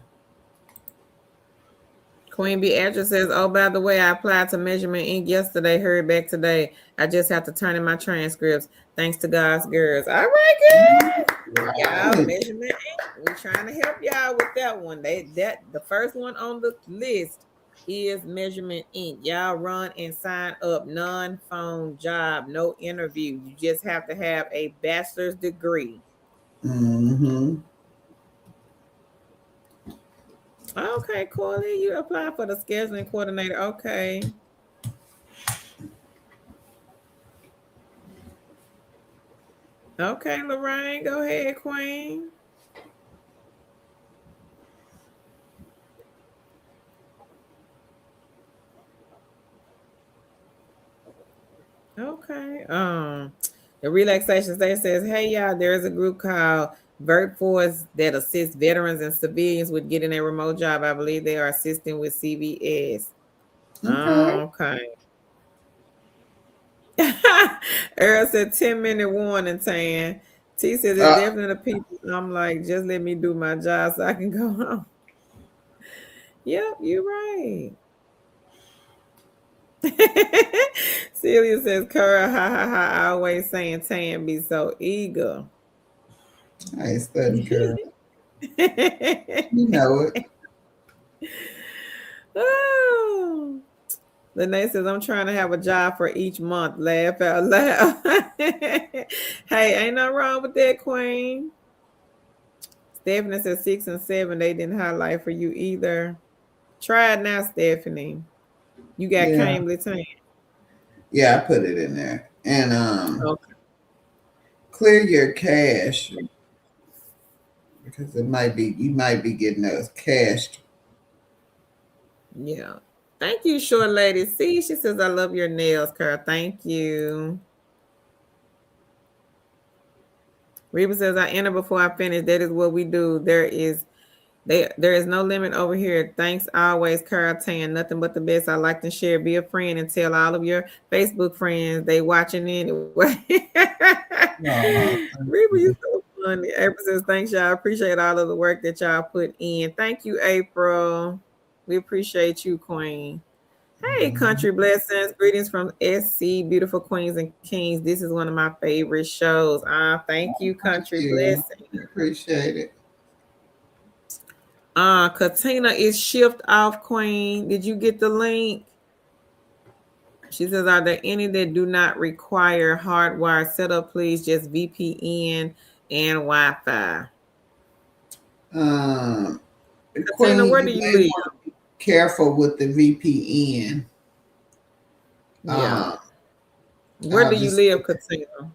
Queen B. Edger says, "Oh, by the way, I applied to Measurement Inc. yesterday, heard back today. I just have to turn in my transcripts. Thanks to God's girls." All right, good. Y'all, Right. Measurement Inc. We're trying to help y'all with that one. The first one on the list is Measurement Inc. Y'all run and sign up. Non-phone job, no interview. You just have to have a bachelor's degree. Mm-hmm. Okay, Corley, you apply for the scheduling coordinator. Okay. Okay, Lorraine, go ahead, Queen. Okay. The relaxation state says, "Hey y'all, there is a group called VertForce that assists veterans and civilians with getting a remote job. I believe they are assisting with CVS." Okay. Okay. Earl said 10-minute warning, Tan. T says it's Uh, definitely the people. I'm like, just let me do my job so I can go home. Yep, you're right. Celia says, Kara, ha ha ha, always saying Tan be so eager. I ain't studying, girl. You know it. Oh. Lene says, I'm trying to have a job for each month. Laugh out loud. Hey, ain't nothing wrong with that, Queen. Stephanie says 6 and 7. They didn't highlight for you either. Try it now, Stephanie. You got Yeah. Cambly Tan. Yeah, I put it in there. And Okay. clear your cache because you might be getting those cached. Yeah. Thank you, short lady. See, she says, I love your nails, Carl. Thank you. Reba says, I enter before I finish. That is what we do. There is no limit over here. Thanks always, Carl Tan. Nothing but the best. I like to share. Be a friend and tell all of your Facebook friends they watching anyway. Oh, thank Reba, you you. so funny. April says, thanks, y'all. I appreciate all of the work that y'all put in. Thank you, April. We appreciate you, Queen. Hey, country blessings. Greetings from SC, beautiful queens and kings. This is one of my favorite shows. Thank you, Thank country you. blessings. Appreciate it. Katina is shift off queen. Did you get the link? She says, are there any that do not require hardwire setup? Please just VPN and Wi-Fi. Katina, Queen, where you do you may live? want to be careful with the VPN. Yeah. Um, Where I'll do you just live, Katina?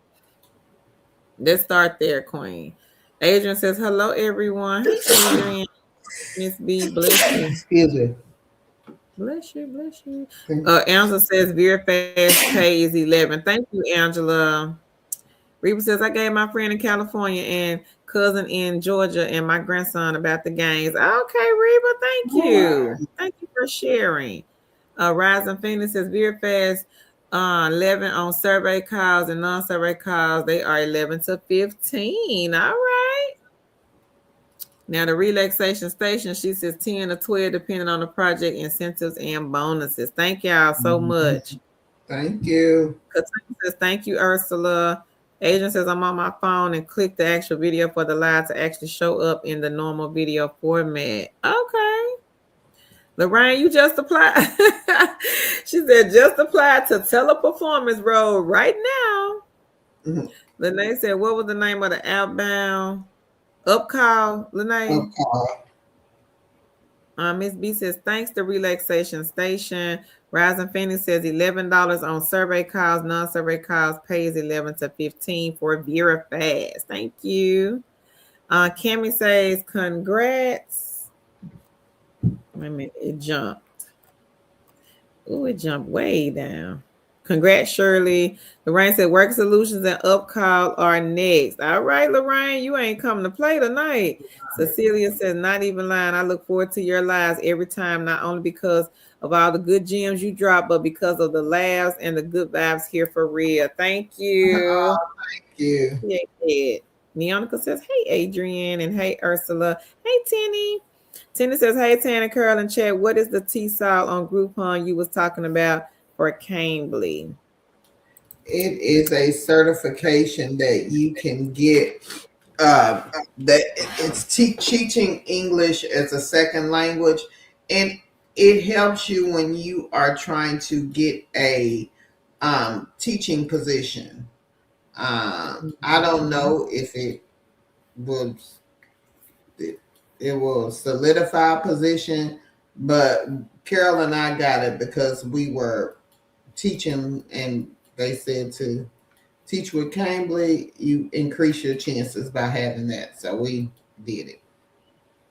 Let's start there, Queen. Adrian says, hello, everyone. Hey, Adrian. Miss B, bless you. excuse me. Bless you, bless you. Okay. Angela says Vera Fast Pay is 11. Thank you, Angela. Reba says I gave my friend in California and cousin in Georgia and my grandson about the games. Okay, Reba, thank All you. right. Thank you for sharing. Rising Phoenix says Vera Fast 11 on survey calls and non-survey calls. They are 11 to 15. All right. Now the relaxation station, she says 10 to 12, depending on the project, incentives and bonuses. Thank y'all so much. Thank you. Katina says, thank you, Ursula. Adrian says, I'm on my phone and click the actual video for the live to actually show up in the normal video format. Okay. Lorraine, you just applied. She said, just apply to teleperformance role right now. Mhm. Lene said, what was the name of the outbound up call, Lene? Okay. Miss B says, thanks to Relaxation Station. Rising Phoenix says $11 on survey calls, non-survey calls pays 11 to 15 for Vera Fast. Thank you. Cammy says, congrats. Wait a minute, it jumped. Oh, it jumped way down. Congrats, Shirley. Lorraine said, work solutions and up call are next. All right, Lorraine, you ain't coming to play tonight. Cecilia says, not even lying. I look forward to your lives every time, not only because of all the good gems you drop, but because of the laughs and the good vibes here for real. Thank you. Thank you. Yeah. Neonica says, hey, Adrian, and hey, Ursula. Hey, Tenny. Tenny says, hey, Tanner, Curl, and Chad, what is the T-Sol on Groupon you was talking about for Cambly? It is a certification that you can get. That it's teaching English as a second language, and it helps you when you are trying to get a teaching position. I don't know if will it will solidify a position, but Carol and I got it because we were teaching, and they said to teach with Cambly, you increase your chances by having that. So we did it.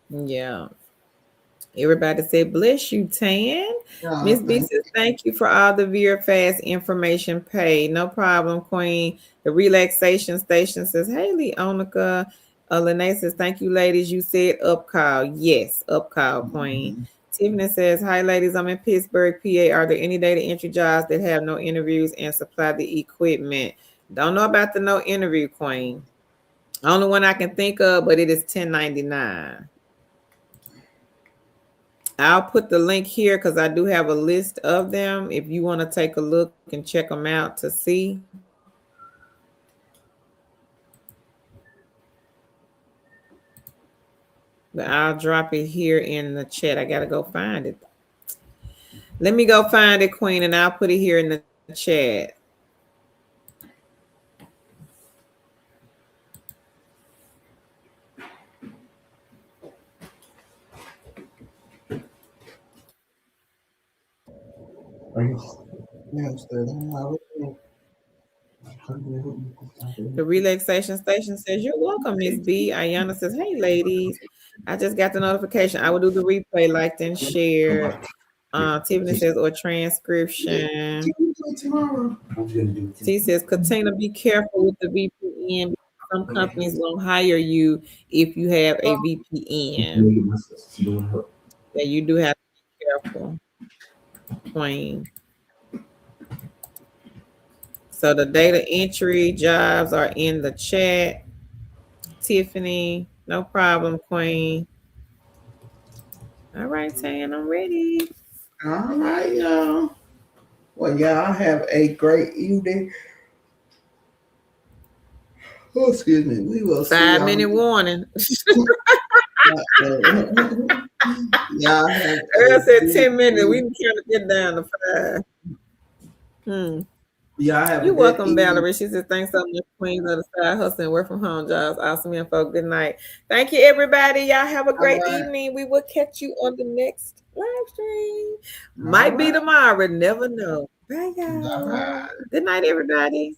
Yeah. Everybody said, bless you, Tan. Oh, Miss B thank says, thank you for all the Veer Fast information paid. No problem, Queen. The relaxation station says, hey, Leonica. Lene says, thank you, ladies. You said up call. Yes, up call, Queen. Mhm. Tiffany says, hi, ladies. I'm in Pittsburgh, PA. Are there any data entry jobs that have no interviews and supply the equipment? Don't know about the no interview, Queen. Only one I can think of, but it is 1099. I'll put the link here because I do have a list of them. If you want to take a look and check them out to see. But I'll drop it here in the chat. I gotta go find it. Let me go find it, Queen, and I'll put it here in the chat. The relaxation station says, "You're welcome, Miss B." Ayana says, "Hey, ladies. I just got the notification. I will do the replay, liked and shared." Tiffany says, or transcription. She says, Katina, be careful with the VPN. Some companies won't hire you if you have a VPN. Yeah, you do have to be careful, Queen. So the data entry jobs are in the chat. Tiffany, no problem, Queen. All right, Tan, I'm ready. All right, y'all. Well, y'all have a great evening. Oh, excuse me. We will see 5-minute warning. Y'all have Earl said 10 minutes. We can kind of get down to 5. Y'all have You're a good welcome, evening. Valerie. She says, thanks so much, Queens of the Side Hustle and Work from Home jobs. Awesome info. Good night. Thank you, everybody. Y'all have a great evening. We will catch you on the next live stream. Might be tomorrow. Never know. Bye, y'all. Good night, everybody.